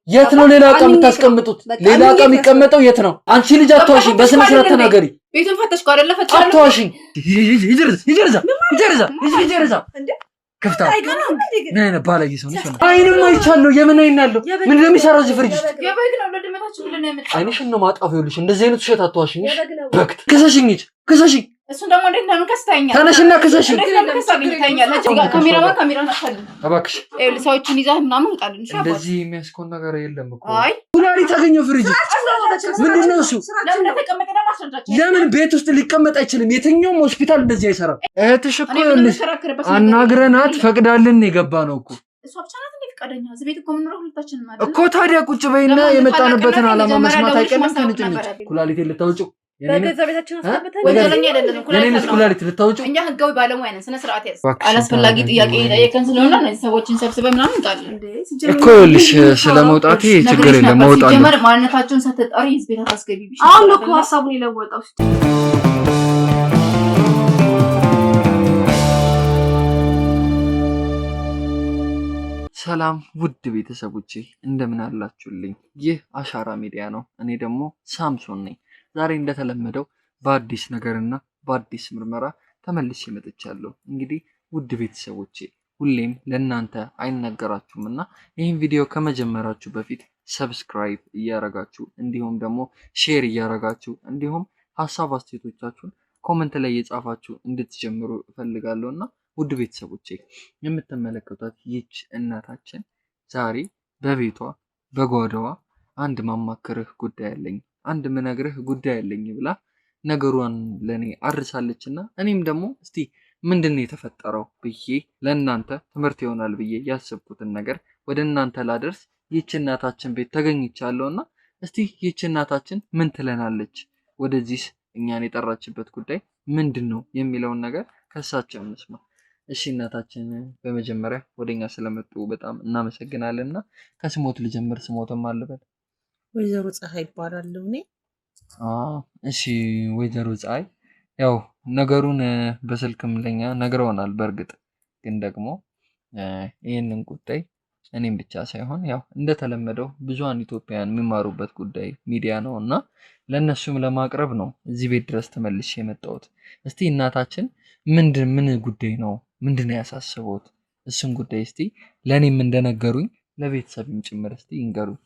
የት ነው ሌላ ዕቃ የምታስቀምጡት? ሌላ ዕቃ የሚቀመጠው የት ነው? አንቺ ልጅ አትዋሺኝ፣ በስነ ስርዓት ተናገሪ። ቤቱን ፈተሽኩ አይደለ? ፈተሽ አትዋሺኝ። ይጀርዛ ከፍታ ነይ ባለጌ ሰው ነሽ። አይንም አይቻለሁ። የምን አይን አለው? ምን እንደሚሰራው እዚህ ፍሪጅ ውስጥ የበግ ነው። ለድመታችን ብለን ነው ያመጣው። አይንሽን ነው ማጣፍ። ይኸውልሽ እንደዚህ አይነት ውሸት አትዋሺኝ። በክት ክሰሽኝ። እሱን ደግሞ እንዴት ነው ከስተኛ? ተነሽና ክሰሽኝ። ካሜራ ናፈል እባክሽ። ሰዎችን ይዛህ ምናምን ወጣልን። እንደዚህ የሚያስኮን ነገር የለም እኮ። አይ ኩላሊት አገኘው ፍሪጅ። ምንድነው እሱ? ለምን ቤት ውስጥ ሊቀመጥ አይችልም? የትኛውም ሆስፒታል እንደዚህ አይሰራም። እህትሽ እኮ ይኸውልሽ አናግረናት ፈቅዳልን የገባ ነው እኮ። እሷ ብቻ ናት እንዴ ፈቃደኛ? እዚህ ቤት እኮ ምንኖረው ሁለታችን ማለት እኮ። ታዲያ ቁጭ በይና የመጣንበትን ዓላማ መስማት አይቀርም። ትንጭ ኩላሊት ልታውጪው በገዛ ቤታችን አስቀምጠን ወንጀለኛ አይደለም። ኩላሊት ልታውጪው እኛ ህጋዊ ባለሙያ ነን። ስነ ስርዓት ያዝ። አላስፈላጊ ጥያቄ ጠየቀን ስለሆነ እነዚህ ሰዎችን ሰብስበን ምናምን እንጣለን እኮ። ይኸውልሽ ስለመውጣቴ ችግር የለም እወጣለሁ። ጀመር ማንነታቸውን ሳትጠሪ እዚህ ቤት አታስገቢ ቢሽ። አሁን እኮ ሐሳቡን ይለወጣው። ሰላም ውድ ቤተሰቦቼ እንደምን አላችሁልኝ? ይህ አሻራ ሚዲያ ነው። እኔ ደግሞ ሳምሶን ነኝ። ዛሬ እንደተለመደው በአዲስ ነገርና በአዲስ ምርመራ ተመልሼ መጥቻለሁ። እንግዲህ ውድ ቤተሰቦቼ ሁሌም ለእናንተ አይነገራችሁምና ይህን ቪዲዮ ከመጀመራችሁ በፊት ሰብስክራይብ እያረጋችሁ እንዲሁም ደግሞ ሼር እያረጋችሁ እንዲሁም ሀሳብ አስተያየቶቻችሁን ኮሜንት ላይ እየጻፋችሁ እንድትጀምሩ እፈልጋለሁና ውድ ቤተሰቦቼ የምትመለከቷት ይህች እናታችን ዛሬ በቤቷ በጓዳዋ አንድ ማማከርህ ጉዳይ አለኝ፣ አንድ ምነግርህ ጉዳይ አለኝ ብላ ነገሩን ለኔ አርሳለችና እኔም ደግሞ እስቲ ምንድነው የተፈጠረው ብዬ ለእናንተ ትምህርት ይሆናል ብዬ ያሰብኩትን ነገር ወደ እናንተ ላደርስ ይህች እናታችን ቤት ተገኝቻለሁና እስቲ ይህች እናታችን ምን ትለናለች፣ ወደዚህ እኛን የጠራችበት ጉዳይ ምንድነው የሚለውን ነገር ከሳቸው እንስማ። እሺ እናታችን በመጀመሪያ ወደኛ ስለመጡ በጣም እናመሰግናለንና ከስሞት ልጀምር። ስሞትም አለበት ወይዘሮ ፀሐይ ይባላል እኔ። እሺ ወይዘሮ ፀሐይ ያው ነገሩን በስልክም ለኛ ነግረውናል። በእርግጥ ግን ደግሞ ይሄንን ጉዳይ እኔም ብቻ ሳይሆን ያው እንደተለመደው ብዙሃን ኢትዮጵያውያን የሚማሩበት ጉዳይ ሚዲያ ነውና ለነሱም ለማቅረብ ነው እዚህ ቤት ድረስ ተመልሼ የመጣሁት። እስቲ እናታችን ምን ጉዳይ ነው? ምንድነው ያሳስበውት? እሱን ጉዳይ እስቲ ለኔም እንደነገሩኝ ለቤተሰብም ጭምር እስቲ ይንገሩኝ።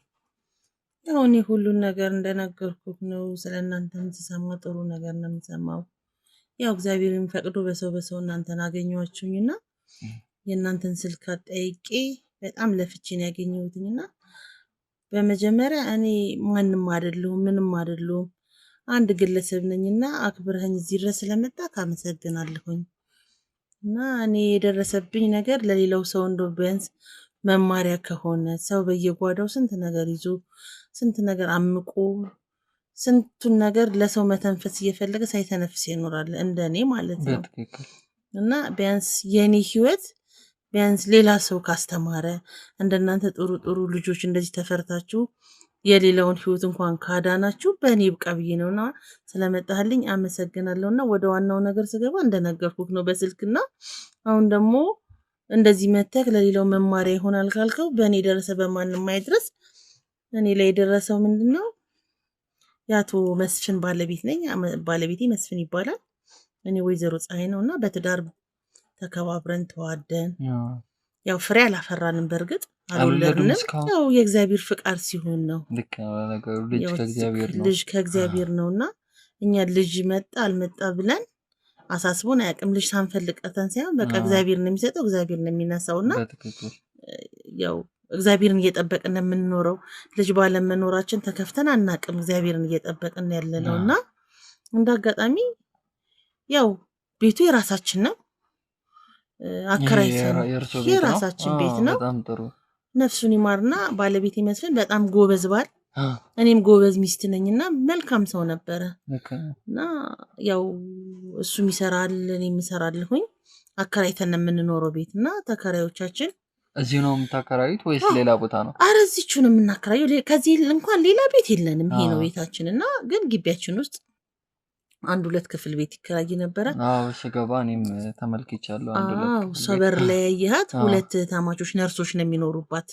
ያው እኔ ሁሉን ነገር እንደነገርኩት ነው። ስለእናንተ የምትሰማ ጥሩ ነገር ነው የምሰማው። ያው እግዚአብሔርን ፈቅዶ በሰው እናንተን አገኘኋችሁኝና የእናንተን ስልክ አጠይቄ በጣም ለፍቼ ነው ያገኘሁትኝና በመጀመሪያ እኔ ማንም አይደለሁም፣ ምንም አይደለሁም። አንድ ግለሰብ ነኝና አክብረኸኝ እዚህ ድረስ ስለመጣ ካመሰግናለሁኝ። እና እኔ የደረሰብኝ ነገር ለሌላው ሰው እንደው ቢያንስ መማሪያ ከሆነ ሰው በየጓዳው ስንት ነገር ይዞ ስንት ነገር አምቆ ስንቱን ነገር ለሰው መተንፈስ እየፈለገ ሳይተነፍስ ይኖራል እንደኔ ማለት ነው። እና ቢያንስ የኔ ህይወት ቢያንስ ሌላ ሰው ካስተማረ እንደናንተ ጥሩ ልጆች እንደዚህ ተፈርታችሁ የሌላውን ህይወት እንኳን ካዳናችሁ በእኔ ብቃ ብዬ ነውና ስለመጣህልኝ አመሰግናለሁና ወደ ዋናው ነገር ስገባ እንደነገርኩክ ነው በስልክና አሁን ደግሞ እንደዚህ መተክ ለሌላው መማሪያ ይሆናል ካልከው በእኔ ደረሰ በማንም አይድረስ። እኔ ላይ የደረሰው ምንድነው ያቶ መስፍን ባለቤት ነኝ። ባለቤቴ መስፍን ይባላል። እኔ ወይዘሮ ፀሐይ ነውና በትዳር ተከባብረን ተዋደን ያው ፍሬ አላፈራንም። በርግጥ አልወለድንም። ያው የእግዚአብሔር ፍቃድ ሲሆን ነው። ልክ ነገሩ ልጅ ከእግዚአብሔር ነውና እኛ ልጅ መጣ አልመጣ ብለን አሳስቦን አያውቅም። ልጅ ሳንፈልቀተን ሳይሆን በቃ እግዚአብሔር ነው የሚሰጠው፣ እግዚአብሔር ነው የሚነሳውና ያው እግዚአብሔርን እየጠበቅን የምንኖረው ልጅ ባለመኖራችን ተከፍተን አናውቅም። እግዚአብሔርን እየጠበቅን ያለነውና እንዳጋጣሚ ያው ቤቱ የራሳችን ነው። አከራይተን የራሳችን ቤት ነው። በጣም ጥሩ። ነፍሱን ይማርና ባለቤቴ መስፍን በጣም ጎበዝ ባል፣ እኔም ጎበዝ ሚስት ነኝና መልካም ሰው ነበረ እና ያው እሱም ይሰራል እኔም እሰራለሁኝ። አከራይተን የምንኖረው ቤትና ተከራዮቻችን እዚህ ነው የምታከራዩት ወይስ ሌላ ቦታ ነው? አረ እዚቹ ነው የምናከራየው። ከዚህ እንኳን ሌላ ቤት የለንም። ይሄ ነው ቤታችንና ግን ግቢያችን ውስጥ አንድ ሁለት ክፍል ቤት ይከራይ ነበረ። ስገባ እኔም ተመልክቻለሁ። አንድ ሁለት ሰበር ላይ ያያት ሁለት ታማቾች ነርሶች ነው የሚኖሩባት።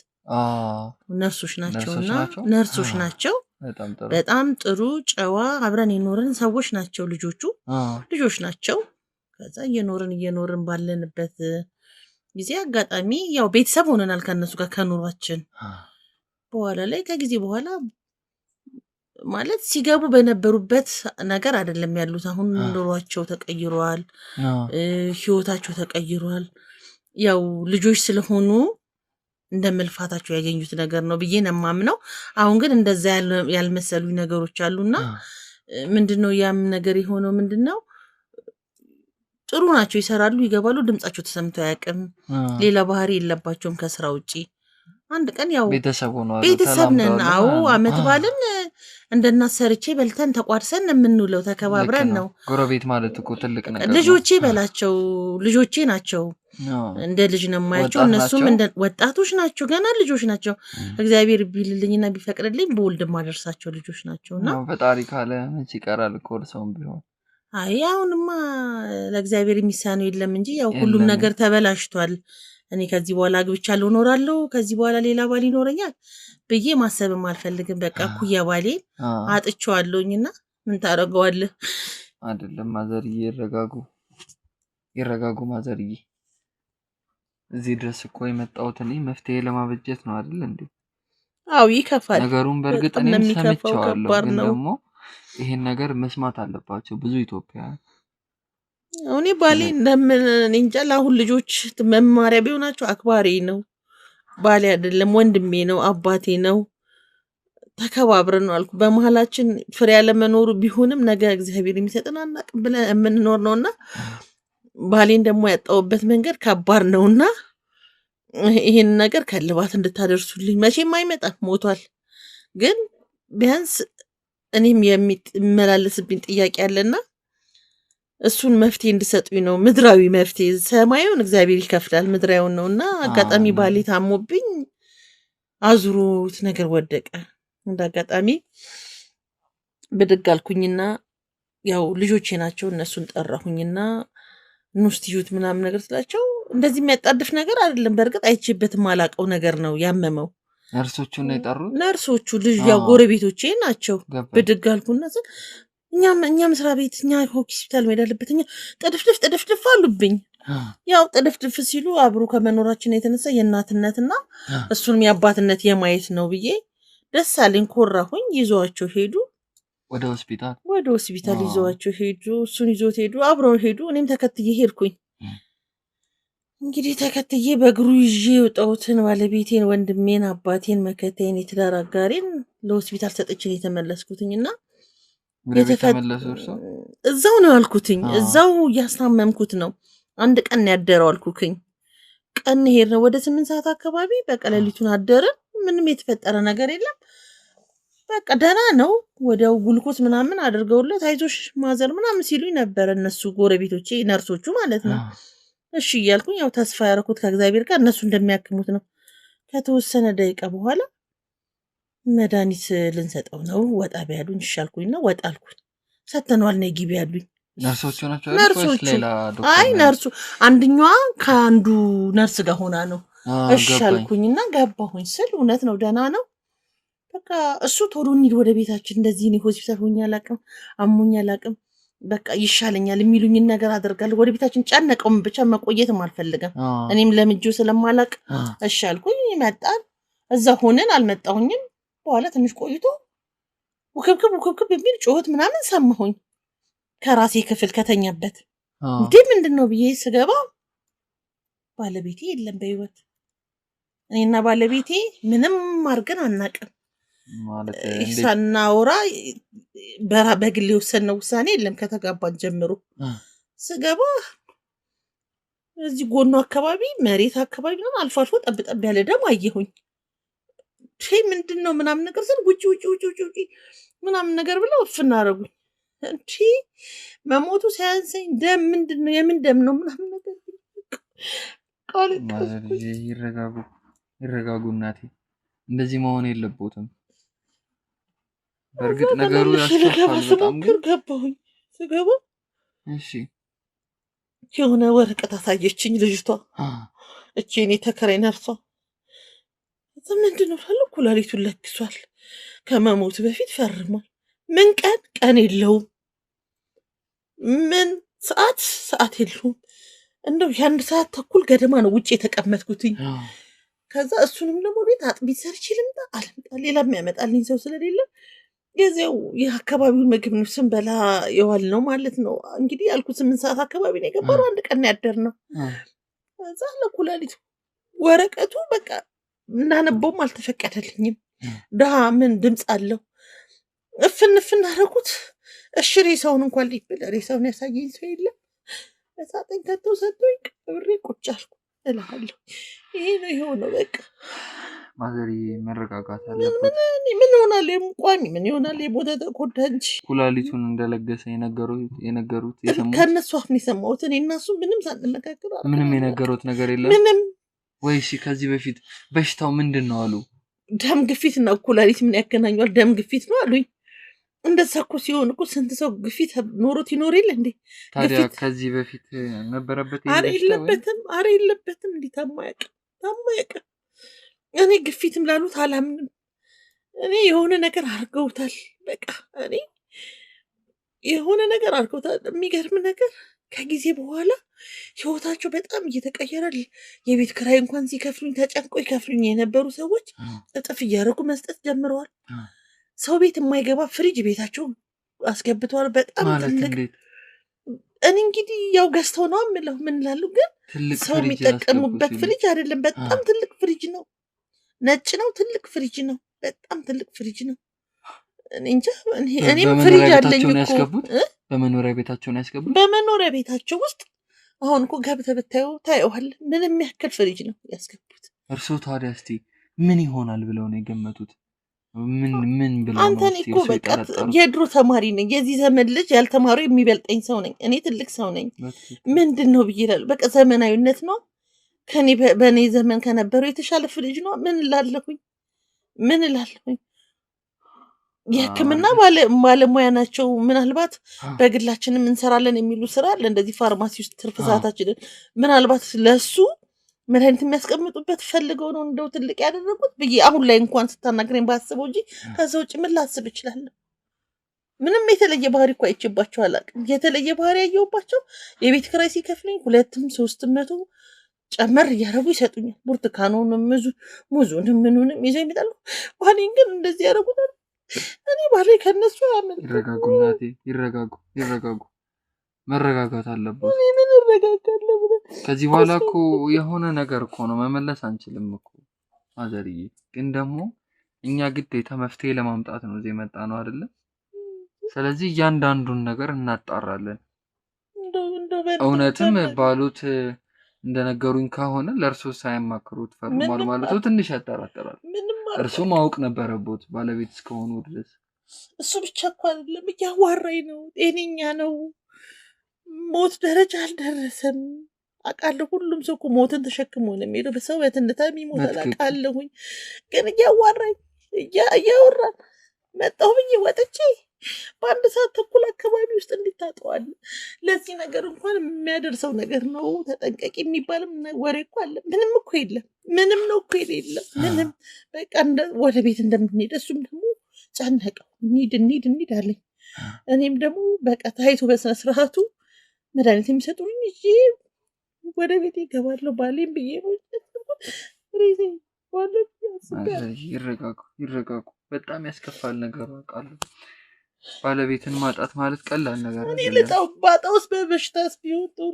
ነርሶች ናቸውና ነርሶች ናቸው። በጣም ጥሩ ጨዋ አብረን የኖርን ሰዎች ናቸው ልጆች ናቸው። ከዛ እየኖርን ባለንበት ጊዜ አጋጣሚ ያው ቤተሰብ ሆነናል ከነሱ ጋር ከኑሯችን በኋላ ላይ ከጊዜ በኋላ ማለት ሲገቡ በነበሩበት ነገር አይደለም ያሉት። አሁን ኑሯቸው ተቀይሯል፣ ህይወታቸው ተቀይሯል። ያው ልጆች ስለሆኑ እንደመልፋታቸው ያገኙት ነገር ነው ብዬ ነው የማምነው። አሁን ግን እንደዛ ያልመሰሉኝ ነገሮች አሉና ምንድነው ያም ነገር የሆነው ምንድነው ጥሩ ናቸው፣ ይሰራሉ፣ ይገባሉ፣ ድምጻቸው ተሰምቶ አያውቅም። ሌላ ባህሪ የለባቸውም ከስራ ውጪ። አንድ ቀን ያው ቤተሰብ ነን። አዎ አመት ባልን እንደናት ሰርቼ በልተን ተቋርሰን የምንውለው ተከባብረን ነው። ጎረቤት ማለት እኮ ትልቅ ነገር። ልጆቼ በላቸው ልጆቼ ናቸው፣ እንደ ልጅ ነው የማያቸው። እነሱም እንደ ወጣቶች ናቸው፣ ገና ልጆች ናቸው። እግዚአብሔር ቢልልኝና ቢፈቅድልኝ በወልድ ማደርሳቸው ልጆች ናቸውና ፈጣሪ ካለ መቼ ይቀራል እኮ ሰውም ቢሆን። አይ አሁንማ ለእግዚአብሔር የሚሳነው የለም እንጂ ያው ሁሉም ነገር ተበላሽቷል። እኔ ከዚህ በኋላ አግብቻለሁ እኖራለሁ፣ ከዚህ በኋላ ሌላ ባል ይኖረኛል ብዬ ማሰብም አልፈልግም። በቃ ኩያ ባሌ አጥቼዋለሁኝና ምን ታረጋዋለህ? አይደለም ማዘርዬ፣ ይረጋጉ ማዘርዬ። እዚህ ድረስ እኮ የመጣሁት እኔ መፍትሄ ለማበጀት ነው አይደል እንዴ? አው ይከፋል ነገሩን። በእርግጥ እኔም ሰምቻለሁ፣ ግን ደግሞ ይሄን ነገር መስማት አለባቸው ብዙ ኢትዮጵያውያን። እኔ ባሌ እንደምን እንጃ ለአሁን ልጆች መማሪያ ቢሆናቸው አክባሪ ነው። ባሌ አይደለም ወንድሜ ነው፣ አባቴ ነው። ተከባብረን ነው አልኩ። በመሃላችን ፍሬ ያለ መኖሩ ቢሆንም ነገ እግዚአብሔር የሚሰጥን አናውቅም ብለን የምንኖር ነውና ባሌን ደግሞ ያጣውበት መንገድ ከባድ ነውና ይሄን ነገር ከልባት እንድታደርሱልኝ። መቼም አይመጣም ሞቷል፣ ግን ቢያንስ እኔም የሚመላለስብኝ ጥያቄ አለና እሱን መፍትሄ እንድሰጡኝ ነው። ምድራዊ መፍትሄ፣ ሰማዩን እግዚአብሔር ይከፍላል፣ ምድራዊውን ነውና አጋጣሚ ባሌ ታሞብኝ አዙሮት ነገር ወደቀ። እንዳጋጣሚ ብድግ አልኩኝና ያው ልጆቼ ናቸው እነሱን ጠራሁኝና ኑስቲዩት ምናምን ነገር ስላቸው እንደዚህ የሚያጣድፍ ነገር አይደለም። በእርግጥ አይቼበትም አላቀው ነገር ነው ያመመው። ነርሶቹ ነው የጠሩት። ነርሶቹ ልጅ ያው ጎረቤቶቼ ናቸው። ብድግ አልኩና እኛ መስሪያ ቤት እኛ ሆስፒታል መሄድ አለበት፣ እኛ ጥድፍድፍ አሉብኝ። ያው ጥድፍድፍ ሲሉ አብሮ ከመኖራችን የተነሳ የእናትነትና እሱንም የአባትነት የማየት ነው ብዬ ደስ አለኝ፣ ኮራሁኝ። ይዘዋቸው ሄዱ ወደ ሆስፒታል ይዘዋቸው ሄዱ። እሱን ይዞት ሄዱ፣ አብረው ሄዱ። እኔም ተከትዬ ሄድኩኝ። እንግዲህ ተከትዬ በእግሩ ይዤ የወጣሁትን ባለቤቴን፣ ወንድሜን፣ አባቴን፣ መከታዬን፣ የትዳር አጋሬን ለሆስፒታል ሰጥቼን የተመለስኩትኝና እዛው ነው ያልኩትኝ። እዛው እያስታመምኩት ነው። አንድ ቀን ያደረው አልኩክኝ። ቀን ሄድ ነው ወደ 8 ሰዓት አካባቢ። በቃ ሌሊቱን አደረን። ምንም የተፈጠረ ነገር የለም። በቃ ደህና ነው። ወዲያው ጉልኮስ ምናምን አድርገውለት አይዞሽ ማዘር ምናምን ሲሉኝ ነበር እነሱ ጎረቤቶቼ፣ ነርሶቹ ማለት ነው። እሺ እያልኩኝ ያው ተስፋ ያደረኩት ከእግዚአብሔር ጋር እነሱ እንደሚያክሙት ነው። ከተወሰነ ደቂቃ በኋላ መድኃኒት ልንሰጠው ነው ወጣ ቢያሉኝ ይሻልኩኝና ወጣ አልኩኝ። ሰተነዋል ነይ ግቢ ያሉኝ ነርሶቹ ናቸው። አይ ነርሱ አንደኛዋ ከአንዱ ነርስ ጋር ሆና ነው። እሺ አልኩኝና ገባሁኝ ስል እውነት ነው ደህና ነው። በቃ እሱ ቶሎ እንሂድ ወደ ቤታችን፣ እንደዚህ እኔ ሆስፒታል ሆኜ አላውቅም፣ አሞኝ አላውቅም፣ በቃ ይሻለኛል የሚሉኝን ነገር አደርጋለሁ። ወደ ቤታችን ጨነቀውም ብቻ መቆየትም አልፈልግም። እኔም ለምጄው ስለማላውቅ እሺ አልኩኝ። መጣን፣ እዛ ሆነን አልመጣሁኝም። በኋላ ትንሽ ቆይቶ ውክብክብ የሚል ጩኸት ምናምን ሰማሁኝ ከራሴ ክፍል ከተኛበት። እንዴ ምንድነው ብዬ ስገባ ባለቤቴ የለም በህይወት። እኔና ባለቤቴ ምንም አድርገን አናውቅም። ሳናወራ በግል የወሰነው ውሳኔ የለም ከተጋባን ጀምሮ። ስገባ እዚህ ጎኑ አካባቢ መሬት አካባቢ ምናምን አልፎ አልፎ ጠብጠብ ያለ ደም አየሁኝ። ምንድነው ምናምን ነገር ስል ውጪ ምናምን ነገር ብለው እፍና አደረጉኝ። እንዴ መሞቱ ሳያንሰኝ ደም ምንድነው የምን ደም ነው ምናምን ነገር። ይረጋጉ እናቴ፣ እንደዚህ መሆን የለበትም። በእርግጥ ነገሩ ያስከፋል በጣም ግን ገባሁኝ። ስገባ እሺ የሆነ ወረቀት አሳየችኝ ልጅቷ። እቺ እኔ ተከራይ ነርሷ ምንድነው ካለው ኩላሊቱን ለክሷል። ከመሞት በፊት ፈርሟል። ምን ቀን የለውም። ምን ሰዓት የለውም። እንደው የ1 ሰዓት ተኩል ገደማ ነው ውጭ የተቀመጥኩትኝ። ከዛ እሱንም ደግሞ ቤት አጥቢት ሰርቼ ልምጣ አልምጣ ሌላ የሚያመጣልኝ ሰው ስለሌለ ጊዜው የአካባቢውን ምግብ ነው ስንበላ የዋል ነው ማለት ነው። እንግዲህ ያልኩት 8 ሰዓት አካባቢ ነው የገባው። አንድ ቀን ያደር ነው። ከዛ ለኩላሊቱ ወረቀቱ በቃ እናነበውም አልተፈቀደልኝም። ድሃ ምን ድምፅ አለው? እፍን አደረጉት። እሺ ሬሳውን እንኳን ሊበላ ሬሳውን ያሳየኝ ሰው የለም። በሳጥን ከተው ሰጥቶኝ ቀብሬ ቁጭ አልኩ እልሃለሁ። ይሄ ነው የሆነው። በቃ ማዘሪ መረጋጋት አለበት። ምን ይሆናል? ቋሚ ምን ይሆናል? የቦታ ተጎዳ እንጂ ኩላሊቱን እንደለገሰ የነገሩት የሰሙት ከነሱ አፍ ነው የሰማሁት። እኔ እና እሱ ምንም ሳንነጋገር ምንም የነገሩት ነገር የለም። ምንም ወይስ ከዚህ በፊት በሽታው ምንድነው አሉ? ደም ግፊት እና ኩላሊት ምን ያገናኛል? ደም ግፊት ነው አሉኝ። እንደዛ እኮ ሲሆን እኮ ስንት ሰው ግፊት ኖሮት ይኖር የለ እንዴ? ታዲያ ከዚህ በፊት ነበረበት? አረ የለበትም። እንዴ ታማያቅ እኔ ግፊትም ላሉት አላምንም። እኔ የሆነ ነገር አድርገውታል። በቃ እኔ የሆነ ነገር አድርገውታል። የሚገርም ነገር ከጊዜ በኋላ ህይወታቸው በጣም እየተቀየረ የቤት ክራይ እንኳን ሲከፍሉኝ ተጨንቆ ይከፍሉኝ የነበሩ ሰዎች እጥፍ እያደረጉ መስጠት ጀምረዋል። ሰው ቤት የማይገባ ፍሪጅ ቤታቸው አስገብተዋል። በጣም ትልቅ እኔ እንግዲህ ያው ገዝተው ነው የምለው። ምን ላሉ ግን ሰው የሚጠቀሙበት ፍሪጅ አይደለም። በጣም ትልቅ ፍሪጅ ነው። ነጭ ነው። ትልቅ ፍሪጅ ነው። በጣም ትልቅ ፍሪጅ ነው። እንጃ እኔም ፍሪጅ አለኝ እኮ። በመኖሪያ ቤታቸው ነው ያስገቡት። በመኖሪያ ቤታቸው ውስጥ አሁን እኮ ገብተህ ብታየው ታየዋለህ። ምን የሚያክል ፍሪጅ ነው ያስገቡት። እርሶ ታዲያ እስቲ ምን ይሆናል ብለው ነው የገመቱት? ምን ብለው አንተን እኮ በቃ የድሮ ተማሪ ነኝ። የዚህ ዘመን ልጅ ያልተማሩ የሚበልጠኝ ሰው ነኝ። እኔ ትልቅ ሰው ነኝ። ምንድነው ብዬ እላለሁ። በቃ ዘመናዊነት ነው። ከኔ በኔ ዘመን ከነበረው የተሻለ ፍሪጅ ነው። ምን እላለሁኝ? የሕክምና ባለሙያ ናቸው። ምናልባት በግላችንም እንሰራለን የሚሉ ስራ አለ። እንደዚህ ፋርማሲ ውስጥ ትርፍ ሰዓታችንን ምናልባት ለሱ መድኃኒት የሚያስቀምጡበት ፈልገው ነው እንደው ትልቅ ያደረጉት ብዬ አሁን ላይ እንኳን ስታናግረኝ ባስበው እንጂ ከዛ ውጭ ምን ላስብ እችላለሁ? ምንም የተለየ ባህሪ እኮ አይቼባቸው አላውቅም። የተለየ ባህሪ ያየሁባቸው የቤት ኪራይ ሲከፍለኝ 200-300 ጨመር እያደረጉ ይሰጡኛል። ብርቱካኑንም ሙዙንም ምኑንም ይዘው ይመጣሉ። ባሌን ግን እንደዚህ ያደረጉታል። እኔ ባሌ ከነሱ ያመልጥ። ይረጋጉ እናቴ፣ ይረጋጉ። መረጋጋት አለበት። እኔ ምን እረጋጋለሁ? ከዚህ በኋላ እኮ የሆነ ነገር እኮ ነው መመለስ አንችልም እኮ ማዘርዬ። ግን ደግሞ እኛ ግዴታ መፍትሄ ለማምጣት ነው እዚህ የመጣ ነው አይደለ? ስለዚህ እያንዳንዱን ነገር እናጣራለን። እውነትም ባሉት እንደነገሩኝ ከሆነ ለእርሶ ሳያማክሩት ፈርሟል ማለቱ ትንሽ ያጠራጥራል። እርሶ ማወቅ ነበረቦት ባለቤት እስከሆኑ ድረስ። እሱ ብቻ እኮ አይደለም እያዋራኝ ነው። ጤነኛ ነው። ሞት ደረጃ አልደረሰም። አውቃለሁ። ሁሉም ሰው እኮ ሞትን ተሸክሞ ነው የሚሄደው። በሰው በትንታም ይሞታል አውቃለሁኝ። ግን እያዋራኝ እያወራን መጣሁ ብዬ ወጥቼ በ1 ሰዓት ተኩል አካባቢ ውስጥ እንዲታጠዋል። ለዚህ ነገር እንኳን የሚያደርሰው ነገር ነው ተጠንቀቂ የሚባልም ወሬ እኮ አለ። ምንም እኮ የለም። ምንም ነው እኮ የለም። ምንም በቃ ወደ ቤት እንደምንሄድ እሱም ደግሞ ጨነቀው። እንሂድ አለኝ። እኔም ደግሞ በቃ ታይቶ በስነ ስርዓቱ መድኃኒት የሚሰጡኝ እንጂ ወደ ቤት ይገባለሁ ባሌም ብዬ ይረጋጉ። በጣም ያስከፋል ነገሩ አውቃለሁ። ባለቤትን ማጣት ማለት ቀላል ነገር እኔ ልጣው ባጣውስ በበሽታስ ቢሆን ጥሩ።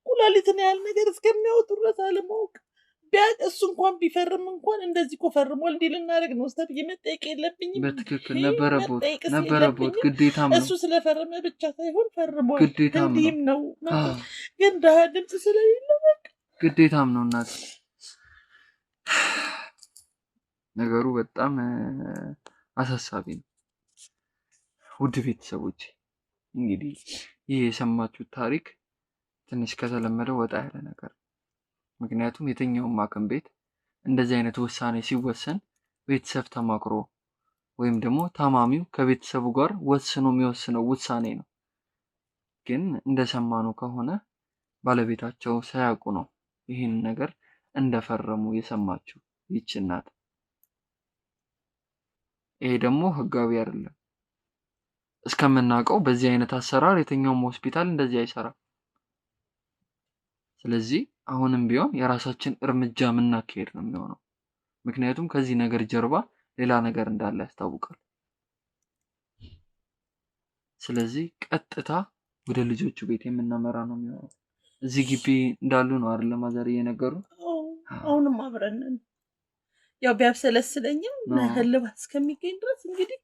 ኩላሊትን ያህል ነገር እስከሚያወጡ ድረስ አለማወቅ ቢያቅ እሱ እንኳን ቢፈርም እንኳን እንደዚህ እኮ ፈርሟል እንዲህ ልናደርግ ነው ስታብ መጠየቅ የለብኝም። በትክክል ነበረቦት ግዴታም ነው። እሱ ስለፈረመ ብቻ ሳይሆን ፈርሟል ግዴታም ነው። ግን ደሃ ድምፅ ስለሌለ በቃ ግዴታም ነው። እናት ነገሩ በጣም አሳሳቢ ነው። ውድ ቤተሰቦች እንግዲህ ይህ የሰማችሁት ታሪክ ትንሽ ከተለመደው ወጣ ያለ ነገር። ምክንያቱም የትኛውም ሐኪም ቤት እንደዚህ አይነት ውሳኔ ሲወሰን ቤተሰብ ተማክሮ ወይም ደግሞ ታማሚው ከቤተሰቡ ጋር ወስኖ የሚወስነው ውሳኔ ነው። ግን እንደሰማነው ከሆነ ባለቤታቸው ሳያውቁ ነው ይህን ነገር እንደፈረሙ የሰማችሁ ይህች እናት። ይሄ ደግሞ ህጋዊ አይደለም። እስከምናውቀው በዚህ አይነት አሰራር የትኛውም ሆስፒታል እንደዚህ አይሰራም። ስለዚህ አሁንም ቢሆን የራሳችን እርምጃ የምናካሄድ ነው የሚሆነው። ምክንያቱም ከዚህ ነገር ጀርባ ሌላ ነገር እንዳለ ያስታውቃል። ስለዚህ ቀጥታ ወደ ልጆቹ ቤት የምናመራ ነው የሚሆነው። እዚህ ግቢ እንዳሉ ነው አይደል ማዘር እየነገሩ? አሁንም አብረን ነን። ያው ቢያብሰለስለኝም ለህልባት እስከሚገኝ ድረስ እንግዲህ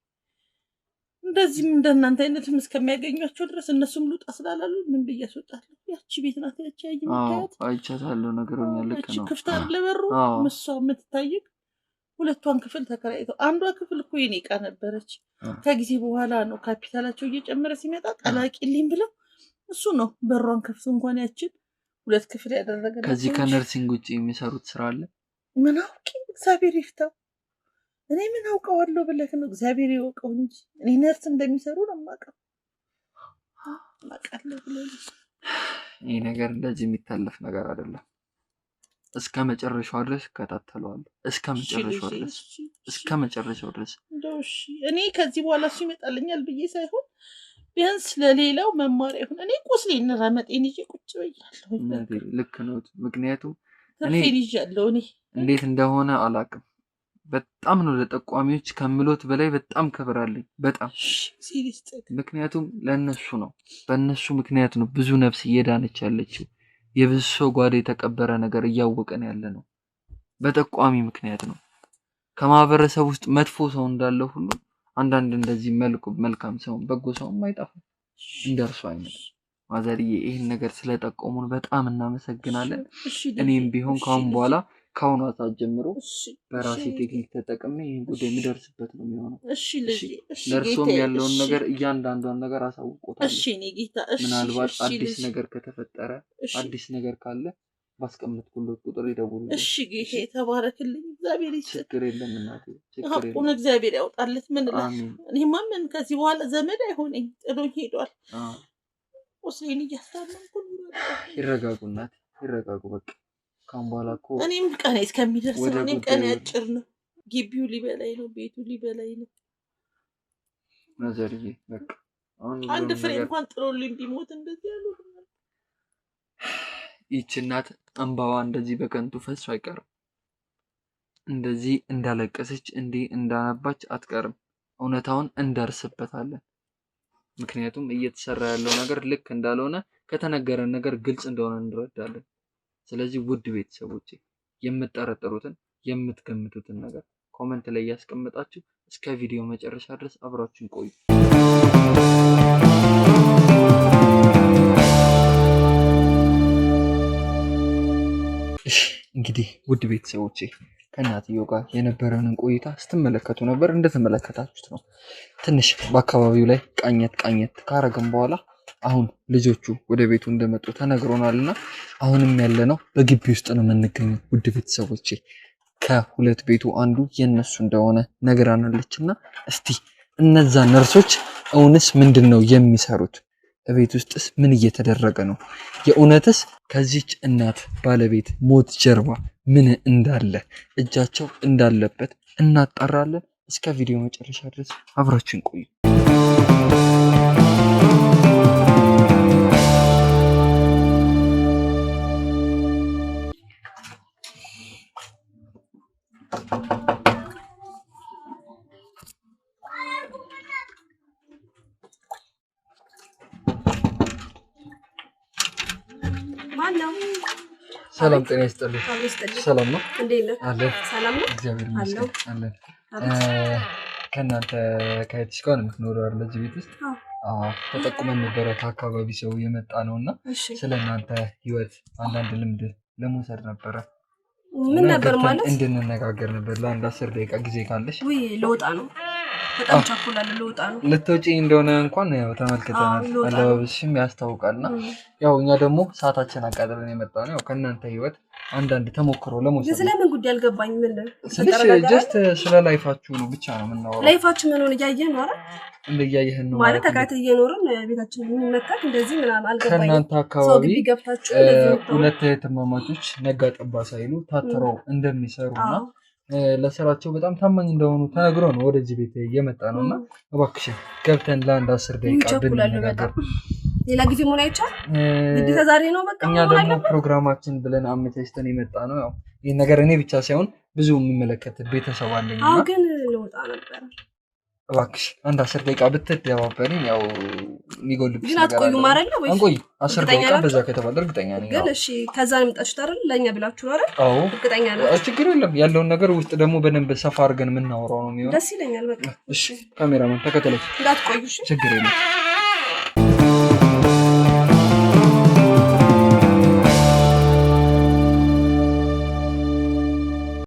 እንደዚህም እንደናንተ አይነትም እስከሚያገኟቸው ድረስ እነሱም ልውጣ ስላላሉ ምን ብዬ አስወጣለሁ? ያቺ ቤት ናት ያቺ አይምታያት አይቻታለሁ ነገሮኛል። ልክ ነው። ክፍት ለበሩ ምሷ የምትታየቅ ሁለቷን ክፍል ተከራይተው አንዷ ክፍል እኮ የኔ ዕቃ ነበረች። ከጊዜ በኋላ ነው ካፒታላቸው እየጨመረ ሲመጣ ቀላቂልኝ ብለው እሱ ነው በሯን ከፍቶ እንኳን ያችን ሁለት ክፍል ያደረገ። ከዚህ ከነርሲንግ ውጪ የሚሰሩት ስራ አለ? ምን አውቄ እግዚአብሔር ይፍታው። እኔ ምን አውቀዋለሁ ብለህ ነው? እግዚአብሔር ይወቀው እንጂ እኔ ነርስ እንደሚሰሩ ነው የማውቀው። ማቃለ ብለህ ይሄ ነገር እንደዚህ የሚታለፍ ነገር አይደለም። እስከ መጨረሻው ድረስ እከታተለዋለሁ። እስከ መጨረሻው ድረስ እሺ። እኔ ከዚህ በኋላ እሱ ይመጣልኛል ብዬ ሳይሆን ቢያንስ ለሌላው መማሪያ ይሁን። እኔ ቁስሌን ረመጤን ይዤ ቁጭ ብያለሁ። ልክ ነው። ምክንያቱም እኔ ይዣለሁ። እኔ እንዴት እንደሆነ አላውቅም። በጣም ነው ለጠቋሚዎች ከምሎት በላይ በጣም ክብር አለኝ። በጣም ምክንያቱም ለነሱ ነው፣ በእነሱ ምክንያት ነው ብዙ ነፍስ እየዳነች ያለችው። የብዙ ሰው ጓዳ የተቀበረ ነገር እያወቀን ያለ ነው በጠቋሚ ምክንያት ነው። ከማህበረሰብ ውስጥ መጥፎ ሰው እንዳለ ሁሉ አንዳንድ እንደዚህ መልካም ሰው በጎ ሰው አይጠፋም እንደርሱ አይነት። ማዘርዬ ይሄን ነገር ስለጠቆሙን በጣም እናመሰግናለን። እኔም ቢሆን ካሁን በኋላ ካሁን ሰዓት ጀምሮ በራሴ ቴክኒክ ተጠቅሜ ይሄን ጉዳይ የሚደርስበት ነው የሚሆነው። ለእርሶም ያለውን ነገር እያንዳንዷን ነገር አሳውቆታለሁ። ምናልባት አዲስ ነገር ከተፈጠረ አዲስ ነገር ካለ ባስቀምጥኩለት ቁጥር ይደውሉ። እሺ ጌታ ተባረክልኝ። እግዚአብሔር ይስጥህ። ችግር የለም እናቴ፣ ሐቁን እግዚአብሔር ያውጣለት። ምን እኔማ ምን ከዚህ በኋላ ዘመድ አይሆነኝ፣ ጥሎኝ ሄዷል። ቁስሌን እያስታመምኩ ይረጋጉ እናቴ፣ ይረጋጉ። በቃ ካሁን በኋላ እኮ እኔም ቀኔ እስከሚደርስ እኔም ቀኔ አጭር ነው። ግቢው ሊበላይ ነው፣ ቤቱ ሊበላይ ነው። ማዘርዬ በቃ አንድ ፍሬ እንኳን ጥሎልኝ ቢሞት እንደዚህ ያሉ ይህች እናት እንባዋ እንደዚህ በከንቱ ፈሶ አይቀርም። እንደዚህ እንዳለቀሰች እንዲህ እንዳነባች አትቀርም። እውነታውን እንደርስበታለን። ምክንያቱም እየተሰራ ያለው ነገር ልክ እንዳልሆነ ከተነገረን ነገር ግልጽ እንደሆነ እንረዳለን። ስለዚህ ውድ ቤተሰቦቼ የምትጠረጥሩትን የምትገምቱትን ነገር ኮሜንት ላይ ያስቀምጣችሁ እስከ ቪዲዮ መጨረሻ ድረስ አብራችሁን ቆዩ። እንግዲህ ውድ ቤተሰቦቼ ከእናትየው ጋር የነበረንን ቆይታ ስትመለከቱ ነበር። እንደተመለከታችሁት ነው። ትንሽ በአካባቢው ላይ ቃኘት ካረገን በኋላ አሁን ልጆቹ ወደ ቤቱ እንደመጡ ተነግሮናልና አሁንም ያለነው በግቢ ውስጥ ነው የምንገኘው። ውድ ቤተሰቦቼ ከሁለት ቤቱ አንዱ የነሱ እንደሆነ ነግራናለችና እስቲ እነዛ ነርሶች እውነስ ምንድነው የሚሰሩት? በቤት ውስጥስ ምን እየተደረገ ነው? የእውነትስ ከዚች እናት ባለቤት ሞት ጀርባ ምን እንዳለ እጃቸው እንዳለበት እናጣራለን። እስከ ቪዲዮ መጨረሻ ድረስ አብራችን ቆዩ። ሰላም ጤና ይስጥልኝ። ሰላም ነው? እንዴት ነህ? አለ ሰላም ነው? እግዚአብሔር ይመስገን አለ። ከእናንተ ከእህትሽ ጋር ነው የምትኖረው አይደል? እዚህ ቤት ውስጥ? አዎ። ተጠቁመን ነበረ ከአካባቢ ሰው የመጣ ነውና ስለ እናንተ ህይወት አንዳንድ ልምድ ለመውሰድ ነበረ። ምን ነበር ማለት? እንድንነጋገር ነበር ለአንድ 10 ደቂቃ ጊዜ ካለሽ? ውይ ልወጣ ነው። በጣም ቸኩላለሁ። ልወጣ ነው። ልትወጪ እንደሆነ እንኳን ያው ተመልክተናል። አለባበስሽም ያስታውቃልና ያው እኛ ደግሞ ሰዓታችን አቃጥለን የመጣ ነው። ያው ከእናንተ ህይወት አንዳንድ ተሞክሮ ለመውሰድ። ስለምን ጉዳይ አልገባኝ። ምን ስለሽ ጀስት ስለ ላይፋችሁ ነው ብቻ ነው የምናወራው። ላይፋችሁ ምን ሆነ እያየህ ነው አይደል? እንደያየህን ነው ማለት ተካታይ እየኖርን ቤታችን የሚመጣት እንደዚህ ምናምን አልገባኝ። ከእናንተ አካባቢ ሁለት እህትማማቾች ነጋ ጠባ ሳይሉ ታትረው እንደሚሰሩና ለስራቸው በጣም ታማኝ እንደሆኑ ተነግሮ ነው ወደዚህ ቤት እየመጣ ነው እና እባክሽን ገብተን ለአንድ 10 ደቂቃ ብንነጋገር። ሌላ ጊዜ መሆን አይቻልም። ግዴታ ዛሬ ነው በቃ። እኛ ደግሞ ፕሮግራማችን ብለን አመቻችተን የመጣ ነው። ያው ይሄን ነገር እኔ ብቻ ሳይሆን ብዙ የሚመለከት ቤተሰብ አለኝ እና ግን ልወጣ ነበር። እባክሽ አንድ 10 ደቂቃ ብትደባበሪኝ። ያው የሚጎልብሽ ግን አትቆዩም አይደል? ወይ አንቆይ 10 ደቂቃ በዛ ከተባለ እርግጠኛ ነኝ። ግን እሺ ከዛ ነው የመጣችሁት አይደል? ለኛ ብላችሁ ነው አይደል? አዎ እርግጠኛ ነኝ። ችግር የለም። ያለውን ነገር ውስጥ ደግሞ በደንብ ሰፋ አድርገን የምናወራው ነው የሚሆነው። ደስ ይለኛል። በቃ እሺ ካሜራማን ተከተለኝ። እንዳትቆዩ እሺ። ችግር የለም።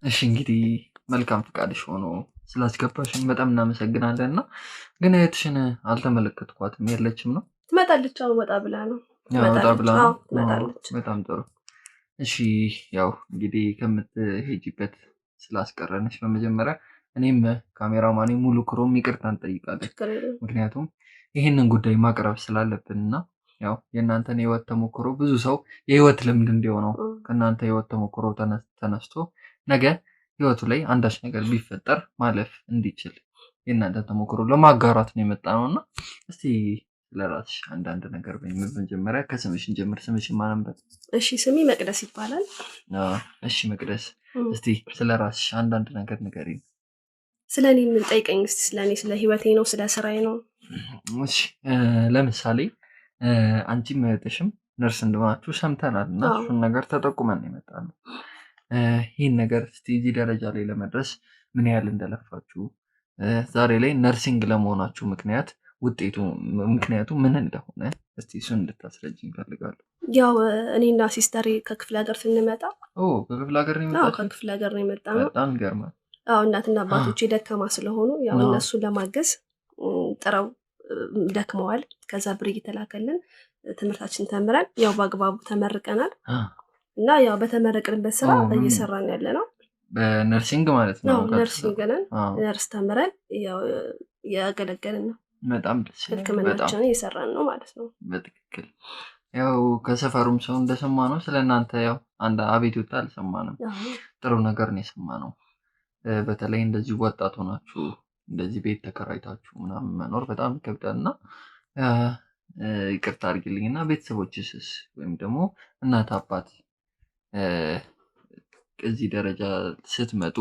እሺ እንግዲህ መልካም ፈቃድሽ ሆኖ ስላስገባሽን በጣም እናመሰግናለን። እና ግን እህትሽን አልተመለከትኳትም፣ የለችም ነው? ትመጣለች። አሁን ወጣ ብላ ነው። ወጣ ብላ ነው። ትመጣለች። በጣም ጥሩ። እሺ ያው እንግዲህ ከምትሄጂበት ስላስቀረንሽ በመጀመሪያ እኔም ካሜራማኔ ሙሉ ክሮም ይቅርታ እንጠይቃለን። ምክንያቱም ይህንን ጉዳይ ማቅረብ ስላለብን እና ያው የእናንተን የህይወት ተሞክሮ ብዙ ሰው የህይወት ልምድ እንዲሆነው ከእናንተ የህይወት ተሞክሮ ተነስቶ ነገ ህይወቱ ላይ አንዳች ነገር ቢፈጠር ማለፍ እንዲችል የእናንተ ተሞክሮ ለማጋራት ነው የመጣ ነው እና እስቲ ስለራስሽ አንዳንድ ነገር በመጀመሪያ ከስምሽን ጀምር። ስምሽን ማን ነበር? እሺ ስሜ መቅደስ ይባላል። እሺ መቅደስ፣ እስቲ ስለራስሽ አንዳንድ ነገር ንገሪኝ። ስለኔ ምን ጠይቀኝ እስቲ። ስለኔ ስለ ህይወቴ ነው ስለ ስራዬ ነው? እሺ ለምሳሌ አንቺም እህትሽም ነርስ እንደሆናችሁ ሰምተናል እና እሱን ነገር ተጠቁመን የመጣ ነው። ይህን ነገር እስቲ እዚህ ደረጃ ላይ ለመድረስ ምን ያህል እንደለፋችሁ፣ ዛሬ ላይ ነርሲንግ ለመሆናችሁ ምክንያቱ ምን እንደሆነ እስቲ እሱን እንድታስረጅ እንፈልጋለሁ። ያው እኔና ሲስተሬ ከክፍለ ሀገር ስንመጣ ከክፍለ ሀገር ነው ከክፍለ ሀገር ነው የመጣ ነው። በጣም ይገርማል። እናትና አባቶቼ ደካማ ስለሆኑ ያው እነሱን ለማገዝ ጥረው ደክመዋል። ከዛ ብር እየተላከልን ትምህርታችን ተምረን ያው በአግባቡ ተመርቀናል እና ያው በተመረቅንበት ስራ እየሰራን ያለ ነው። በነርሲንግ ማለት ነው። ነርሲንግ ነን። ነርስ ተምረን ያው ያገለገልን ነው። በጣም ደስ ይላል። ሕክምናችንን እየሰራን ነው ማለት ነው። በትክክል ያው ከሰፈሩም ሰው እንደሰማ ነው ስለእናንተ ያው አንድ አቤቱታ አልሰማንም። ጥሩ ነገር ነው የሰማነው። በተለይ እንደዚህ ወጣት ሆናችሁ እንደዚህ ቤት ተከራይታችሁ ምናምን መኖር በጣም ይከብዳልና ይቅርታ አድርጊልኝና ቤተሰቦችስ ወይም ደግሞ እናት አባት እዚህ ደረጃ ስትመጡ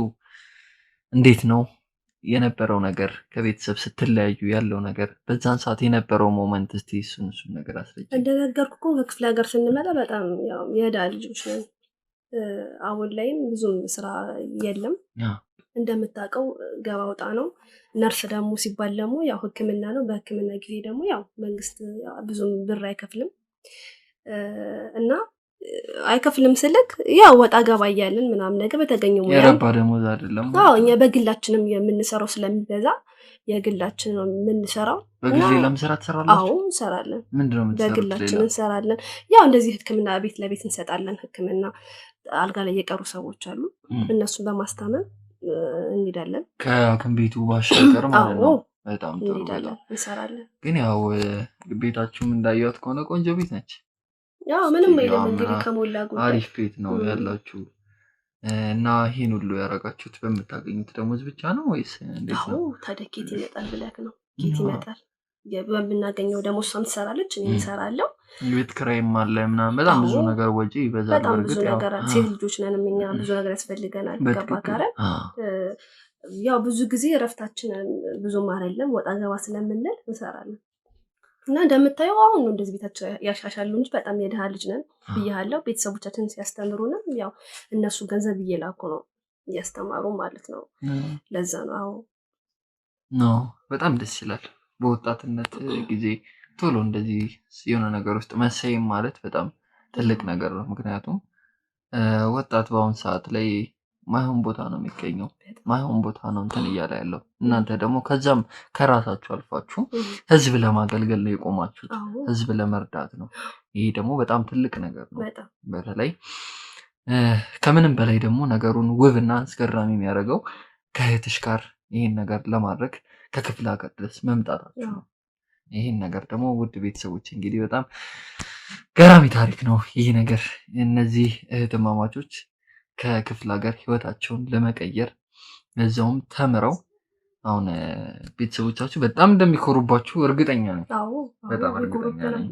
እንዴት ነው የነበረው ነገር? ከቤተሰብ ስትለያዩ ያለው ነገር በዛን ሰዓት የነበረው ሞመንት እስቲ እሱን ነገር አስረጅ። እንደነገርኩ ከክፍለ ሀገር ስንመጣ በጣም ያው የዕዳ ልጆች ነን። አሁን ላይም ብዙም ስራ የለም። እንደምታውቀው ገባ ወጣ ነው። ነርስ ደግሞ ሲባል ደግሞ ያው ሕክምና ነው። በሕክምና ጊዜ ደግሞ ያው መንግስት ብዙም ብር አይከፍልም እና አይከፍልም ስልክ ያው ወጣ ገባ እያለን ምናምን ነገር በተገኘው ሙያ የረባ ደሞዝ አይደለም። እኛ በግላችንም የምንሰራው ስለሚበዛ የግላችን ነው የምንሰራው። በግሌ ለምሰራ ትሰራላችሁ? አዎ እንሰራለን። ምንድነው የምትሰሩት? በግላችን እንሰራለን። ያው እንደዚህ ሕክምና ቤት ለቤት እንሰጣለን። ሕክምና አልጋ ላይ የቀሩ ሰዎች አሉ። እነሱን በማስታመም እንሄዳለን። ከሐኪም ቤቱ ባሻገር ማለት ነው። በጣም ጥሩ እንሄዳለን፣ እንሰራለን። ግን ያው ቤታችሁም እንዳያት ከሆነ ቆንጆ ቤት ነች። ያው ምንም አይደለም እንግዲህ ከሞላ ጎደል አሪፍ ቤት ነው ያላችሁ እና ይሄን ሁሉ ያደረጋችሁት በምታገኙት ደሞዝ ብቻ ነው ወይስ እንዴት ነው? ታዲያ ኬት ይመጣል ብለህ ነው? ኬት ይመጣል? በምናገኘው ደግሞ እሷም ትሰራለች፣ እኔ እሰራለሁ። ቤት ኪራይም አለ ምናምን በጣም ብዙ ነገር ወጪ ይበዛል። በጣም ብዙ ነገር አለ። ሴት ልጆች ነን እኛ፣ ብዙ ነገር ያስፈልገናል። ገባ ጋር ያው ብዙ ጊዜ እረፍታችን ብዙም አይደለም፣ ወጣ ገባ ስለምንል እንሰራለን እና እንደምታየው አሁን ነው እንደዚህ ቤታቸው ያሻሻሉ እንጂ በጣም የድሃ ልጅ ነን ብያለሁ። ቤተሰቦቻችን ሲያስተምሩንም ያው እነሱ ገንዘብ እየላኩ ነው እያስተማሩ ማለት ነው። ለዛ ነው በጣም ደስ ይላል። በወጣትነት ጊዜ ቶሎ እንደዚህ የሆነ ነገር ውስጥ መሰየም ማለት በጣም ትልቅ ነገር ነው። ምክንያቱም ወጣት በአሁን ሰዓት ላይ ማይሆን ቦታ ነው የሚገኘው፣ ማይሆን ቦታ ነው እንትን እያለ ያለው። እናንተ ደግሞ ከዛም ከራሳችሁ አልፋችሁ ህዝብ ለማገልገል ነው የቆማችሁት፣ ህዝብ ለመርዳት ነው። ይሄ ደግሞ በጣም ትልቅ ነገር ነው። በተለይ ከምንም በላይ ደግሞ ነገሩን ውብና አስገራሚ የሚያደርገው ከእህትሽ ጋር ይህን ነገር ለማድረግ ከክፍለ ሀገር ድረስ መምጣታችሁ ነው። ይህን ነገር ደግሞ ውድ ቤተሰቦች እንግዲህ በጣም ገራሚ ታሪክ ነው ይህ ነገር። እነዚህ እህትማማቾች ከክፍለ ሀገር ህይወታቸውን ለመቀየር በዛውም ተምረው አሁን ቤተሰቦቻችሁ በጣም እንደሚኮሩባችሁ እርግጠኛ ነኝ። በጣም እርግጠኛ ነኝ።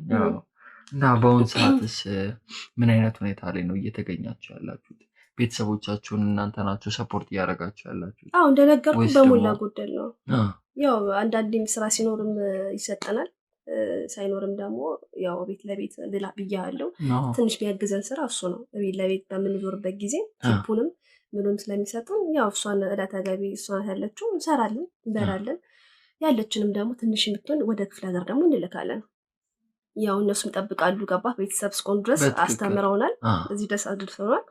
እና በአሁን ሰዓትስ ምን አይነት ሁኔታ ላይ ነው እየተገኛችሁ ያላችሁት? ቤተሰቦቻችሁን እናንተ ናችሁ ሰፖርት እያደረጋችሁ ያላችሁት? እንደነገርኩ በሞላ ጎደል ነው። ያው አንዳንዴም ስራ ሲኖርም ይሰጠናል፣ ሳይኖርም ደግሞ ያው ቤት ለቤት ብያለሁ ትንሽ የሚያግዘን ስራ እሱ ነው። ቤት ለቤት በምንዞርበት ጊዜ ቲፑንም ምንም ስለሚሰጡን ያው እሷን እዳታ ገቢ እሷን ያለችው እንሰራለን እንበላለን። ያለችንም ደግሞ ትንሽ የምትሆን ወደ ክፍለ ሀገር ደግሞ እንልካለን። ያው እነሱም ይጠብቃሉ። ገባ ቤተሰብ እስኮን ድረስ አስተምረውናል፣ እዚህ ድረስ አድርሰውናል።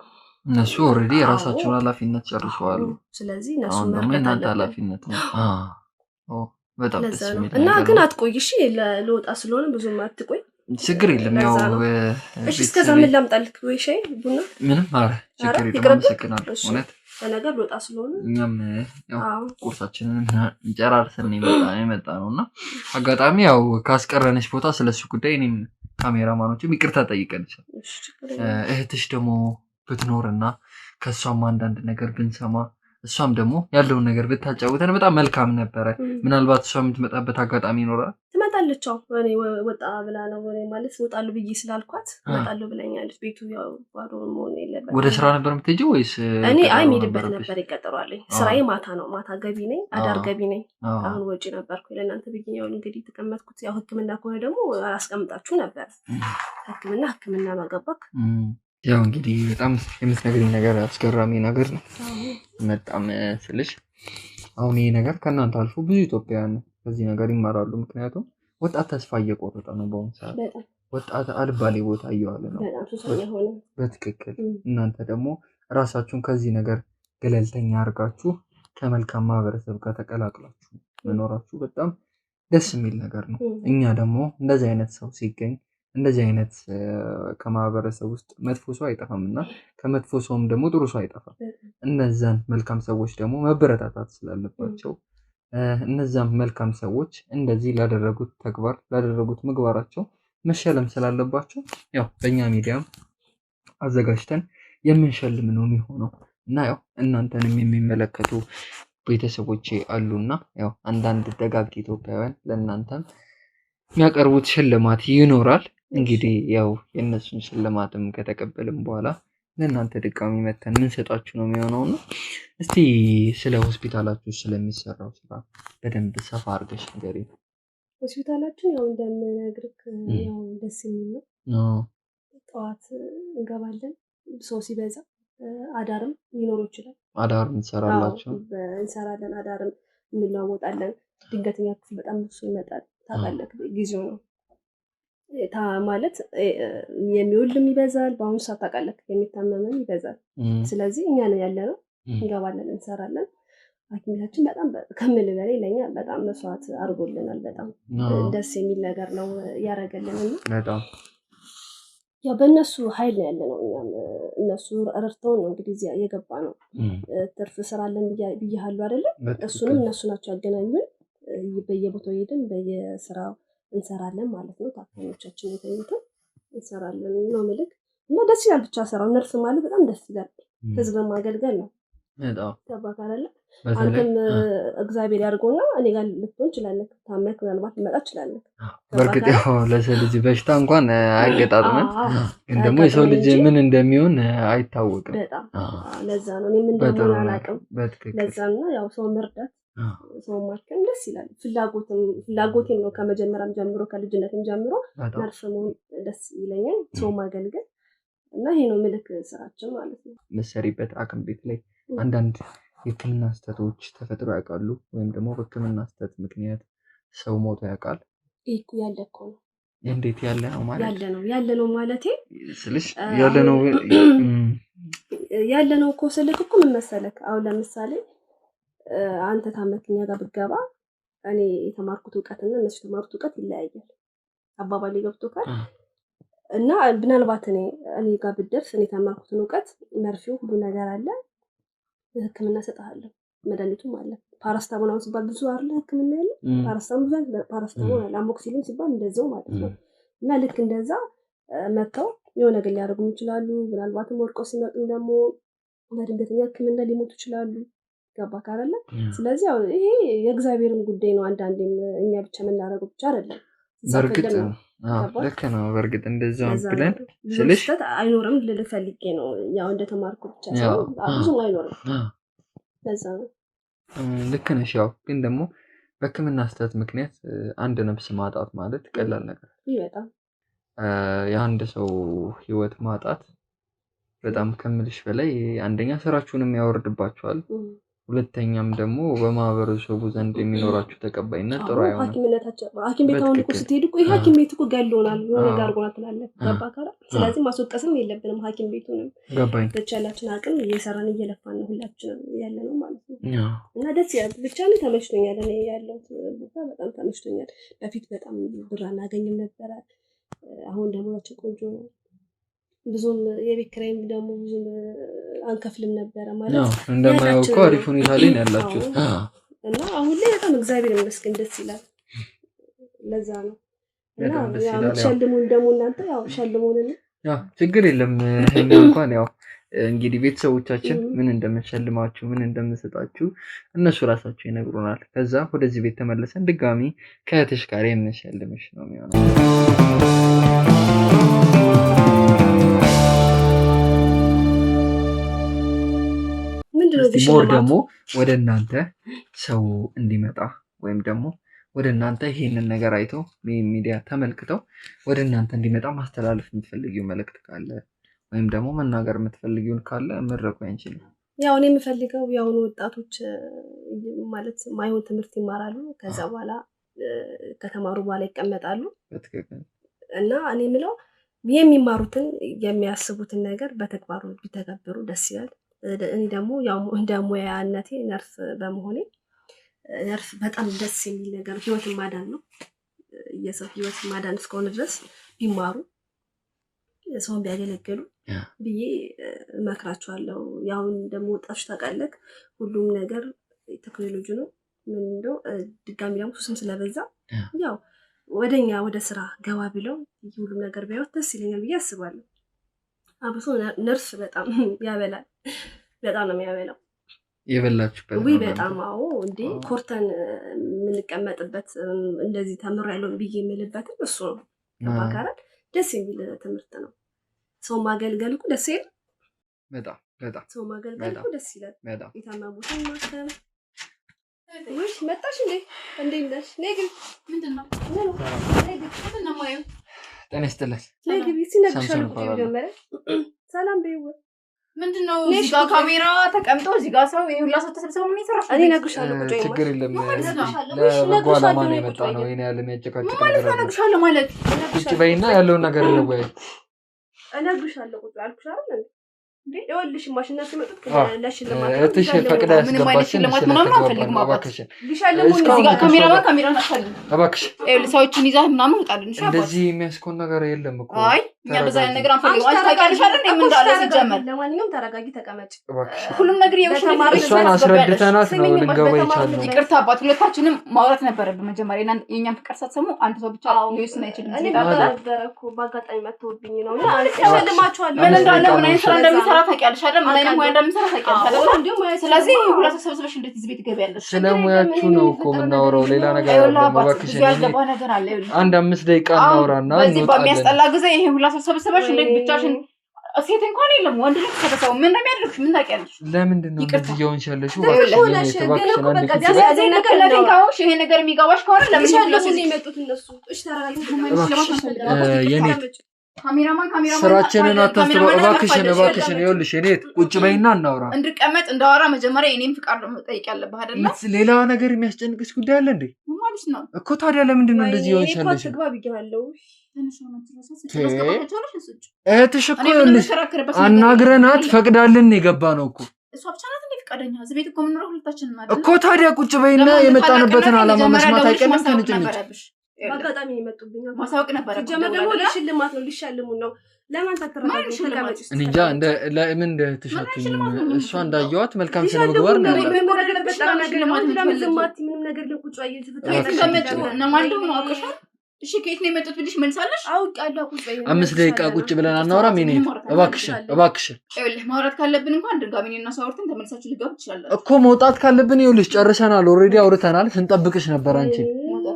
እነሱ ኦልሬዲ የራሳቸውን ኃላፊነት ጨርሰዋል። ስለዚህ እነሱ እናንተ ኃላፊነት ነው። በጣም ደስ የሚል እና ግን አትቆይ እሺ። ለወጣ ስለሆነ ብዙም አትቆይ፣ ችግር የለም። ያው እሺ እስከዛ ምን ላምጣልክ? ወይ ሻይ ቡና? ምንም ኧረ ችግር የለም። አመሰግናለሁ። እውነት ለነገር ወጣ ስለሆነ እኛም ያው ቁርሳችንን እንጨራርሰን የመጣ ነው እና አጋጣሚ ያው ካስቀረንሽ ቦታ ስለሱ ጉዳይ እኔም ካሜራማኖችም ይቅርታ ጠይቀንሻል። እህትሽ ደግሞ ብትኖርና ከሷም አንዳንድ ነገር ብንሰማ እሷም ደግሞ ያለውን ነገር ብታጫውተን በጣም መልካም ነበረ። ምናልባት እሷ የምትመጣበት አጋጣሚ ይኖራል። ትመጣለች። እኔ ወጣ ብላ ነው ማለት ወጣሉ ብዬ ስላልኳት ወጣሉ ብለኛለች። ቤቱ ያው ባዶ መሆን የለበትም። ወደ ስራ ነበር የምትሄጂው ወይስ? እኔ የምሄድበት ነበር ይቀጠሯል። ስራዬ ማታ ነው። ማታ ገቢ ነኝ፣ አዳር ገቢ ነኝ። አሁን ወጪ ነበርኩ ለእናንተ ብዬ ያው እንግዲህ ተቀመጥኩት። ያው ሕክምና ከሆነ ደግሞ አስቀምጣችሁ ነበር። ሕክምና ማገባክ ያው እንግዲህ በጣም የምትነግሪኝ ነገር አስገራሚ ነገር ነው። በጣም ስልሽ አሁን ይሄ ነገር ከእናንተ አልፎ ብዙ ኢትዮጵያውያን ከዚህ ነገር ይማራሉ። ምክንያቱም ወጣት ተስፋ እየቆረጠ ነው በአሁኑ ሰዓት። ወጣት አልባሌ ቦታ እየዋለ ነው። በትክክል እናንተ ደግሞ ራሳችሁን ከዚህ ነገር ገለልተኛ አድርጋችሁ ከመልካም ማህበረሰብ ጋር ተቀላቅላችሁ መኖራችሁ በጣም ደስ የሚል ነገር ነው። እኛ ደግሞ እንደዚህ አይነት ሰው ሲገኝ እንደዚህ አይነት ከማህበረሰብ ውስጥ መጥፎ ሰው አይጠፋም እና ከመጥፎ ሰውም ደግሞ ጥሩ ሰው አይጠፋም። እነዛን መልካም ሰዎች ደግሞ መበረታታት ስላለባቸው እነዛም መልካም ሰዎች እንደዚህ ላደረጉት ተግባር ላደረጉት ምግባራቸው መሸለም ስላለባቸው ያው በእኛ ሚዲያም አዘጋጅተን የምንሸልም ነው የሚሆነው እና ያው እናንተንም የሚመለከቱ ቤተሰቦቼ አሉና ያው አንዳንድ ደጋግ ኢትዮጵያውያን ለእናንተም የሚያቀርቡት ሽልማት ይኖራል። እንግዲህ ያው የእነሱን ሽልማትም ከተቀበልም በኋላ ለእናንተ ድጋሚ መተን ምንሰጣችሁ ነው የሚሆነው እና እስቲ ስለ ሆስፒታላችሁ ስለሚሰራው ስራ በደንብ ሰፋ አድርገሽ ንገሪኝ። ሆስፒታላችን ያው እንደምነግርህ ያው ደስ የሚል ነው። ጠዋት እንገባለን፣ ሰው ሲበዛ አዳርም ሊኖር ይችላል። አዳርም እንሰራለን፣ አዳርም እንለዋወጣለን። ድንገተኛ ክፍል በጣም ብዙ ይመጣል። ታውቃለህ ጊዜው ነው ማለት የሚወልም ይበዛል። በአሁኑ ሰዓት ታውቃለህ የሚታመመም ይበዛል። ስለዚህ እኛ ነን ያለነው፣ እንገባለን፣ እንሰራለን። ሐኪሞቻችን በጣም ከምል በላይ ለኛ በጣም መስዋዕት አድርጎልናል። በጣም ደስ የሚል ነገር ነው ያደረገልን እና ያው በእነሱ ኃይል ነው ያለነው። እኛም እነሱ ረድተውን ነው እንግዲህ እዚያ የገባ ነው። ትርፍ ስራ አለን ብያለሁ አይደለም? እሱንም እነሱ ናቸው ያገናኙን። በየቦታው ሄድን በየስራው እንሰራለን ማለት ነው። ታካሚዎቻችን የተኙትን እንሰራለን ነው ምልክ እና ደስ ይላል። ብቻ ስራው ነርስ ማለት በጣም ደስ ይላል። ህዝብን ማገልገል ነው። ገባህ አይደለ? አንተም እግዚአብሔር ያድርገውና እኔ ጋር ልትሆን ትችላለህ። ታመክ ምናልባት ልመጣ እችላለሁ። በእርግጥ ያው ለሰው ልጅ በሽታ እንኳን አይገጣጥምም፣ ግን ደግሞ የሰው ልጅ ምን እንደሚሆን አይታወቅም። በጣም ለዛ ነው እኔም እንደምን አላውቅም። ለዛ ነው ያው ሰው መርዳት ሰው ማከም ደስ ይላል። ፍላጎቴም ነው ከመጀመሪያም ጀምሮ ከልጅነትም ጀምሮ ነርስ መሆን ደስ ይለኛል። ሰው ማገልገል እና ይሄ ነው ምልክ ስራችን ማለት ነው። መሰሪበት ሐኪም ቤት ላይ አንዳንድ የህክምና ስህተቶች ተፈጥሮ ያውቃሉ? ወይም ደግሞ በህክምና ስህተት ምክንያት ሰው ሞቶ ያውቃል? ይሄ እኮ ያለ እኮ ነው። እንዴት ያለ ነው ማለት? ያለ ነው ማለቴ ስልሽ ያለ ነው እኮ ስልክ እኮ ምን መሰለክ፣ አሁን ለምሳሌ አንተ ታመክኛ ጋር ብትገባ እኔ የተማርኩት እውቀትና እነሱ የተማሩት እውቀት ይለያያል። አባባሌ ገብቶካል? እና ምናልባት እኔ ጋር ብትደርስ እኔ የተማርኩትን እውቀት መርፌው ሁሉ ነገር አለ፣ ህክምና እሰጥሃለሁ፣ መድኃኒቱም አለ። ፓራስታሞል አሁን ሲባል ብዙ አይደለ ህክምና ያለ ፓራስታሞል አለ፣ አሞክሲሊን ሲባል እንደዛው ማለት ነው። እና ልክ እንደዛ መተው የሆነ ነገር ሊያደርጉ ይችላሉ። ምናልባትም ወድቀው ሲመጡ ደግሞ በድንገተኛ ህክምና ሊሞቱ ይችላሉ። ገባክ አይደለ? ስለዚህ ያው ይሄ የእግዚአብሔርም ጉዳይ ነው። አንዳንዴም እኛ ብቻ የምናደርገው ብቻ አይደለም። በእርግጥ ልክ ነው። በእርግጥ እንደዛው ብለን ስልሽ አይኖርም ልልህ ፈልጌ ነው። ያው እንደተማርኩ ብቻ ሳይሆን ብዙም አይኖርም። ለዛ ነው። ልክ ነሽ። ያው ግን ደግሞ በሕክምና ስህተት ምክንያት አንድ ነፍስ ማጣት ማለት ቀላል ነገር በጣም የአንድ ሰው ህይወት ማጣት በጣም ከምልሽ በላይ አንደኛ ስራችሁንም ያወርድባችኋል፣ ሁለተኛም ደግሞ በማህበረሰቡ ዘንድ የሚኖራችሁ ተቀባይነት ጥሩ አይሆንም። ሐኪም ቤት አሁን እኮ ስትሄድ እኮ ይሄ ሐኪም ቤት እኮ ገሎናል የሆነ ነገር አድርጎናል ትላለህ። ገባህ አይደል? ስለዚህ ማስወቀስም የለብንም ሐኪም ቤቱንም። ገባኝ። በቻላችን አቅም እየሰራን እየለፋን ነው ሁላችንም ያለ ነው ማለት ነው። እና ደስ ይላል። ብቻ ነው ተመችቶኛል። እኔ ያለሁት ቦታ በጣም ተመችቶኛል። በፊት በጣም ብር አናገኝም ነበረ። አሁን ደሞዛችን ቆንጆ ነው። ብዙም የቤት ኪራይም ደግሞ ብዙም አንከፍልም ነበረ ማለት እንደማያው እኮ አሪፍ ሁኔታ ላይ ነው ያላችሁት እና አሁን ላይ በጣም እግዚአብሔር ይመስገን ደስ ይላል። ለዛ ነው እና ያው ሸልሙን ደግሞ እናንተ ያው ሸልሙን ችግር የለም። እኛ እንኳን ያው እንግዲህ ቤተሰቦቻችን ምን እንደምንሸልማችሁ ምን እንደምንሰጣችሁ እነሱ ራሳቸው ይነግሩናል። ከዛ ወደዚህ ቤት ተመለሰን ድጋሚ ከእህትሽ ጋር የምንሸልምሽ ነው የሚሆነው። ሞር ደግሞ ወደ እናንተ ሰው እንዲመጣ ወይም ደግሞ ወደ እናንተ ይሄንን ነገር አይተው ሚዲያ ተመልክተው ወደ እናንተ እንዲመጣ ማስተላለፍ የምትፈልጊው መልእክት ካለ ወይም ደግሞ መናገር የምትፈልጊውን ካለ መድረኩ ያንቺ ነው። ያው እኔ የምፈልገው ያሁኑ ወጣቶች ማለት ማይሆን ትምህርት ይማራሉ፣ ከዛ በኋላ ከተማሩ በኋላ ይቀመጣሉ። እና እኔ የምለው የሚማሩትን የሚያስቡትን ነገር በተግባሩ ቢተገብሩ ደስ ይላል። እኔ ደግሞ ያው እንደ ሙያነቴ ነርስ በመሆኔ ነርስ በጣም ደስ የሚል ነገር ህይወትን ማዳን ነው። የሰው ህይወት ማዳን እስከሆነ ድረስ ቢማሩ ሰውን ቢያገለግሉ ብዬ እመክራቸዋለሁ። ያው ደግሞ ወጣቶች ታውቃለህ ሁሉም ነገር ቴክኖሎጂ ነው። ምን እንደው ድጋሚ ደግሞ ሱስም ስለበዛ ያው ወደኛ ወደ ስራ ገባ ብለው ሁሉም ነገር ቢያዩት ደስ ይለኛል ብዬ አስባለሁ። አብሶ ነርስ በጣም ያበላል። በጣም ነው የሚያበላው። የበላችሁበት ወይ በጣም አዎ። እንዴ ኮርተን የምንቀመጥበት እንደዚህ ተምሬያለሁ ብዬ የምልበት እሱ ነው። ተባካራት ደስ የሚል ትምህርት ነው። ሰው ማገልገል እኮ ደስ ይላል። በጣም በጣም ሰው ማገልገል እኮ ደስ ይላል። የታመሙትን ማከም። ወይ መጣሽ እንዴ? እንዴት ነሽ? ነይ ግቢ። ምንድነው? ምንድነው ማየው? ጤና ይስጥልኝ። ነይ ግቢ። ሲነግርሻል እኮ ጀመረ። ሰላም በይው። ምንድነው? እዚህ ጋር ካሜራ ተቀምጦ እዚህ ጋር ሰው ይሄ ሁላ ሰው ተሰብስበው ምን ይሰራል? እኔ ነግርሻለሁ። ቁጭ ይመጣ ችግር የለም። ለበጎ ዓላማ ነው የመጣው ነው። እኔ ያለ የሚያጨቃጭቅ ነገር ነው። ነግርሻለሁ ማለት ቁጭ በይና ያለውን ነገር እንወያይ። እነግርሻለሁ። ቁጭ አልኩሽ አይደል እንዴ? ይኸውልሽ ማሽናት ሲመጡት ለሽልማት እትሽ ፈቅዳ ያስገባችን እባክሽ ካሜራ እባክሽ ሰዎችን ይዛት ምናምን ውጣልን። እንደዚህ የሚያስኮን ነገር የለም እኮ። አይ እኛ እንደዛ አይነት ነገር አንፈልግም። አንቺ ታውቂያለሽ አይደል ምን እንዳለ ሲጀመር። ለማንኛውም ተረጋጊ፣ ተቀመጭ። ሁሉም ነገር እሷን አስረድተናት ነው ልንገባ ይቻላል። ይቅርታ አባት፣ ሁለታችንም ማውራት ነበረብን መጀመሪያ። የእኛን ፍቅር ሳትሰሙ አንድ ሰው ብቻ ሊወስን አይችልም። እኔ ነበረኩ በአጋጣሚ መጥቶብኝ ነው እና ሸልማችኋለሁ። ምን እንዳለ ምን አይነት ስራ እንደሚሰራ ታውቂያለሽ አይደል? ምን አይነት ሙያ እንደምሰራ ታውቂያለሽ አይደል? ስለዚህ ሁለት ሰብስበሽ እንዴት እዚህ ቤት ትገቢያለሽ? ስለ ሙያችሁ ነው እኮ የምናወራው፣ ሌላ ነገር አይደለም። እባክሽ አንድ 5 ደቂቃ እናውራና በዚህ በሚያስጠላ ጊዜ ይሄ ሁላ ሰብስበሽ እንዴት ብቻሽን ሴት እንኳን የለም ወንድ ልጅ ተሰበሰቡ ምን እንደሚያደርግሽ ምን ታውቂያለሽ? ለምንድን ነው እንደዚህ እየሆንሽ ያለሽው? ይሄ ነገር የሚገባሽ ከሆነ ለምን ነው የመጡት እነሱ? እሺ ተረጋጊ። ስራችንን አታስበው እባክሽን። ይኸውልሽ እኔ ቁጭ በይና እናውራ። እንድቀመጥ እንዳወራ መጀመሪያ እኔም ፍቃድ ነው መጠየቅ ያለብህ አይደለ? ሌላ ነገር የሚያስጨንቅሽ ጉዳይ አለ እንዴ? ማለት ነው እኮ። ታዲያ ለምንድን ነው እንደዚህ እየሆንሽ ያለሽው? እህትሽ እኮ ይኸውልሽ አናግረናት ፈቅዳልን የገባ ነው እኮ። እሷ ብቻ ናት እንዴ ፈቃደኛ? እዚህ ቤት እኮ የምንኖረው ሁለታችንን አይደል እኮ። ታዲያ ቁጭ በይና የመጣንበትን ዓላማ መስማት አይቀርም። ትንጭንጭ በአጋጣሚ ይመጡብኝ ማሳወቅ ነበር። ጀመር ደግሞ ለሽልማት ነው ሊሸልሙ ነው። ለማን ታተራለች? እንጃ እንደ ለምን እንደተሻቱኝ እሷ እንዳየዋት መልካም ስነ ምግባር ነው ያላት። ምንም ነገር ለቁጭ አይል ተፈጠረ ነው ማለት ነው። አውቀሻል እሺ ከየት ነው የመጡት ብልሽ መልሳለሽ? አውቃለሁ ቁጭ በይ። 5 ደቂቃ ቁጭ ብለን አናወራም? እኔ እባክሽን ይኸውልህ ማውራት ካለብን እንኳን ድጋሚ እኔና ሰው አውርተን ተመልሳችሁ ልገቡ ትችላላችሁ እኮ መውጣት ካለብን ይኸውልሽ ጨርሰናል ኦሬዲ አውርተናል ስንጠብቅሽ ነበር አንቺ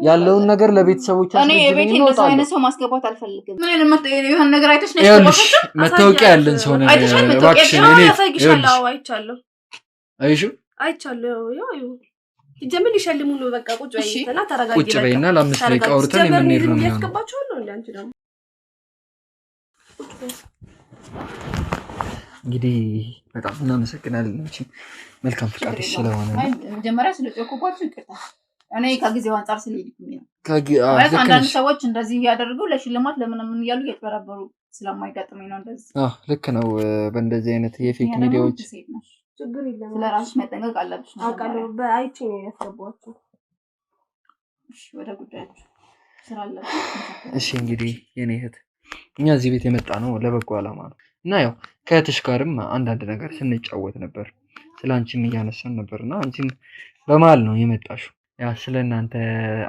ያለውን ነገር ለቤተሰቦቻችን እኔ የቤቴ እንደዛ አይነት ሰው ማስገባት አልፈልግም ምን አይነት የሆነ ነገር አይተሽ ነው ይኸውልሽ መታወቂያ ያለን ሰው ነን እባክሽን እኔ አይቻለሁ አይቻለሁ ያው ጀምል ይሸልሙ ነው በቃ ቁጭ በይና ተረጋጊ ቁጭ በይና ለ5 ደቂቃ አውርተን የምንሄድ ነው ያስገባችሁ ነው እንዴ አንቺ ደግሞ እንግዲህ በጣም እናመሰግናለን አንቺ መልካም ፍቃድ ስለሆነ መጀመሪያ ስለጨቆባችሁ ይቅርታ እኔ ከጊዜው አንፃር ስለሄድኩኝ ነው አንዳንድ ሰዎች እንደዚህ ያደርጉ ለሽልማት ለምን ምን ይያሉ እየተበረበሩ ስለማይጋጥመኝ ነው እንደዚህ ልክ ነው በእንደዚህ አይነት የፌክ ሚዲያዎች ችግር የለም ስለራስሽ መጠንቀቅ አለብሽ አውቃለሁ በአይቺ ነው ያስገባችሁ እሺ ወደ ጉዳያችሁ ስራ አለ እሺ እንግዲህ የኔ እህት እኛ እዚህ ቤት የመጣ ነው ለበጎ ዓላማ ነው እና ያው ከእህትሽ ጋርም አንዳንድ ነገር ስንጫወት ነበር ስላንቺም እያነሳን ነበርና አንቺም በመሃል ነው የመጣሽው ያ ስለናንተ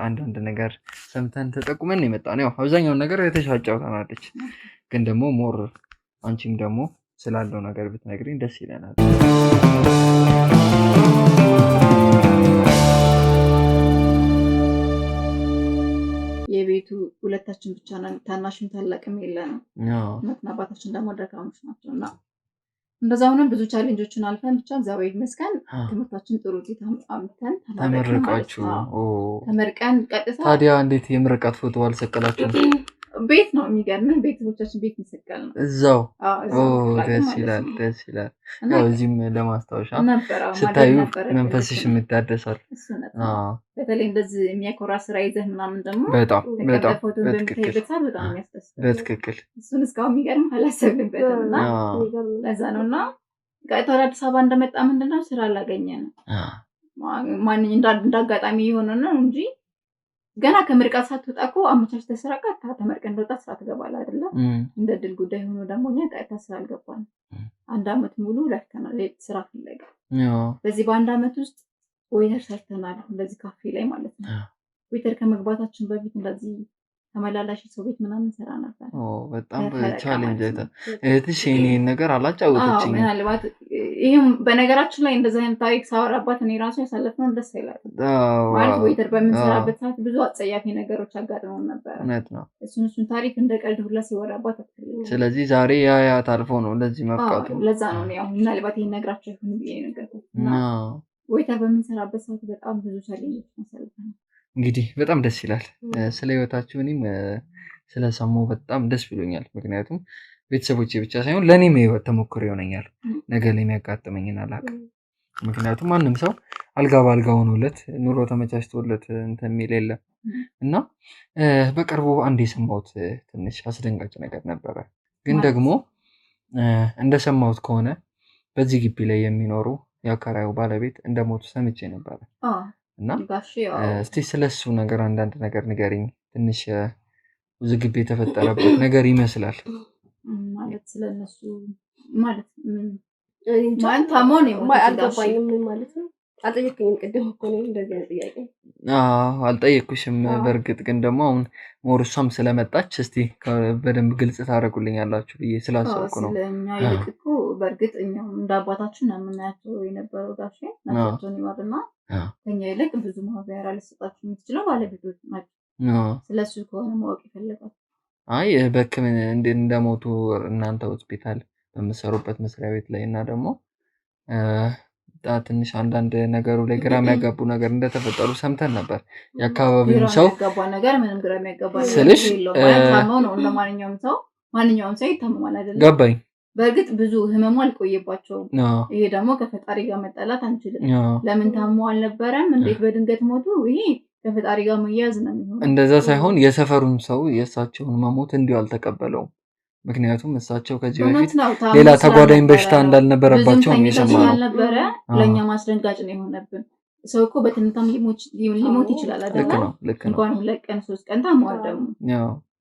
አንዳንድ ነገር ሰምተን ተጠቁመን የመጣ ነው ያው አብዛኛውን ነገር የተሻጫውታናለች ግን ደግሞ ሞር አንቺም ደግሞ ስላለው ነገር ብትነግሪኝ ደስ ይለናል የቤቱ ሁለታችን ብቻ ነን ታናሽም ታላቅም የለንም አባታችን ደግሞ ደካሞች ናቸውና እንደዛ ሆነን ብዙ ቻሌንጆችን አልፈን ብቻ እግዚአብሔር ይመስገን ትምህርታችን ጥሩ ውጤት አምጥተን ተመርቀን ቀጥታ ታዲያ እንዴት የምርቃት ፎቶ አልሰቀላችሁም ቤት ነው የሚገርምህ ቤተሰቦቻችን ቤት ይሰቀል ነው እዛው ደስ ይላል ያው እዚህም ለማስታወሻ ስታዩ መንፈስሽ የምታደሳል በተለይ እንደዚህ የሚያኮራ ስራ ይዘህ ምናምን ደግሞ በጣም በትክክል እሱን እስካሁን የሚገርም አላሰብንበትም እና ለዛ ነው እና ቀጥታ አዲስ አበባ እንደመጣ ምንድነው ስራ አላገኘንም ማንኝ እንዳጋጣሚ የሆነ ነው እንጂ ገና ከምርቃት ሳትወጣ እኮ አመቻችተህ ስራ ቀጥታ ተመርቀን እንደወጣ ስራ ትገባለህ አይደለ እንደ ድል ጉዳይ ሆኖ ደግሞ እኛ ቀጥታ ስራ አልገባንም 1 አመት ሙሉ ለፍተናል ስራ ፍለጋ በዚህ በ1 አመት ውስጥ ዌተር ሰርተናል እንደዚህ ካፌ ላይ ማለት ነው ዌተር ከመግባታችን በፊት እንደዚህ ተመላላሽ ሰው ቤት ምናምን ሰራ ነበር በጣም ቻሌንጅ እህትሽ ይሄን ነገር አላጫወተችኝ ምናልባት ይሄም በነገራችን ላይ እንደዛ አይነት ታሪክ ሳወራባት እኔ ራሱ ያሳለፍነው ደስ ይላል ማለት ዌተር በምንሰራበት ሰዓት ብዙ አጸያፊ ነገሮች አጋጥመውን ነበር እውነት ነው እሱን ታሪክ እንደቀልድ ሁላ ሲወራባት አትፈልግም ስለዚህ ዛሬ ያ ታልፎ ነው ለዚህ መብቃቱ ለዛ ነው ያው ምናልባት ይሄን ነግራችሁ ይሁን ብዬ ነገርኩት ዌተር በምንሰራበት ሰዓት በጣም ብዙ ቻሌንጆች አሳልፈናል እንግዲህ በጣም ደስ ይላል ስለ ህይወታችሁ እኔም ስለሰማሁ በጣም ደስ ብሎኛል ምክንያቱም ቤተሰቦቼ ብቻ ሳይሆን ለኔም ህይወት ተሞክሮ ይሆነኛል ነገ ላይ የሚያጋጥመኝን አላውቅም ምክንያቱም ማንም ሰው አልጋ ባልጋ ሆኖለት ኑሮ ተመቻችቶለት እንትን የሚል የለም እና በቅርቡ አንድ የሰማሁት ትንሽ አስደንጋጭ ነገር ነበረ ግን ደግሞ እንደሰማሁት ከሆነ በዚህ ግቢ ላይ የሚኖሩ የአካራዩ ባለቤት እንደሞቱ ሰምቼ ነበር እና እስቲ ስለሱ ነገር አንዳንድ ነገር ንገሪኝ ትንሽ ውዝግብ የተፈጠረበት ነገር ይመስላል ማለት ስለነሱ ማለት ታሞን አልገባኝም ማለት ነው አልጠየቅኝም ቅድም እኮ ነው እንደዚህ አይነት ጥያቄ አልጠየቅኩሽም በእርግጥ ግን ደግሞ አሁን ሞርሷም ስለመጣች እስቲ በደንብ ግልጽ ታደርጉልኛላችሁ ብዬ ስላሰብኩ ነው ስለኛ ይልቅኩ በእርግጥ እኛም እንደ አባታችን እናምናቸው የነበረው ጋሼ ናቸውን ይማርና ከኛ ይልቅ ብዙ ማህበራ ልሰጣችሁ የምትችለው ባለቤቶች ናቸው ስለሱ ከሆነ ማወቅ ይፈልጋል አይ በህክምና እንደሞቱ እናንተ ሆስፒታል በመሰሩበት መስሪያ ቤት ላይ እና ደግሞ ትንሽ አንዳንድ ነገሩ ላይ ግራ የሚያጋቡ ነገር እንደተፈጠሩ ሰምተን ነበር የአካባቢው ሰው ያጋባ ነገር ምንም ግራ የሚያጋባ ስልሽ ታመው ነው እንደማንኛውም ሰው ይታመማል አይደል ገባኝ በእርግጥ ብዙ ህመሙ አልቆየባቸውም ይሄ ደግሞ ከፈጣሪ ጋር መጣላት አንችልም ለምን ታሞ አልነበረም እንዴት በድንገት ሞቱ ይሄ ከፈጣሪ ጋር መያዝ ነው የሚሆነው እንደዛ ሳይሆን የሰፈሩን ሰው የእሳቸውን መሞት እንዲሁ አልተቀበለውም ምክንያቱም እሳቸው ከዚህ በፊት ሌላ ተጓዳኝ በሽታ እንዳልነበረባቸው ነው የሰማነው ነበር ለኛ ማስደንጋጭ ነው የሆነብን ሰው እኮ በትንታም ሊሞት ይችላል አይደል ልክ ነው እንኳን 2 ቀን 3 ቀን ታሟል ደግሞ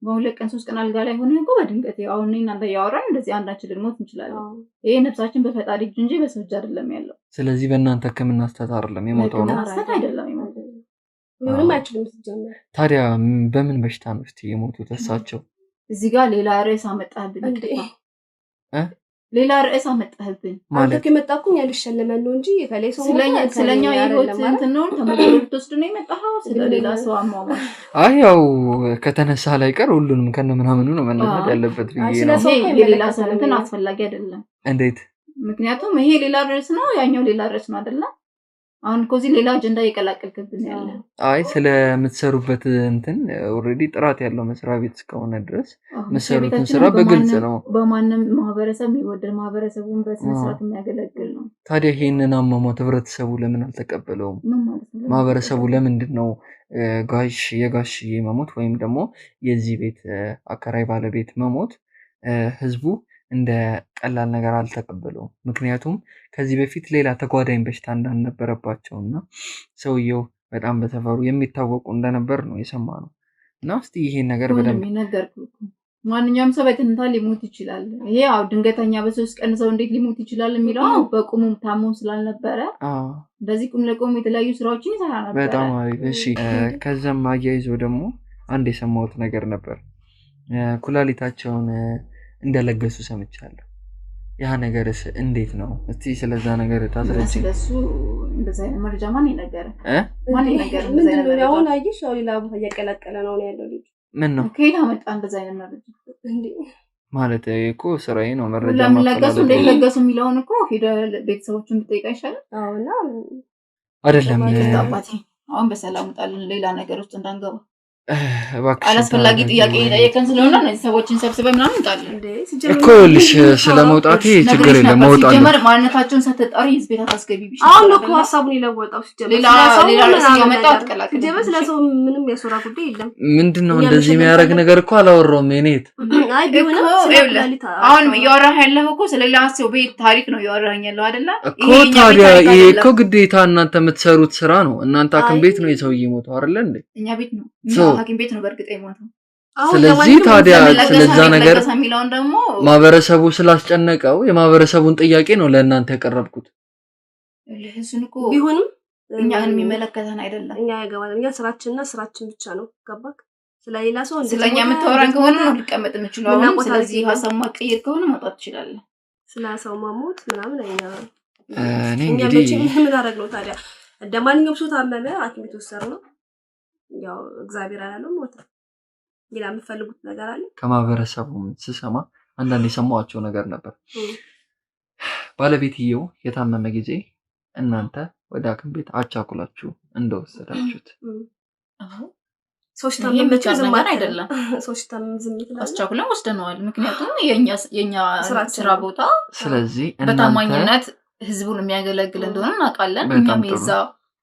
በ2 ቀን 3 ቀን አልጋ ላይ ሆነ እኮ በድንገት ያው እናንተ ያወራን እንደዚህ አንዳችን ልንሞት እንችላለን ይሄ ነፍሳችን በፈጣሪ እጅ እንጂ በሰው እጅ አይደለም ያለው ስለዚህ በእናንተ ህክምና አስተት አይደለም የሞተው ነው አስተት አይደለም የሞተው ምንም አይችልም ሲጀመር። ታዲያ በምን በሽታ ነው እስቲ የሞቱት እሳቸው? እዚህ ጋር ሌላ ርዕስ አመጣህብኝ እንዴ? ሌላ ርዕስ አመጣህብኝ ማለት ከመጣኩኝ ያልሸለመን ነው እንጂ ከላይ ሰው ስለኛ ህይወት እንትን ነው ተመክሮ ልትወስድ ነው የመጣኸው? ስለሌላ ሰው አሟሟት? አይ ያው ከተነሳ ላይ ቀር ሁሉንም ከነምናምኑ ነው መነሳት ያለበት ብዬ ነው። የሌላ ሰው እንትን አስፈላጊ አይደለም። እንዴት? ምክንያቱም ይሄ ሌላ ርዕስ ነው፣ ያኛው ሌላ ርዕስ ነው አይደለ? አሁን ኮዚ ሌላ አጀንዳ እየቀላቀልክብን ያለ። አይ ስለምትሰሩበት እንትን ኦሬዲ ጥራት ያለው መስሪያ ቤት እስከሆነ ድረስ መስሩትን ስራ በግልጽ ነው። በማንም ማህበረሰብ የሚወደድ ማህበረሰቡን በስነ ስርዓት የሚያገለግል ነው። ታዲያ ይሄንን አሟሟት ህብረተሰቡ ለምን አልተቀበለውም? ማህበረሰቡ ለምንድን ነው የጋሽዬ መሞት ወይም ደግሞ የዚህ ቤት አከራይ ባለቤት መሞት ህዝቡ እንደ ቀላል ነገር አልተቀበለውም? ምክንያቱም ከዚህ በፊት ሌላ ተጓዳኝ በሽታ እንዳልነበረባቸውና ሰውየው በጣም በሰፈሩ የሚታወቁ እንደነበር ነው የሰማነው። እና እስቲ ይሄን ነገር በደንብ ማንኛውም ሰው በትንታ ሊሞት ይችላል። ይሄ አው ድንገተኛ በ3 ቀን ሰው እንዴት ሊሞት ይችላል የሚለው በቁሙም ታሞም ስላልነበረ እንደዚህ ቁም ለቁም የተለያዩ ስራዎችን ይሰራ ነበር። በጣም አሪፍ። እሺ ከዛም አያይዞ ደግሞ አንድ የሰማሁት ነገር ነበር። ኩላሊታቸውን እንደለገሱ ሰምቻለሁ። ያ ነገርስ እንዴት ነው? እስቲ ስለዛ ነገር ታስረጂ። ስለሱ እንደዛ አይነት መረጃ ማን ይነገር? ማን ይነገር? ምንድነው ያው አይሽ ያው ሌላ ቦታ እየቀላቀለ ነው ያለው ልጅ። ምን ነው ከየት አመጣ እንደዛ አይነት መረጃ? እንዴ ማለት እኮ ስራዬ ነው መረጃ ለምን ለገሱ እንደለገሱ የሚለውን እኮ ሄደ ቤተሰቦችን ብጠይቃ ይሻላል። አዎና አይደለም አባቴ አሁን በሰላም ጣልን ሌላ ነገር ውስጥ እንዳንገባ እባክሽ አላስፈላጊ ጥያቄ እየጠየቀን ስለሆነ እነዚህ ሰዎችን ሰብስበን ምናምን እንጣለን እኮ ልሽ ስለመውጣቴ ችግር የለም መውጣት ጀመር ማንነታቸውን ሳትጠሪ ህዝብ ቤት አስገቢ ቢሽ አሁን እኮ ሀሳቡን ይለወጣው ሲጀመር ሌላ ራስ ያመጣው ተቀላቀለ ጀመር ስለሰው ምንም ያስወራ ጉዳይ የለም። ምንድነው እንደዚህ የሚያደርግ ነገር እኮ አላወራውም እኔት አይ ቢሆንም አሁን እያወራህ ያለው እኮ ስለሌላ ሰው ቤት ታሪክ ነው እያወራኝ ያለው አይደለ እኮ ታዲያ ይሄ እኮ ግዴታ እናንተ የምትሰሩት ስራ ነው። እናንተ አክም ቤት ነው የሰውዬ ሞተው አይደለ እንዴ? እኛ ቤት ነው ሐኪም ቤት ነው በርግጥ የሞተው። ስለዚህ ታዲያ ስለዛ ነገር ማህበረሰቡ ስላስጨነቀው የማህበረሰቡን ጥያቄ ነው ለእናንተ ያቀረብኩት። እሱን እኮ ቢሆንም እኛን የሚመለከተን አይደለም። እኛ ያገባናል። እኛ ስራችንና ስራችን ብቻ ነው። ገባክ? ስለሌላ ሰው ስለኛ የምታወራን ከሆነ ነው ሊቀመጥ የምችለው። አሁን ስለዚህ ሀሳብ ማቀየር ከሆነ ማጣት ትችላለህ። ስለ ሰው ማሞት ምናምን እኔ እንግዲህ ምን አደረግ ነው ታዲያ? እንደማንኛውም ሰው ታመመ ሐኪም ቤት ወሰር ነው ያው እግዚአብሔር ያለው ሞተ። ሌላ የምትፈልጉት ነገር አለ? ከማህበረሰቡ ስሰማ አንዳንድ የሰማኋቸው ነገር ነበር። ባለቤትየው የታመመ ጊዜ እናንተ ወደ ሐኪም ቤት አቻኩላችሁ እንደወሰዳችሁት ሶስት ታመም ዝም አይደለም። ሶስት ታመም ዝም ይላል አቻኩለን ወስደነዋል። ምክንያቱም የኛ ስራ ቦታ ስለዚህ በታማኝነት ህዝቡን የሚያገለግል እንደሆነ እናውቃለን። እኛም የዛ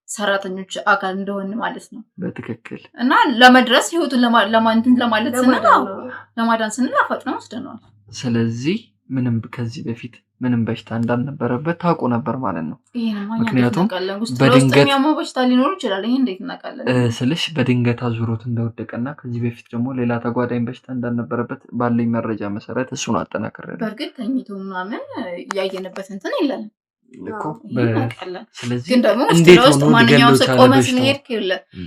ሰራተኞች አካል እንደሆነ ማለት ነው። በትክክል እና ለመድረስ ህይወቱን ለማንተን ለማለት ለማዳን ስንል አፈጥነን ወስደነዋል። ስለዚህ ምንም ከዚህ በፊት ምንም በሽታ እንዳልነበረበት ታውቁ ነበር ማለት ነው። ምክንያቱም በድንገት በሽታ ሊኖር ይችላል። ይሄ እንዴት እናውቃለን? ስልሽ በድንገት አዙሮት እንደወደቀና ከዚህ በፊት ደግሞ ሌላ ተጓዳኝ በሽታ እንዳልነበረበት ባለኝ መረጃ መሰረት እሱን አጠናክሬያለሁ። በርግጥ ተኝቶ ምናምን ያየንበት እንትን የለም እኮ ስለዚህ ግን ደግሞ ውስጥ ማንኛውም ሰው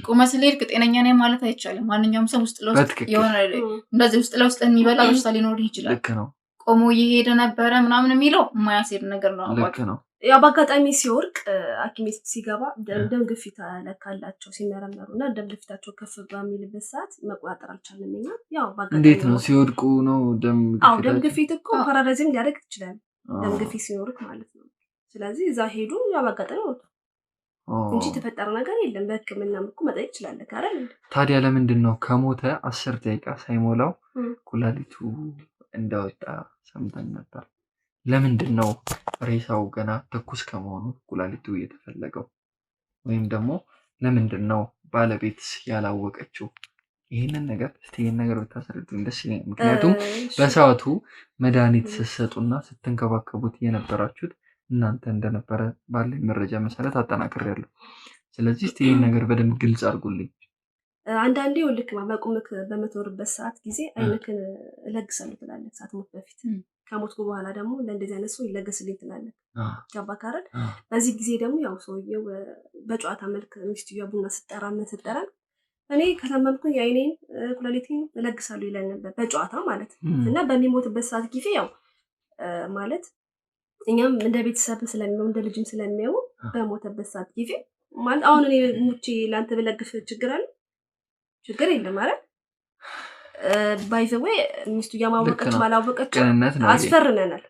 ቆመ ስለሄድክ ጤነኛ ነኝ ማለት አይቻልም። ማንኛውም ሰው ውስጥ ለውስጥ የሆነ እንደዚህ ውስጥ ለውስጥ የሚበላ በሽታ ሊኖር ይችላል። ልክ ነው። ቆሞ እየሄደ ነበረ ምናምን የሚለው የማያስሄድ ነገር ነው። ልክ ነው። ያው በአጋጣሚ ሲወርቅ ሐኪም ቤት ሲገባ ደም ግፊት ለካላቸው ሲመረመሩና ደም ግፊታቸው ከፍ በሚልበት ሰዓት መቆጣጠር አልቻለም። እኛ ያው በአጋጣሚ እንዴት ነው ሲወድቁ ነው ደም ግፊት? አዎ ደም ግፊት እኮ ፓራላይዝም ሊያደርግ ይችላል። ደም ግፊት ሲወርቅ ማለት ነው። ስለዚህ እዛ ሄዱ ያው በአጋጣሚ ወጡ እንጂ ተፈጠረ ነገር የለም። በሕክምና እኮ መጠየቅ ይችላል አይደል? ታዲያ ለምንድን ነው ከሞተ 10 ደቂቃ ሳይሞላው ኩላሊቱ እንደወጣ ሰምተን ነበር። ለምንድን ነው ሬሳው ገና ትኩስ ከመሆኑ ኩላሊቱ የተፈለገው? ወይም ደግሞ ለምንድን ነው ባለቤት ያላወቀችው? ይሄንን ነገር ይሄን ነገር ብታስረዱኝ ደስ ይለኛል። ምክንያቱም በሰዓቱ መድኃኒት ስትሰጡና ስትንከባከቡት የነበራችሁት እናንተ እንደነበረ ባለኝ መረጃ መሰረት አጠናክሬያለሁ። ስለዚህ ይሄን ነገር በደንብ ግልጽ አድርጉልኝ። አንዳንዴ ልክ ማቆምክ በመተወርበት ሰዓት ጊዜ አይነክን እለግሳለሁ ትላለህ ሳትሞት በፊት ከሞትኩ በኋላ ደግሞ ለእንደዚህ አይነት ሰው ይለገስልኝ ትላለህ። ገባህ አይደል? በዚህ ጊዜ ደግሞ ያው ሰውየው በጨዋታ መልክ ሚስትየዋ ቡና ስትጠራ ምን ስትጠራ እኔ ከተመምኩኝ የአይኔን ኩላሊቴን እለግሳለሁ ይለን ነበር በጨዋታ ማለት እና በሚሞትበት ሰዓት ጊዜ ያው ማለት እኛም እንደ ቤተሰብ ስለሚያው እንደ ልጅም ስለሚያው በሞተበት ሰዓት ጊዜ ማለት አሁን እኔ ሙቼ ላንተ ብለግስ ችግር አለ? ችግር የለም ማለት ባይዘዌ ሚስቱ ያማወቀች ማላወቀች አስፈርመናል።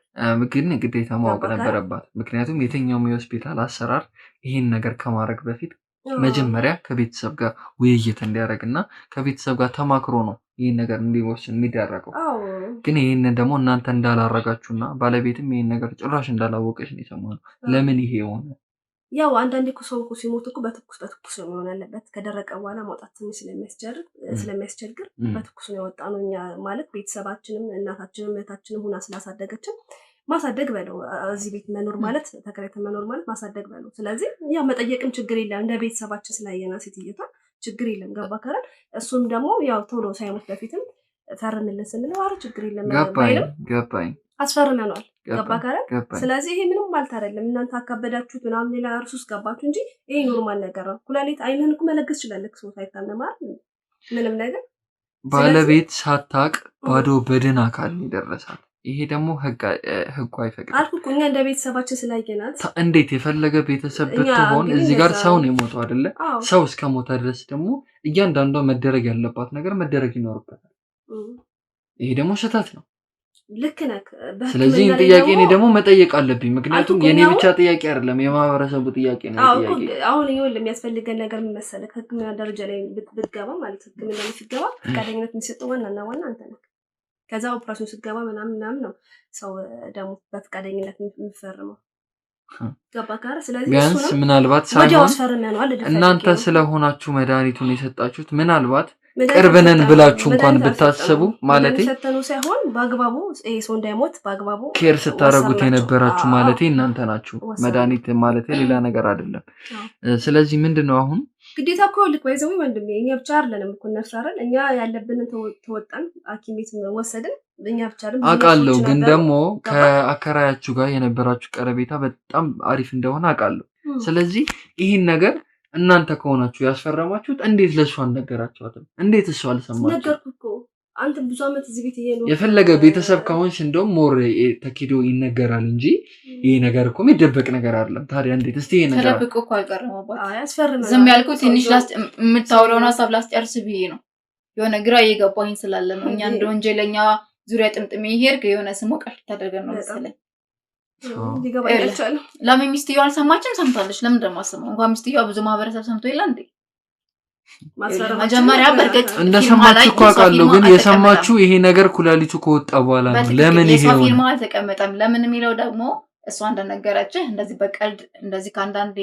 ግን ግዴታ ማወቅ ነበረባት። ምክንያቱም የትኛውም የሆስፒታል አሰራር ይሄን ነገር ከማድረግ በፊት መጀመሪያ ከቤተሰብ ጋር ውይይት እንዲያደርግና ከቤተሰብ ጋር ተማክሮ ነው ይሄን ነገር እንዲወስን የሚደረገው። ግን ይሄን ደግሞ እናንተ እንዳላረጋችሁና ባለቤትም ይሄን ነገር ጭራሽ እንዳላወቀች ነው የሰማነው። ለምን ይሄ ሆነ? ያው አንዳንዴ እኮ ሰው እኮ ሲሞት እኮ በትኩስ ነው መሆን ያለበት። ከደረቀ በኋላ ማውጣት ትንሽ ስለሚያስቸግር በትኩስ ነው ያወጣነው። እኛ ማለት ቤተሰባችንም እናታችንም እህታችንም ሆና ስላሳደገችን ማሳደግ በለው እዚህ ቤት መኖር ማለት ተከራይተን መኖር ማለት ማሳደግ በለው። ስለዚህ ያው መጠየቅም ችግር የለም እንደ ቤተሰባችን ስላየና ሴትየቷ ችግር የለም። ገባህ አይደል? እሱም ደግሞ ያው ቶሎ ሳይሞት በፊትም ፈርምልን ስንለው ኧረ ችግር የለም ገባኝ አስፈርመናል። ገባህ አይደል? ስለዚህ ይሄ ምንም ማለት አይደለም። እናንተ አካበዳችሁት ምናምን ሌላ እርሱ ውስጥ ገባችሁ እንጂ ይሄ ኖርማል ነገር ነው። ኩላሊት አይንህን እኮ መለገስ ይችላል ሰው ሳይታመም ምንም ነገር ባለቤት ሳታቅ ባዶ በድን አካል ይደረሳል። ይሄ ደግሞ ህጉ አይፈቅድም አልኩ። እኛ እንደ ቤተሰባችን ስላየናት እንዴት የፈለገ ቤተሰብ ብትሆን እዚህ ጋር ሰው ነው የሞተው አይደለ? ሰው እስከሞተ ድረስ ደግሞ እያንዳንዷ መደረግ ያለባት ነገር መደረግ ይኖርበታል። ይሄ ደግሞ ስህተት ነው። ልክ ነህ። ስለዚህ ጥያቄ እኔ ደግሞ መጠየቅ አለብኝ። ምክንያቱም የኔ ብቻ ጥያቄ አይደለም የማህበረሰቡ ጥያቄ ነው። አሁን ይሁን ለሚያስፈልገን ነገር ምን መሰለህ ህክምና ደረጃ ላይ ብትገባ ማለት ህክምና ላይ ስትገባ ፈቃደኝነት የሚሰጠው ዋናና ዋና አንተ ነህ። ከዛ ኦፕሬሽን ስትገባ ምናምን ነው ሰው ደግሞ በፈቃደኝነት የሚፈርመው። ገባህ አይደል? ስለዚህ ቢያንስ ምናልባት ሳይሆን እናንተ ስለሆናችሁ መድኃኒቱን የሰጣችሁት ምናልባት ቅርብነን ብላችሁ እንኳን ብታስቡ ማለት ሰተኑ ሳይሆን በአግባቡ ይሄ ሰው እንዳይሞት በአግባቡ ኬር ስታረጉት የነበራችሁ ማለት እናንተ ናችሁ። መድኃኒት ማለት ሌላ ነገር አይደለም። ስለዚህ ምንድነው አሁን ግዴታ እኮ ልክ ወይዘው ወንድሜ እኛ ብቻ አይደለም እኮ ነፍሳረን እኛ ያለብንን ተወጣን ሐኪም ቤት ወሰድን እኛ ብቻ አይደለም አውቃለሁ። ግን ደግሞ ከአከራያችሁ ጋር የነበራችሁ ቀረቤታ በጣም አሪፍ እንደሆነ አውቃለሁ። ስለዚህ ይሄን ነገር እናንተ ከሆናችሁ ያስፈረማችሁት እንዴት ለሷ አልነገራችኋትም? እንዴት እሷ አልሰማችም? ነገርኩ እኮ አንተ ብዙ አመት እዚህ ቤት ይሄን የፈለገ ቤተሰብ ከሆንሽ እንደውም ሞር ተኪዶ ይነገራል እንጂ ይሄ ነገር እኮ የሚደበቅ ነገር አይደለም። ታዲያ እንዴት እስቲ ይሄ ነገር ተደብቆ እኮ አልቀረም አባት። አያስፈርም። ዝም ያልኩት ትንሽ የምታወራውን ሀሳብ ላስጨርስ ብዬ ነው። የሆነ ግራ እየገባኝ ስላለ ነው። እኛ እንደ ወንጀለኛ ዙሪያ ጥምጥም ይሄርክ የሆነ ስሞ ቀል ታደርገን ነው መሰለኝ። ለምን ሚስትየዋ አልሰማችም? ሰምታለች። ለምን ደግሞ አሰማው? እንኳን ሚስትየዋ ብዙ ማህበረሰብ ሰምቶ የለ እንዴ? መጀመሪያ በርግጥ እንደሰማችሁ እኮ አውቃለሁ። ግን የሰማችሁ ይሄ ነገር ኩላሊቱ ከወጣ በኋላ ነው። ለምን ይሄ ነው ፊርማ አልተቀመጠም? ለምን የሚለው ደግሞ እሷ እንደነገረችህ እንደዚህ በቀልድ እንደዚህ ከአንዳንዴ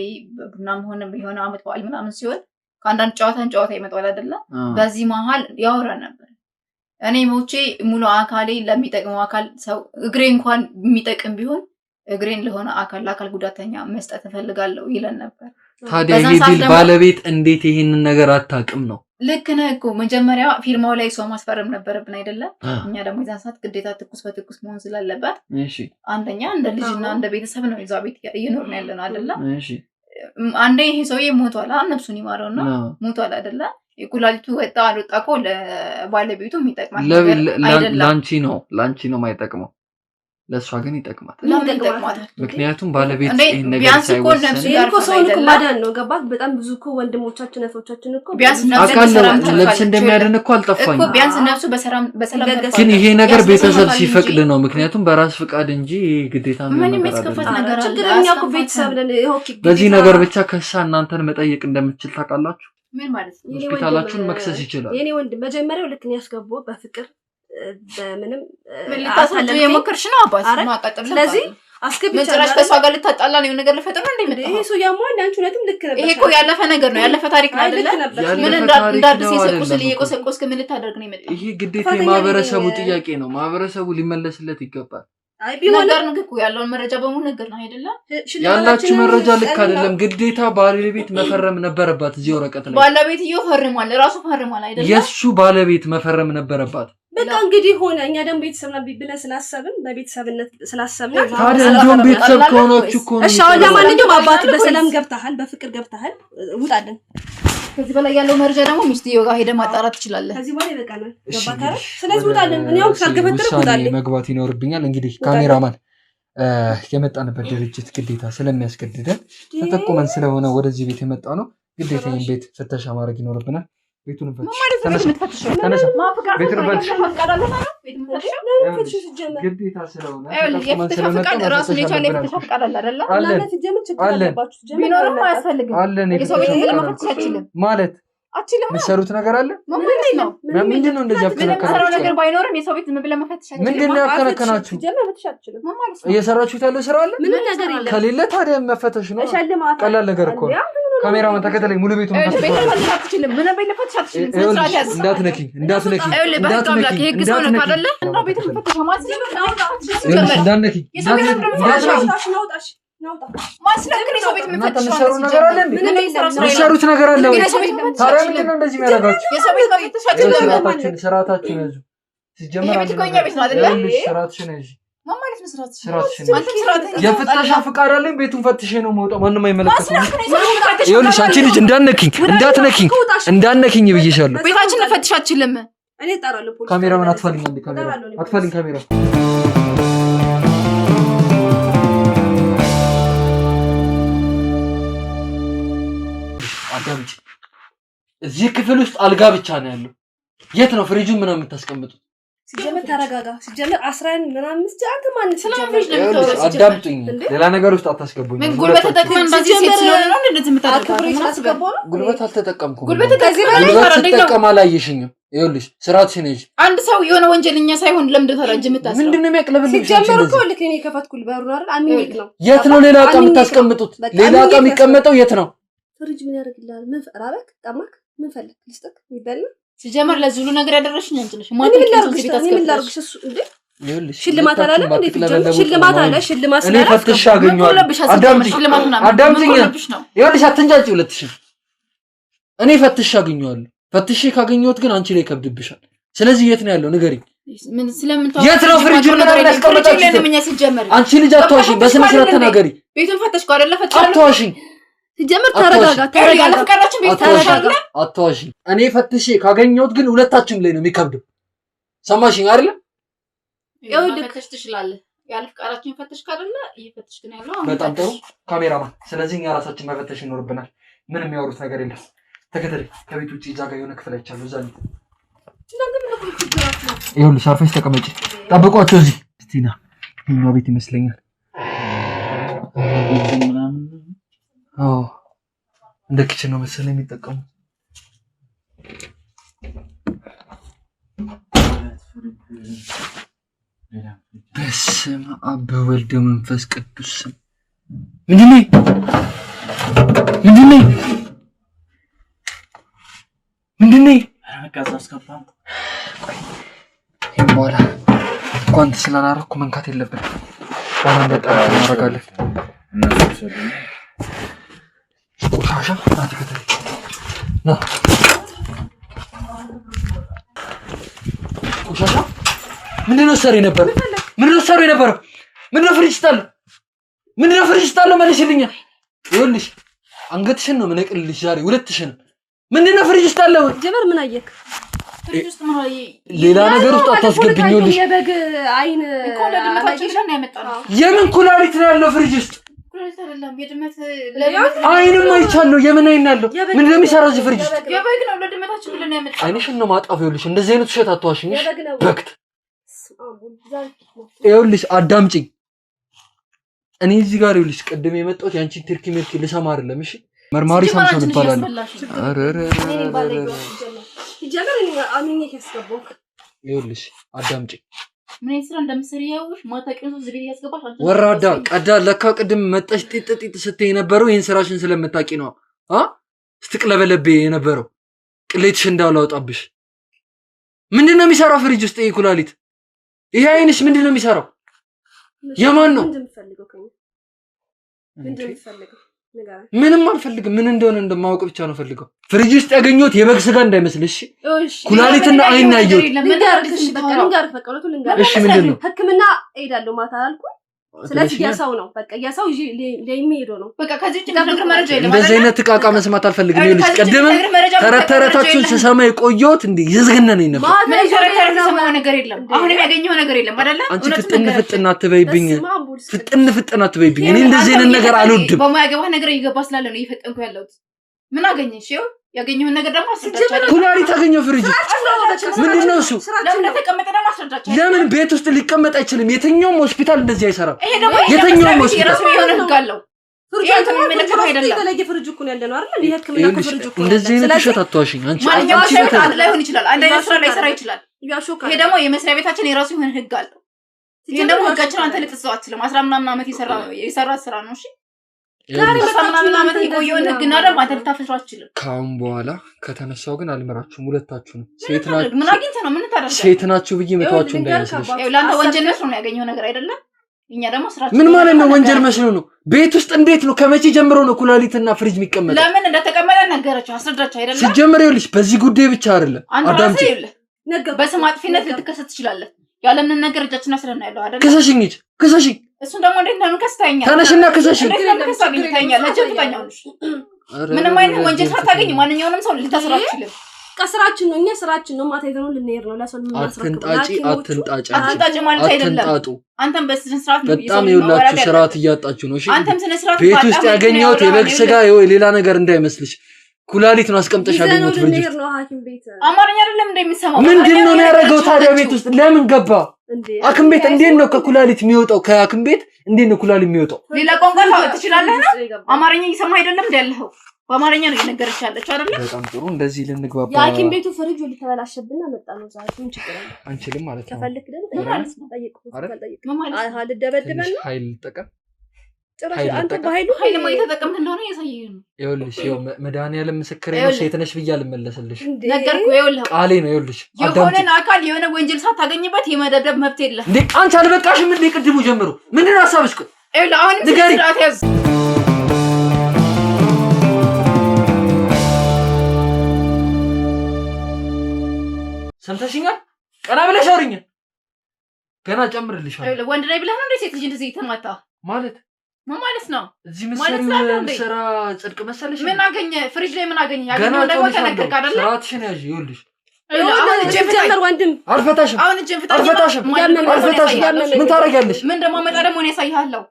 ቡናም ሆነ የሆነ አመት በዓል ምናምን ሲሆን ከአንዳንድ ጨዋታ ይመጣል አይደለ? በዚህ መሀል ያወራ ነበር። እኔ ሞቼ ሙሉ አካሌ ለሚጠቅመው አካል ሰው እግሬ እንኳን የሚጠቅም ቢሆን እግሬን ለሆነ ለአካል ጉዳተኛ መስጠት እፈልጋለሁ ይለን ነበር። ታዲያ ይሄ ቢል ባለቤት እንዴት ይሄንን ነገር አታውቅም ነው? ልክ ነህ እኮ መጀመሪያ ፊርማው ላይ ሰው ማስፈረም ነበረብን አይደለ? እኛ ደግሞ የዛን ሰዓት ግዴታ ትኩስ በትኩስ መሆን ስላለበት አንደኛ እንደ ልጅና እንደ ቤተሰብ ነው እዛ ቤት እየኖርን ያለነው አይደለ? አንዴ ይሄ ሰውዬ ሞቷል፣ ነፍሱን ይማረውና ሞቷል አይደለ? ኩላሊቱ ወጣ አልወጣ እኮ ለባለቤቱ የሚጠቅማት ነገር አይደለም። ላንቺ ነው የማይጠቅመው፣ ለሷ ግን ይጠቅማት። ለምን ይጠቅማታል? ምክንያቱም ባለቤት ይሄን ነገር ሳይወስን እኮ ሰው እኮ ማዳን ነው። ገባህ? በጣም ብዙ እኮ ወንድሞቻችን እህቶቻችን እኮ ቢያንስ ነፍስ እንደሚያድን እኮ አልጠፋኝ እኮ ቢያንስ ነፍሱ በሰላም ግን ይሄ ነገር ቤተሰብ ሲፈቅድ ነው። ምክንያቱም በራስ ፍቃድ እንጂ ግዴታ ነው ምን የሚያስከፋት ነገር አለ? ችግርኛ እኮ ቤተሰብ ነን። በዚህ ነገር ብቻ ከሳ እናንተን መጠየቅ እንደምትችል ታውቃላችሁ። ምን ማለት ነው? ሆስፒታላችሁን መክሰስ ይችላል። የኔ ወንድም መጀመሪያው ልክ ነው ያስገባው በፍቅር በምንም ልታሳልፍ የሞከርሽ ነው አባት ማቀጠል። ስለዚህ አስከብቻለሁ ጭራሽ ከሷ ጋር ልታጣላ ነው ነገር ለፈጠር ነው እንዴ? ይሄ ሰው ያሟን አንቺ ሁለቱም ልክ ነበር። ይሄ እኮ ያለፈ ነገር ነው፣ ያለፈ ታሪክ ነው አይደለ? ምን እንዳድስ የሰቆስል እየቆሰቆስክ ምን ልታደርግ ነው የመጣው? ይሄ ግዴታ የማህበረሰቡ ጥያቄ ነው። ማህበረሰቡ ሊመለስለት ይገባል። አይ ቢሆን ነገር ነው እኮ ያለውን መረጃ በሙሉ ነገር ነው አይደለ? ያላችሁ መረጃ ልክ አይደለም። ግዴታ ባለቤት መፈረም ነበረባት እዚህ ወረቀት ላይ። ባለቤት ፈርሟል፣ ራሱ ፈርሟል አይደለ? የሱ ባለቤት መፈረም ነበረባት። በቃ እንግዲህ ሆነ። እኛ ደግሞ ቤተሰብ ነን ብለን ስላሰብን በቤተሰብነት ስላሰብን ታዲያ እንደውም ቤተሰብ ከሆናችሁ እኮ ነው። እሺ አሁን ለማንኛውም አባት በሰላም ገብተሃል፣ በፍቅር ገብተሃል። ውጣልን። ከዚህ በላይ ያለው መረጃ ደግሞ ሚስትየው ጋር ሄደህ ማጣራት ትችላለህ። ከዚህ በላይ ይበቃናል። ገባታረ። ስለዚህ ውጣልን። እኔ አሁን ካልገፈተረ ውጣልን። መግባት ይኖርብኛል። እንግዲህ ካሜራማን የመጣንበት ድርጅት ግዴታ ስለሚያስገድደን ተጠቁመን ስለሆነ ወደዚህ ቤት የመጣ ነው። ግዴታ ይሄን ቤት ፍተሻ ማድረግ ይኖርብናል። ቤቱን ፈትሽ። ተነሳ ቤቱን ፈትሽ። ግዴታ ስለሆነ ራሱን የቻለ የፍተሻ ፈቃድ አለ አይደለ? ቢኖርም አያስፈልግም። የሰው ቤት ለመፈተሽ አችልም ማለት የሚሰሩት ነገር አለ። ምንድን ነው እንደዚህ ያከናከናችሁ? ነገር ባይኖርም የሰው ቤት ብለህ መፈተሽ አችልም። ምንድን ነው ያከናከናችሁ? እየሰራችሁት ያለው ስራ አለ ከሌለ ታዲያ መፈተሽ ነው። ቀላል ነገር እኮ ነው። ካሜራማን ተከተለኝ። ሙሉ ቤቱን እንዳትነኪኝ የሚሰሩት ነገር አለ ወይ? ታዲያ ምንድን ነው እንደዚህ የሚያደርጋችሁ? ስርዓታችሁን ያዙ። ሲጀመር ስርዓትሽን ያዥ። የፍተሻ ፍቃድ አለኝ። ቤቱን ፈትሼ ነው የምወጣው። ማንም አይመለከተውም። ይኸውልሽ አንቺ ልጅ እንዳትነኪኝ ብዬሻለሁ። ቤታችንን ፈትሽ አትችልም። ካሜራማን አጥፋልኝ ካሜራ አዳምጪ። እዚህ ክፍል ውስጥ አልጋ ብቻ ነው ያለው። የት ነው ፍሪጁን ምናምን የምታስቀምጡት? ሲጀመር ተረጋጋ። ሲጀመር 11 ምናምን አንተ ማን ስለምንሽ ነው? አዳምጡኝ። ሌላ ነገር ውስጥ አታስገቡኝ። ምን ጉልበት ተጠቅመን እንደዚህ ሴት ስለሆነ ነው እንደዚህ የምታደርገው? ጉልበት አልተጠቀምኩም። ጉልበት ተጠቀም አላየሽኝም። ይኸውልሽ ስርዓትሽን ነሽ። አንድ ሰው የሆነ ወንጀለኛ ሳይሆን ለምንድን ተራጅ የምታስረው? ምንድነው የሚያቅለብልሽ? ሲጀመር እኮ ልክ እኔ ከፈትኩል በሩን አይደል? አሚኒክ ነው። የት ነው ሌላ ዕቃ የምታስቀምጡት? ሌላ ዕቃ የሚቀመጠው የት ነው? ፍሪጅ ምን ያደርግልሃል? ምን ራበክ? ጠማክ? ምን ፈልክ? ልስጥክ? ይበልና ሲጀመር ለዚህ ሁሉ ነገር ያደረሽኝ አንቺ ነሽ። ማን ላርግሽ? እሱ እንዴ ሽልማት አላለም እንዴ? ሽልማት አለ። ሽልማት እኔ ፈትሽ አገኘዋለሁ። አዳምጪኝ። ይኸውልሽ አትንጫጪ። ሁለትሽን እኔ ፈትሽ አገኘዋለሁ። ፈትሽ ካገኘሁት ግን አንቺ ላይ ይከብድብሻል። ስለዚህ የት ነው ያለው ንገሪኝ። ምን ስለምንታው የት ነው ፍሪጅ ምን ያስቀመጣችሁት? አንቺ ልጅ አትዋሽኝ። በስነ ስርዓት ተናገሪ። ቤቱን ፈተሽኩ አይደለ? አትዋሽኝ። ሲጀመር ተረጋጋ። ፍቃዳችን ቤት ተረጋጋ። አትዋሽኝ። እኔ ፈትሽ ካገኘሁት ግን ሁለታችሁም ላይ ነው የሚከብደው። ሰማሽኝ አይደለ? ፈተሽ ትችላለህ። ያለ ፍቃዳችን ፈተሽ ካደለ ይፈተሽ ግን ያለው በጣም ጥሩ ካሜራማን። ስለዚህ እኛ ራሳችን መፈተሽ ይኖርብናል። ምንም የሚያወሩት ነገር የለም። ተከተለኝ። ከቤት ውጪ እዛ ጋር የሆነ ክፍል አይቻለሁ። እዛ ነው። ይኸውልሽ አርፈሽ ተቀመጪ። ጠብቋቸው እዚህ። እስቲና ይሄኛው ቤት ይመስለኛል። አዎ እንደ ኪችን ነው መሰለኝ የሚጠቀሙ። በስመ አብ በወልድ መንፈስ ቅዱስ ስም ምንድነው? ይሄን በኋላ እንኳን ስላላረኩ መንካት የለብንም። በኋላ እንደጣላ እናደርጋለን። ቆሻሻ ና ቆሻሻ ምንድነው ሰሪ ነበር? ምንድነው ፍሪጅ ስጣለው? መልሽልኛ። ይኸውልሽ አንገትሽን ነው የምነቅልልሽ ዛሬ ሁለትሽን። ምንድነው ፍሪጅ ስጣለው? ጀመር ምን አየክ? ፍሪጅ ውስጥ ምን ሌላ ነገር ውስጥ አታስገብኝ። ይኸውልሽ የበግ አይን እኮ ለድመታችን ብለን ነው ያመጣነው። የምን ኩላሊት ነው ያለው ፍሪጅ ውስጥ? ኩላሊት አይደለም የድመት አይንም አይቻለሁ። የምን አይን ያለው? ምንድነው የሚሰራው እዚህ ፍሪጅ ውስጥ? የበግ ነው። ለድመታችን ብለን ነው ያመጣነው። አይንሽን ነው ማጣፍ። ይኸውልሽ እንደዚህ አይነት ውሸት አትዋሽኝ። በክት ይኸውልሽ አዳምጪኝ። እኔ እዚህ ጋር ይኸውልሽ ቅድም የመጣሁት ያንቺን ትርኪ ምርኪ ልሰማ አይደለም። እሺ መርማሪ ሳምሶን ይባላል። ይኸውልሽ አዳምጪኝ። ምን ስራ እንደምትሰሪ ያውሽ ማታቂው ነው ዝቤት ያስገባሽ አንቺ ወራዳ ቀዳ። ለካ ቅድም መጣሽ ጢጥ ስትይ የነበረው ይሄን ስራሽን ስለምታቂ ነው። ስትቅለበለብ የነበረው ቅሌትሽ እንዳላወጣብሽ። ምንድነው የሚሰራው ፍሪጅ ውስጥ? ይሄ ኩላሊት፣ ይሄ አይንሽ ምንድነው የሚሰራው? የማን ነው? ምንም አልፈልግም። ምን እንደሆነ እንደማውቅ ብቻ ነው ፈልገው። ፍሪጅ ውስጥ ያገኘሁት የበግ ስጋ እንዳይመስልሽ። ኩላሊትና አይን ያየሁት። እሺ ምንድን ነው? ህክምና እሄዳለሁ ማታ አልኩ። ስለዚህ ያሳው ነው በቃ ያሳው የሚሄደው ነው በቃ። ከዚህ ነገር መረጃ የለም። እንደዚህ አይነት ቃቃ መስማት አልፈልግም። ይኸውልሽ ቀደም ተረተረታችሁን ስሰማ የቆየሁት እንዴ ይዘገነነኝ ነበር። ነገር የለም። አሁንም ያገኘው ነገር የለም አይደለ? አንቺ ፍጥን አትበይብኝ፣ ፍጥን አትበይብኝ። እኔ እንደዚህ አይነት ነገር አልወድም። በማያገባህ ነገር እየገባ ስላለ ነው እየፈጠንኩ ያለሁት። ምን አገኘሽ? ይኸው ያገኘውን ነገር ደግሞ አስረዳቻለሁ። ኩላሊት አገኘው ፍሪጅ። ምንድነው እሱ? ለምን ተቀመጠ ደግሞ አስረዳቻለሁ። ለምን ቤት ውስጥ ሊቀመጥ አይችልም? የትኛውም ሆስፒታል እንደዚህ አይሰራም። የትኛውም ሆስፒታል የራሱ የሆነ ህግ አለው። ፍሪጅ የሚመለከት አይደለም። የተለየ ፍሪጅ እኮ ነው ያለነው አይደል? የህክምና ፍሪጅ እኮ ነው። እንደዚህ አይነት ውሸት አትዋሽኝ አንቺ። ማንኛውም ላይሆን ይችላል። አንድ አይነት ስራ ላይ ሰራ ይችላል። ይሄ ደግሞ የመስሪያ ቤታችን የራሱ የሆነ ህግ አለው። ይሄ ደግሞ ህጋችን አንተ ልትሰው አትችልም። 10 ምናምን ዓመት የሰራ ስራ ነው። እሺ ምናምን ዓመት የቆየውን ህግና ደግሞ አንተ ልታፈስረው አትችልም። ከአሁን በኋላ ከተነሳው ግን አልመራችሁም። ሁለታችሁም ሴት ናችሁ። ምን አግኝተህ ነው? ምን ታደርጋለህ? ሴት ናችሁ ብዬ መተዋችሁ እንዳይመስልሽ። ለአንተ ወንጀል መስሎ ነው ያገኘው ነገር አይደለም። እኛ ደግሞ ስራችን ምን ማለት ነው? ወንጀል መስሎ ነው? ቤት ውስጥ እንዴት ነው? ከመቼ ጀምሮ ነው ኩላሊትና ፍሪጅ የሚቀመጠው? ለምን እንደተቀመጠ ነገረችው፣ አስረዳቸው አይደለም። ሲጀምር ይኸውልሽ በዚህ ጉዳይ ብቻ አይደለም አዳምጪ። በስም አጥፊነት ልትከሰት ትችላለህ። ያለምን ነገር እጃችን አስረና ያለው አይደለም። ክሰሽኝ እንጂ ክሰሽኝ። እሱን ደግሞ እንዴት ነው ከስተኛል? ተነሽና ክሰሽኝ። ምንም አይነት ወንጀል ሳታገኝ ማንኛውንም ሰው ልታስራ አትችልም። ከስራችን ነው። እኛ ስራችን ነው። ማታ ይዘነው ልንሄድ ነው። ለሰው አትንጣጭ ማለት አይደለም። አንተም በስነ ስርዓት ነው። በጣም ይኸውላችሁ ስርዓት እያጣችሁ ነው። እሺ አንተም ስነ ስርዓት ቤት ውስጥ ያገኘሁት የበግ ስጋ ወይ ሌላ ነገር እንዳይመስልሽ። ኩላሊት ነው አስቀምጠሽ ያገኘሁት ፍሪጅ ውስጥ። አማርኛ አይደለም እንደሚሰማው። ምንድነው ያደረገው ታዲያ? ቤት ውስጥ ለምን ገባ? ሐኪም ቤት እንዴት ነው ከኩላሊት የሚወጣው? ከሐኪም ቤት እንዴት ነው ኩላሊት የሚወጣው? ሌላ ቋንቋ ትችላለህ ነው? አማርኛ እየሰማ አይደለም እንደ ያለኸው በአማርኛ ነው እየነገረች ያለችው አይደል? በጣም ጥሩ። እንደዚህ ልንግባባ። የሐኪም ቤቱ ፍሪጅ ሊተበላሽብና መጣ ነው ዛሬ። ምን ችግር አለ? አንችልም ማለት ነው። ከፈልክ ደግሞ ማለት ነው ጠይቁ። ምን ማለት ነው? ልደበድበን ነው? ኃይል ተጠቀም። ጭራሽ አንተ በኃይሉ ኃይል እየተጠቀምክ እንደሆነ ያሳየህ ነው። ይኸውልሽ መድኃኒዓለም ምስክሬ ነው። ሴት ነሽ ብዬ አልመለስልሽ። ነገርኩህ። ይኸውልህ ቃሌ ነው። ይኸውልሽ የሆነን አካል የሆነ ወንጀል ሳታገኝበት የመደብደብ መብት የለህም። እንዴ አንቺ አልበቃሽም እንዴ? ቅድሙ ጀምሮ ምንድን ነው ሀሳብሽ? ይኸውልህ አሁንም ስርዓት ያዝ። ሰምተሽኛል? ቀና ብለሽ አውሪኝ። ገና ጨምርልሻለሁ። ይኸውልህ ወንድ ላይ ብለህ ነው እንዴ ሴት ልጅ እንደዚህ ተማታ ማለት ምን ማለት ነው? እዚህ መሰሪው ስራ ጽድቅ መሰለሽ? ምን አገኘ? ፍሪጅ ላይ ምን አገኘ? ያገኘው ደግሞ ተነገርክ አይደል? ስራትሽን ያዥ። ይኸውልሽ አሁን ጀምር ወንድም አልፈታሽም። አሁን አልፈታሽም። ምን ታደርጊያለሽ? ምን ደግሞ መጣ ደግሞ እኔ ያሳይሃለሁ።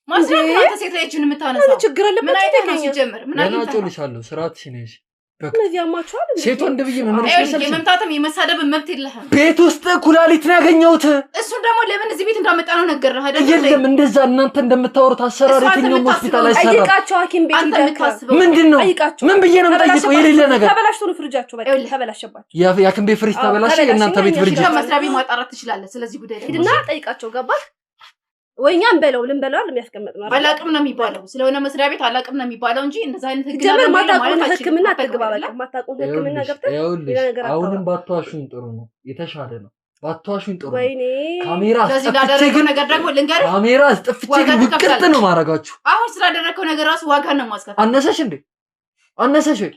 ማስራት አንተ ሴት ላይ እጅን የምታነሳው ምን ችግር አለበት? ምን አይነት ነው ሲጀምር? ምን አይነት ነው? አጨልሻለሁ። ስራትሽን ያዥ። እነዚህ አማቹአል ሴት ወንድ ብዬ ምን መሰለሽ? የመምታትም የመሳደብ መብት የለህም። ቤት ውስጥ ኩላሊት ነው ያገኘሁት። እሱን ደግሞ ለምን እዚህ ቤት እንዳመጣ ነው ነገርህ አይደል? የለም እንደዛ እናንተ እንደምታወሩት አሰራር የትኛውም ሆስፒታል አይሰራም። ጠይቃቸው ሐኪም ቤት እንደምታስበው ምንድነው? ምን ብዬ ነው የምጠይቀው? የሌለ ነገር ተበላሽቶ ነው ፍሪጃቸው። በቃ ተበላሽባቸው። የሐኪም ቤት ፍሪጅ ተበላሽ። የእናንተ ቤት ፍሪጅ መስሪያ ቤት ማጣራት ትችላለህ። ስለዚህ ጉዳይ ደግሞ ሂድና ጠይቃቸው። ገባህ? ወይኛም በለው ልንበለው የሚያስቀምጥ ነው። አላቅም ነው የሚባለው። ስለሆነ መስሪያ ቤት አላቅም ነው የሚባለው እንጂ እንደዛ አይነት ህግ ጀመር ማታቆን ህክምና አትግባ። በቃ ማታቆን ህክምና ገብተህ አሁንም ባትዋሹኝ ጥሩ ነው፣ የተሻለ ነው። ባትዋሹኝ ጥሩ ነው። ወይኔ ካሜራ አስጠፍቼ ግን ነገር ደግሞ ልንገርህ፣ ካሜራ አስጠፍቼ ግን ውቅጥ ነው ማረጋችሁ። አሁን ስላደረከው ነገር ራሱ ዋጋ ነው ማስከፈል። አነሰሽ እንዴ? አነሰሽ ወይ?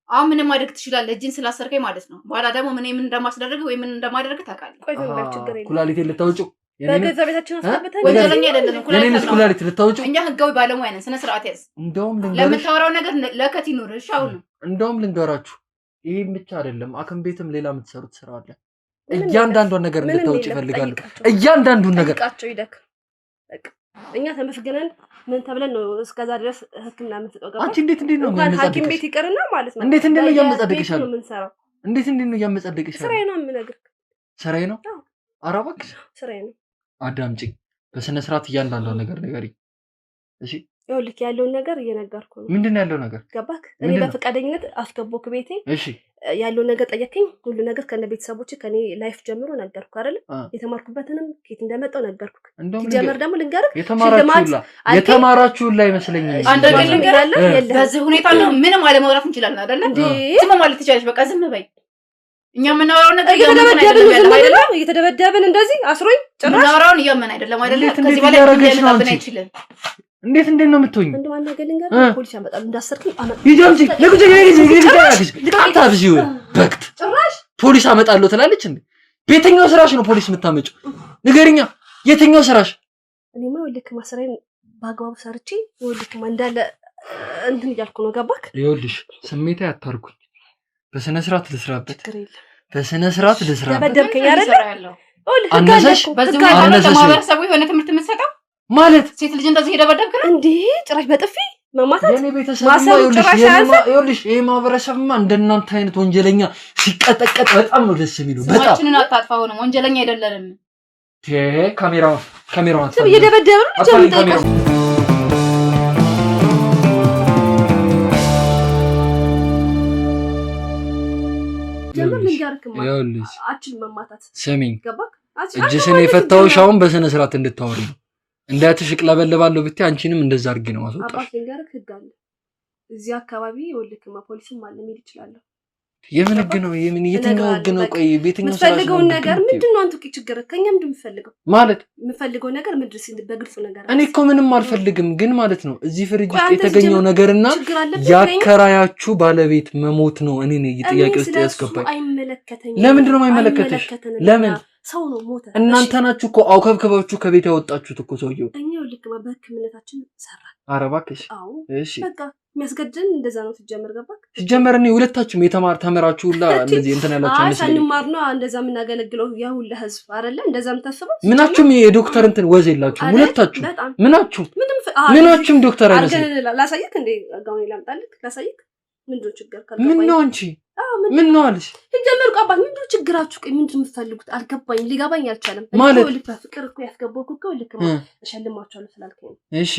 አሁን ምንም ማድረግ ትችላለህ፣ እጅን ስላሰርከኝ ማለት ነው። በኋላ ደግሞ ምን እንደማስደረግ ወይ ምን እንደማደረግ ታውቃለህ። ቆይ ነው ችግር የለም። ኩላሊቴን ልታውጪው በገዛ ቤታችን አስገብተን ወንጀለኛ አይደለም። ኩላሊት ልታውጪው? እኛ ህጋዊ ባለሙያ ነን። ስነ ስርዓት ያዝ። እንደውም ለምታወራው ነገር ለከት ይኖር። እሺ አሁን እንደውም ልንገራችሁ፣ ይሄን ብቻ አይደለም አክም ቤትም ሌላ የምትሰሩት ስራ አለ። እያንዳንዱን ነገር እንድታውጪ ይፈልጋሉ። እያንዳንዱን ነገር ጠይቃቸው ይደክ። በቃ እኛ ተመስገነን ምን ተብለን ነው እስከዛ ድረስ ህክምና የምትጠቀመው? አንቺ እንዴት ነው የሚያመጻድቅሽ? ሐኪም ቤት ይቀርና ማለት ነው። እንዴት ነው የሚያመጻድቅሽ? እንዴት ነው የሚያመጻድቅሽ? ስራዬ ነው የምነግርህ። ስራዬ ነው። ኧረ እባክሽ ስራዬ ነው። አዳምጪኝ። በስነ ስርዓት እያንዳንዱን ነገር ንገሪኝ። እሺ ይኸውልህ ያለውን ነገር እየነገርኩህ ነው። ምንድን ነው ያለው ነገር? ገባህ? እኔ በፈቃደኝነት አስገባሁህ ቤቴ። እሺ ያለውን ነገር ጠየቀኝ። ሁሉ ነገር ከነ ቤተሰቦቼ ከኔ ላይፍ ጀምሮ ነገርኩህ አይደል? የተማርኩበትንም ኬት እንደመጣው ነገርኩህ። ሲጀመር ደግሞ ልንገርህ የተማራችሁላ ይመስለኛል። አንድ ነገር ልንገርህ፣ በዚህ ሁኔታ ነው ምንም አለማውራት እንችላለን አይደል? ዝም ማለት ትችላለሽ። በቃ ዝም በይ። እኛ የምናወራው ነገር እየተደበደብን እንደዚህ አስሮኝ ጭራሽ የምናወራውን እያመን አይደለም አይደለም። ከዚህ በላይ ሊያመጣብን አይችልም። እንዴት ነው የምትሆኝ? እንደው አንተ ገለንጋር ፖሊስ ያመጣል እንዳሰርክኝ አመጣ ይጃንጂ ለጉጂ በክት ጭራሽ ፖሊስ አመጣለሁ ትላለች እንዴ? በየትኛው ስራሽ ነው ፖሊስ የምታመጪው? ንገሪኛ፣ የትኛው ስራሽ? እኔማ ወልክ ማሰራዬን ባግባቡ ሰርቼ ወልክ እንዳለ እንትን እያልኩ ነው። ገባክ? ይኸውልሽ ስሜታ ያታርኩኝ። በስነ ስርዓት ልስራበት፣ በስነ ስርዓት ልስራበት። ደበደብከኝ አይደል? አነሰሽ በዚህ ማህበረሰቡ የሆነ ትምህርት የምትሰጠው ማለት ሴት ልጅ እንደዚህ ሄደበደብክ ነው እንዴ? ጭራሽ በጥፊ መማታት የኔ ቤተሰብ ይኸውልሽ ይሄ ማህበረሰብማ እንደናንተ አይነት ወንጀለኛ ሲቀጠቀጥ በጣም ነው ደስ የሚለው። በጣም ስማችንን አታጥፋ። ሆነ ወንጀለኛ አይደለንም። ካሜራው ሰብ እየደበደበ ነው ልጅ አምጣው። ጀምር ልንገርክማ አችል መማታት ስሚኝ፣ ገባክ? እጅሽን የፈታሁሽ አሁን በስነ ስርዓት እንድታወሪ ነው። እንዳትሽቅ ለበለባለሁ ብታይ አንቺንም እንደዛ አድርጊ ነው ማስወጣሽ። አባቴ ልንገርክ ህግ አለ እዚህ አካባቢ። ወልክማ ፖሊስም አለ መሄድ ይችላል። የምን ህግ ነው? የምን የትኛው ህግ ነው? ቆይ ቤተኛው ስራ የምትፈልገው ነገር ምንድነው? አንተ ችግር ከኛ ምንድን የምትፈልገው ማለት የምትፈልገው ነገር ምንድን ነው? በግልጽ ነገር እኔ እኮ ምንም አልፈልግም፣ ግን ማለት ነው እዚህ ፍሪጅ ውስጥ የተገኘው ነገርና ያከራያችሁ ባለቤት መሞት ነው እኔ ነኝ ጥያቄ ውስጥ ያስገባኝ። አይመለከተኝም። ለምንድን ነው የማይመለከተሽ? ለምን ሰው ነው ሞተ። እናንተ ናችሁ እኮ አውከብከባችሁ ከቤት ያወጣችሁት እኮ ሰውየው። እኛው ልክ በህክምናታችን ሰራን። ኧረ እባክሽ። አዎ እሺ በቃ የሚያስገድደን እንደዛ ነው። ሲጀመር ገባክ? ሲጀመር እኔ ሁለታችሁም ተመራችሁ ሁላ እንደዚህ እንትን ያላችሁ አይደል? ሳንማር ነው እንደዛ የምናገለግለው ያ ሁላ ህዝብ አይደለ? እንደዛ የምታስበው ምናችሁም የዶክተር እንትን ወዝ የላችሁም ሁለታችሁ። ምናችሁም ዶክተር አይመስልም። ላሳይክ እንዴ? ጋውን ላምጣልክ ላሳይክ። ምንድነው ችግር ካልገባኝ? ምን ነው አንቺ ምን ነው አልሽ? ሲጀመር አባት ምንድነው ችግራችሁ? ቆይ ምንድነው የምትፈልጉት? አልገባኝም፣ ሊገባኝ አልቻለም። ማለት ፍቅር እኮ ያስገባው እኮ ልክ ነው። እሸልማችኋለሁ ስላልከኝ ነው። እሺ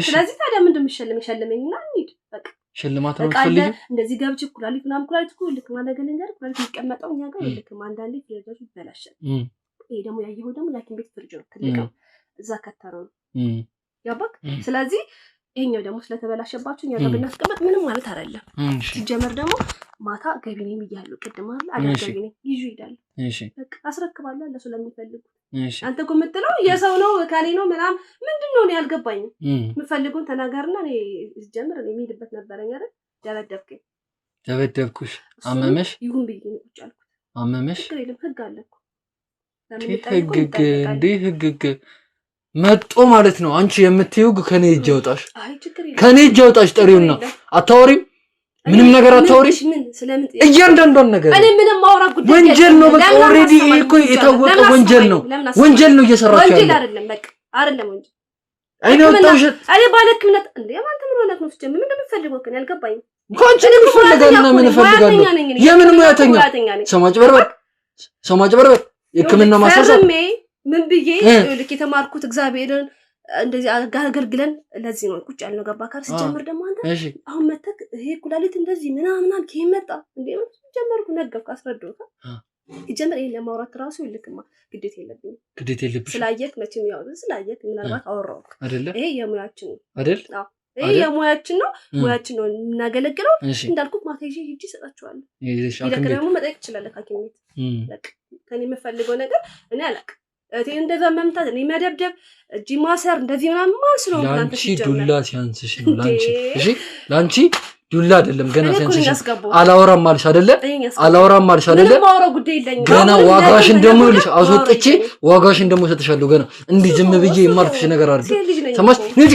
ስለዚህ ታዲያ ምንድነው የምሸልመኝና እንሂድ በቃ። ሽልማት ነው የምትፈልጊው? እንደዚህ ገብቼ ኩላሊት ምናምን ኩላሊት እኮ ልክ ማለት ነገር ኩላሊት የሚቀመጠው እኛ ጋር ልክ አንዳንዴ ፍሪጆች ይበላሻል። ይሄ ደግሞ ያየኸው ደግሞ ያኪን ቤት ፍሪጅ ነው ትልቅ ነው። እዛ ከተረው ነው ያባክ። ስለዚህ ይሄኛው ደግሞ ስለተበላሸባችሁ እኛ ጋር ብናስቀምጥ ምንም ማለት አይደለም። ሲጀመር ደግሞ ማታ ገቢ ነኝ ብያለሁ ቅድም አይደል? አዳር ገቢ ነኝ ይዤ እሄዳለሁ። እሺ በቃ አስረክባለሁ ለሱ ለሚፈልጉ። እሺ አንተ እኮ የምትለው የሰው ነው ካሌ ነው ምናምን ምንድነው? እኔ አልገባኝም። የምፈልጉን ተናገርና እኔ ሲጀምር እኔ የምሄድበት ነበረኝ አይደል? ደበደብከኝ። ደበደብኩሽ? አመመሽ? ይሁን ብዬ ነው ቁጭ ያልኩት። አመመሽ? ህግ አለ እኮ ህግ መጦ ማለት ነው። አንቺ የምትይው ከኔ እጅ አውጣሽ፣ ከኔ እጅ አውጣሽ። ጠሪውና አታወሪም፣ ምንም ነገር አታወሪም። እያንዳንዷን ነገር እኔ ምንም ማውራ ጉዳይ ወንጀል ነው። በቃ ኦሬዲ እኮ የታወቀ ወንጀል ነው። ወንጀል ነው እየሰራችሁ ያለው። ወንጀል አይደለም፣ በቃ አይደለም ወንጀል። አይኔ ወጣው ሸት እኔ ባለክምነት እንዴ ማንተ ምን ሆነህ ነው? ምን እንደምትፈልገው ከኔ አልገባኝም። አንቺ ምን ፈልጋለና ምን ፈልጋለሁ? የምን ሙያተኛ? ሰው ማጭበርበር የህክምና ማሳሰብ ምን ብዬ ልክ የተማርኩት እግዚአብሔርን እንደዚህ አገልግለን ለዚህ ነው ቁጭ ያልነው። ገባ ካር ሲጀምር ደግሞ አንተ አሁን መተክ ይሄ ኩላሊት እንደዚህ ምናምን ከመጣ እንዴ ጀመርኩ ነገርኩ አስረዳሁት። ይጀምር ይሄን ለማውራት ራሱ ይልክማ ግዴታ የለብኝ ስላየክ መቼም ያው ስላየክ ምናልባት አወራውክ አይደለ? ይሄ የሙያችን ነው አይደል? አዎ ይሄ የሙያችን ነው። ሙያችን ነው እናገለግለው። እንዳልኩት ማታ ይዤ ሂጂ ሰጣችኋለሁ። ይልክ ደግሞ መጠየቅ ይችላል ሐኪም ቤት። በቃ ከኔ የምፈልገው ነገር እኔ አላውቅም። እቴ እንደዛ መምታት እኔ መደብደብ እጂ ማሰር እንደዚህ ምናምን ማስሮ ላንቺ ዱላ ሲያንስሽ ነው ላንቺ። እሺ ላንቺ ዱላ አይደለም ገና ሲያንስሽ አላወራም ማልሽ አይደለ? አላወራም ማልሽ አይደለ? ገና ዋጋሽን ደግሞ ልሽ አስወጥቼ ዋጋሽን ደግሞ ሰጥሻለሁ። ገና እንዲህ ዝም ብዬ የማልፍሽ ነገር አይደለም። ሰማሽ? ነጂ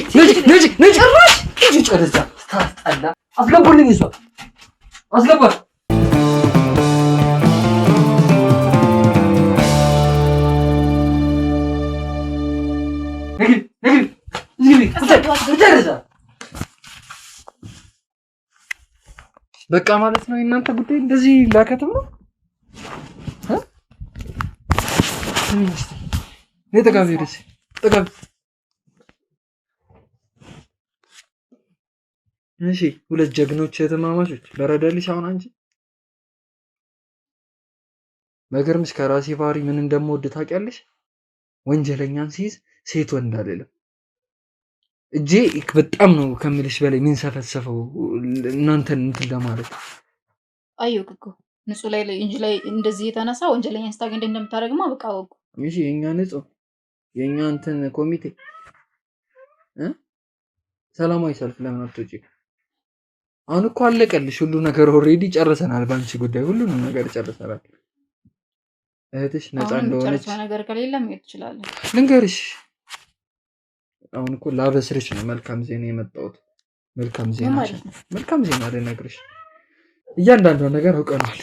ጭራሽ እጂ ጨርሳ ታስጠላ። አስገቡልኝ እሷ አስገባ። በቃ ማለት ነው እናንተ ጉዳይ እንደዚህ ላከተም ነው። ተጋቢ ደስ ተጋቢ። እሺ ሁለት ጀግኖች የተማማቾች በረዳልሽ። አሁን አንቺ በገርምሽ ከራሴ ባህሪ ምን እንደምወድ ታውቂያለሽ? ወንጀለኛን ሲይዝ ሴት ወንድ አይደለም እጄ በጣም ነው ከምልሽ በላይ ምን ሰፈሰፈው እናንተን እንትን ለማለት አየሁክ እኮ ንጹህ ላይ እንጂ ላይ እንደዚህ የተነሳ ወንጀለኛ ስታገኝ እንደምታደርግማ በቃ ወቁ። እሺ የኛ ንጹህ የኛ እንትን ኮሚቴ ሰላማዊ ሰልፍ ለምን አትወጪ? አሁን እኮ አለቀልሽ ሁሉ ነገር ኦልሬዲ ጨርሰናል። በአንቺ ጉዳይ ሁሉንም ነገር ጨርሰናል። እህትሽ ነፃ እንደሆነች ነገር ከሌለ መሄድ ትችላለህ። ልንገርሽ፣ አሁን እኮ ላበስርሽ ነው መልካም ዜና የመጣሁት። መልካም ዜና ልነግርሽ። እያንዳንዷን ነገር አውቀናል።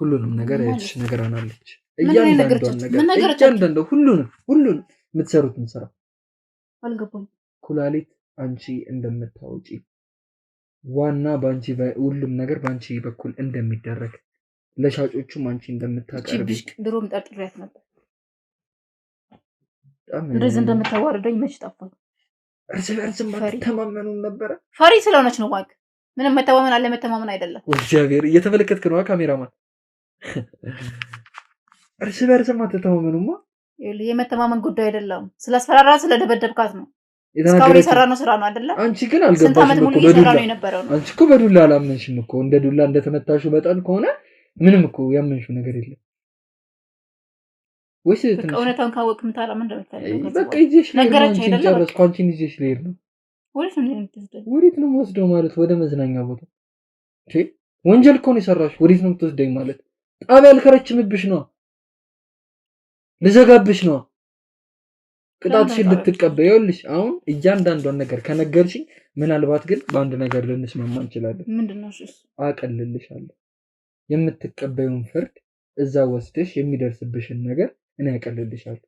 ሁሉንም ነገር እህትሽ ነግራናለች። እያንዳንዷን ነገር ሁሉንም የምትሰሩትን ስራ አልገባኝ። ኩላሊት አንቺ እንደምታወጪ ዋና ባንቺ ሁሉም ነገር ባንቺ በኩል እንደሚደረግ ለሻጮቹም አንቺ እንደምታቀርቢ ድሮም ጠርጥሬያት ነበር። እንደዚህ እንደምታዋርደኝ መች ጠፋኝ። እርስ በርስም አትተማመኑም ነበረ። ፈሪ ስለሆነች ነው። ዋግ ምንም መተማመን አለ መተማመን አይደለም። እግዚአብሔር እየተመለከትክ ነው ካሜራማን። እርስ በርስም አትተማመኑማ። የመተማመን ጉዳይ አይደለም። ስላስፈራራ ስለደበደብካት ነው። እስካሁን የሰራነው ስራ ነው አይደለ? አንቺ ግን አልገባሽም እኮ አንቺ እኮ በዱላ አላመንሽም እኮ። እንደ ዱላ እንደተመታሹ መጠን ከሆነ ምንም እኮ ያመንሽው ነገር የለም። ወይስ እውነታውን ካወቅም ታዲያ ምን እንደምታደርገው በቃ ይዤሽ ነገራች አይደለም። ጨረስኩ። አንቺን ይዤሽ ልሄድ ነው። ወዴት ነው የምወስደው ማለት? ወደ መዝናኛ ቦታ። ወንጀል እኮ ነው የሰራሽ። ወዴት ነው የምትወስደኝ ማለት? ጣቢያ ልከረችምብሽ ነው፣ ልዘጋብሽ ነው፣ ቅጣትሽን ልትቀበይ። ይኸውልሽ አሁን እያንዳንዷን ነገር ከነገርሽኝ ምናልባት ግን በአንድ ነገር ልንስማማ እንችላለን። ምንድነው እሱ? አቀልልሻለሁ። የምትቀበዩን ፍርድ እዛ ወስደሽ የሚደርስብሽን ነገር እኔ አቀልልሻለሁ፣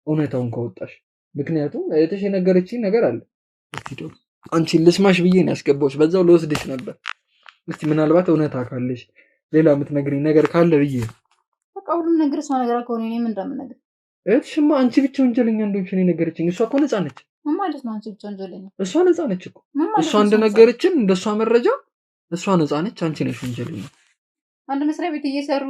እውነታውን ከወጣሽ። ምክንያቱም እህትሽ የነገረችኝ ነገር አለ። እስቲ አንቺን ልስማሽ ብዬ ነው ያስገባሁሽ። በዛው ልወስድሽ ነበር። እስቲ ምናልባት እውነታ ካለሽ ሌላ የምትነግሪኝ ነገር ካለ ብዬ ነው። በቃ ሁሉም ነገር እሷ ነገር ከሆነ እኔም እንደምነግር እህትሽማ አንቺ ብቻ ወንጀለኛ እንደሆንሽ ነው የነገረችኝ። እሷ እኮ ነፃ ነች። ምን ማለት ነው? አንቺ ብቻ ወንጀለኛ? እሷ ነፃ ነች እኮ። እሷ እንደነገረችን እንደሷ መረጃ እሷ ነፃ ነች። አንቺ ነሽ ወንጀለኛ። አንድ መስሪያ ቤት እየሰሩ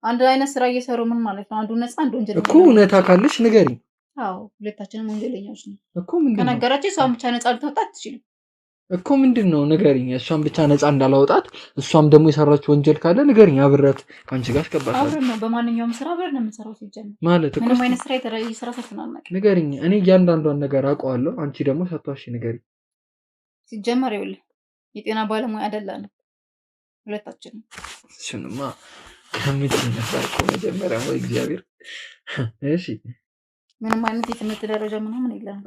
አንድ አይነት ስራ እየሰሩ ምን ማለት ነው? አንዱ ነፃ አንዱ ወንጀለኛ እኮ። እውነታ ካለሽ ንገሪኝ። አዎ ሁለታችንም ወንጀለኛዎች ነን እኮ። ምንድነው ከነገራችን እሷን ብቻ ነፃ ልታወጣ አትችልም እኮ። ምንድነው ንገሪኝ። እሷን ብቻ ነፃ እንዳላወጣት እሷም ደግሞ የሰራችው ወንጀል ካለ ንገሪኝ። አብረት አንቺ ጋር አስገባታለሁ። አብረን ነው በማንኛውም ስራ አብረን ነው የምንሰራው። ሲጀምር ማለት እኮ ምንም አይነት ስራ የተለያየ ስራ ሳትናነቅ ንገሪኝ። እኔ እያንዳንዷን ነገር አውቀዋለሁ። አንቺ ደግሞ ሳትዋሺ ንገሪኝ። ሲጀመር ይኸውልህ የጤና ባለሙያ አይደለም ሁለታችንም። እሱንማ ከምት ነበር እኮ መጀመሪያ ወይ እግዚአብሔር። እሺ ምንም አይነት የትምህርት ደረጃ ምናምን የለም።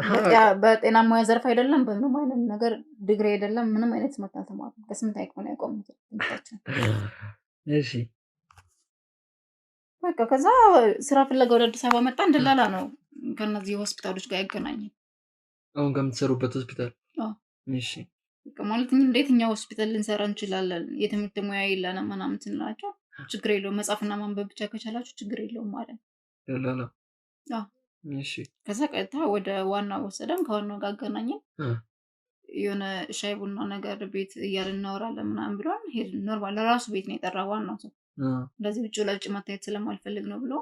በጤና ሙያ ዘርፍ አይደለም፣ በምንም አይነት ነገር ዲግሪ አይደለም፣ ምንም አይነት ትምህርት አልተማርኩም። ከስምንት አይቆም ያቆሙት ትምህርታችን። እሺ በቃ ከዛ ስራ ፍለጋ ወደ አዲስ አበባ መጣ። እንደላላ ነው ከነዚህ ሆስፒታሎች ጋር ያገናኘኝ። አሁን ከምትሰሩበት ሆስፒታል? አዎ። እሺ በቃ ማለት እንዴትኛው ሆስፒታል ልንሰራ እንችላለን? የትምህርት ሙያ የለንም ምናምን ስንላቸው ችግር የለውም መጻፍና ማንበብ ብቻ ከቻላችሁ ችግር የለውም ማለት ደላላ። አዎ። እሺ ከዛ ቀጥታ ወደ ዋናው ወሰደን። ከዋናው ጋር አገናኘን። የሆነ ሻይ ቡና ነገር ቤት እያልን እናወራለን ምናምን ብሎን ሄድን። ኖርማል ለራሱ ቤት ነው የጠራ ዋናው ሰው። እንደዚህ ውጭ ለውጭ መታየት ስለማልፈልግ ነው ብሎ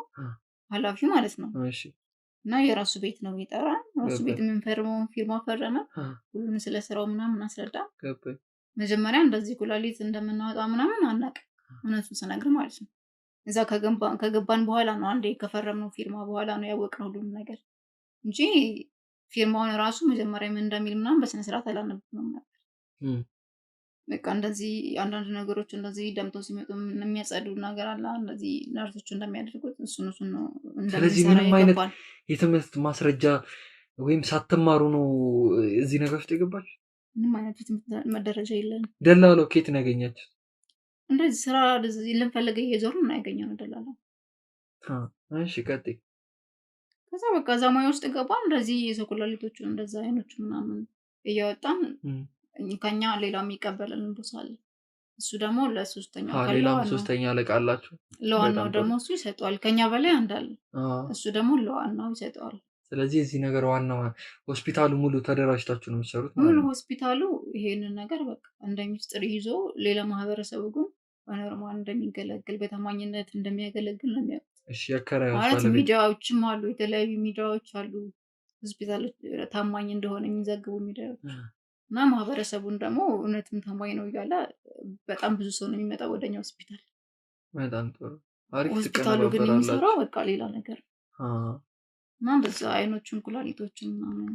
ኃላፊው ማለት ነው። እሺ እና የራሱ ቤት ነው የጠራን። ራሱ ቤት የምንፈርመውን ፊርማ ፈረመ። ሁሉን ስለ ስራው ምናምን አስረዳ። መጀመሪያ እንደዚህ ኩላሊት እንደምናወጣ ምናምን አናውቅም፣ እውነቱን ስነግር ማለት ነው። እዛ ከገባን በኋላ ነው አንዴ ከፈረምነው ፊርማ በኋላ ነው ያወቅነው ሁሉም ነገር እንጂ ፊርማውን ራሱ መጀመሪያ ምን እንደሚል ምናምን በስነ ስርዓት አላነበብነውም ነበር። በቃ እንደዚህ አንዳንድ ነገሮች እንደዚህ ደምተው ሲመጡ የሚያጸዱ ነገር አለ፣ እንደዚህ ነርሶቹ እንደሚያደርጉት እሱን ነው እንደዚህ። ስለዚህ ምንም አይነት የትምህርት ማስረጃ ወይም ሳትማሩ ነው እዚህ ነገር ውስጥ የገባችሁ? ምንም አይነት የትምህርት መደረጃ የለንም። ደላላው ከየት ነው ያገኛችሁት? እንደዚህ ስራ ልንፈልግ እየዞሩ ነው ያገኘነው ደላላው። እሺ ቀጥይ። ከዛ በቃ እዛ ሙያ ውስጥ ገባን። እንደዚህ የሰው ኩላሊቶቹን እንደዛ አይኖቹ ምናምን እያወጣን ከኛ ሌላ የሚቀበልን ቦሳ አለ። እሱ ደግሞ ለሶስተኛው ሌላም ሶስተኛ አለቃ አላችሁ? ለዋናው ደግሞ እሱ ይሰጠዋል። ከኛ በላይ አንዳለ እሱ ደግሞ ለዋናው ይሰጠዋል። ስለዚህ እዚህ ነገር ዋናው ሆስፒታሉ ሙሉ ተደራጅታችሁ ነው የምትሰሩት ማለት ሙሉ ነው? ሆስፒታሉ ይሄንን ነገር በቃ እንደ ሚስጥር ይዞ ሌላ ማህበረሰቡ ግን በኖርማል እንደሚገለግል በታማኝነት እንደሚያገለግል ነው የሚያውቁት። እሺ ያከራዩ ማለት ሚዲያዎችም አሉ፣ የተለያዩ ሚዲያዎች አሉ ሆስፒታሎች ታማኝ እንደሆነ የሚዘግቡ ሚዲያዎች እና ማህበረሰቡን ደግሞ እውነትም ታማኝ ነው እያለ በጣም ብዙ ሰው ነው የሚመጣው ወደኛ ሆስፒታል። በጣም ጥሩ። አሪፍ ሆስፒታሉ ግን የሚሰራው በቃ ሌላ ነገር እና በዛ አይኖቹን ኩላሊቶችን ምናምን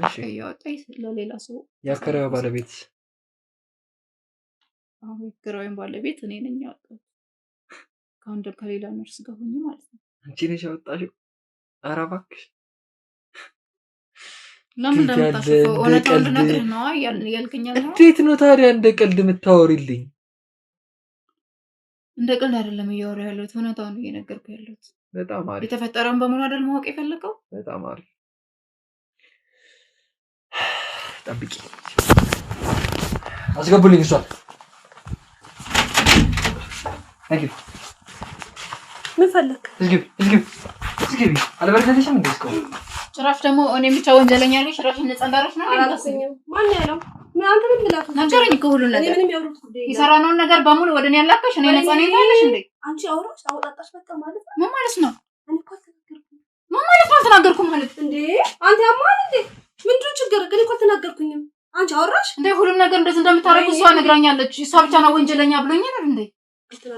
እሺ ያወጣኝ ለሌላ ሰው የአከራዩ ባለቤት አሁን የአከራዩን ባለቤት እኔ ነኝ ያወጣሁት ከሌላ ነርስ ጋር ሆኜ ማለት ነው። አንቺ ነሽ ያወጣሽው? ኧረ እባክሽ ለምን እንደምታስበው እውነታውን ልነግርህ ነው ያልከኛል ነው። እንዴት ነው ታዲያ እንደ ቀልድ የምታወሪልኝ? እንደ ቀልድ አይደለም እያወራሁ ያለሁት እውነታውን እየነገርኩህ ያለሁት። በጣም አሪፍ። የተፈጠረውን በሙሉ አይደል ማወቅ የፈለከው? በጣም አሪፍ። ጠብቂ። አስገቡልኝ እሷን። ታንኪ ምን ፈለክ? እስኪ አልበረደልሽም እንዴ? እስከው ጭራሽ ደግሞ እኔም ብቻ ወንጀለኛ ነኝ ጭራሽ ነፃ እንዳረሽ ነው አላልኩኝም። ማን ያለው? ምን አንተ ምን ብላክ? ነገረኝ እኮ ሁሉ ነገር። እኔ ምንም ያወሩት ጉዳይ የሰራነውን ነገር በሙሉ ወደ እኔ ያላከሽ እኔ ነፃ ነኝ ታለሽ እንዴ? አንቺ አውራሽ አወጣጣሽ በቃ ማለት ነው። ምን ማለት ነው? እኔ እኮ አልተናገርኩም። ምን ማለት ነው አልተናገርኩም ማለት? እንዴ አንተ ያማል እንዴ? ምንድነው ችግር? እኔ እኮ አልተናገርኩኝም። አንቺ አውራሽ እንዴ ሁሉም ነገር እንደዚህ እንደምታረግ እሷ ነግራኛለች። እሷ ብቻ ነው ወንጀለኛ ብሎኛል እንዴ?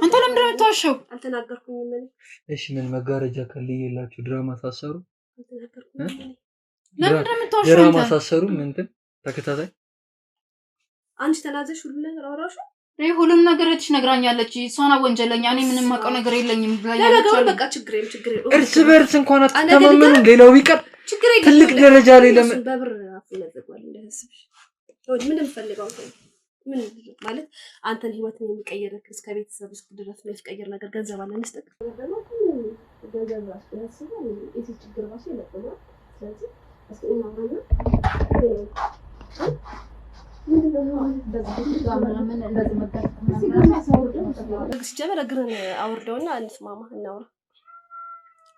አንተ ለምን እንደምትዋሸው? አልተናገርኩኝም እኔ። እሺ ምን መጋረጃ ከልየላችሁ ድራማ ሳሰሩ? አልተናገርኩኝም እኔ። ለምን እንደምትዋሸው? ድራማ ሳሰሩ ምን ተከታታይ አንቺ ተናዘሽ ሁሉ ነገር አውራሽ? ይሄ ሁሉም ነገር እህትሽ ነግራኛለች። እሷ ናት ወንጀለኛ እኔ ምንም አውቀው ነገር የለኝም ብላኛለች። በቃ ችግር የለም። እርስ በርስ እንኳን አትተማመኑ። ሌላው ቢቀር ትልቅ ደረጃ ላይ ለምን በብር አፍለዘጓል እንደህስብሽ ወይ ምን እንደምፈልገው ምን ማለት አንተን ህይወትን የሚቀየር እስከ ቤተሰብ እስከ ድረስ የሚያስቀየር ነገር ገንዘብ አለ እንስጠቅ ገንዘብ ራሱ ያስባል እዚህ ችግር ራሱ ይለቀማል። ስለዚህ እስኪ እናውራና ሲጀመር እግርን አውርደውና እንስማማ እናውራ።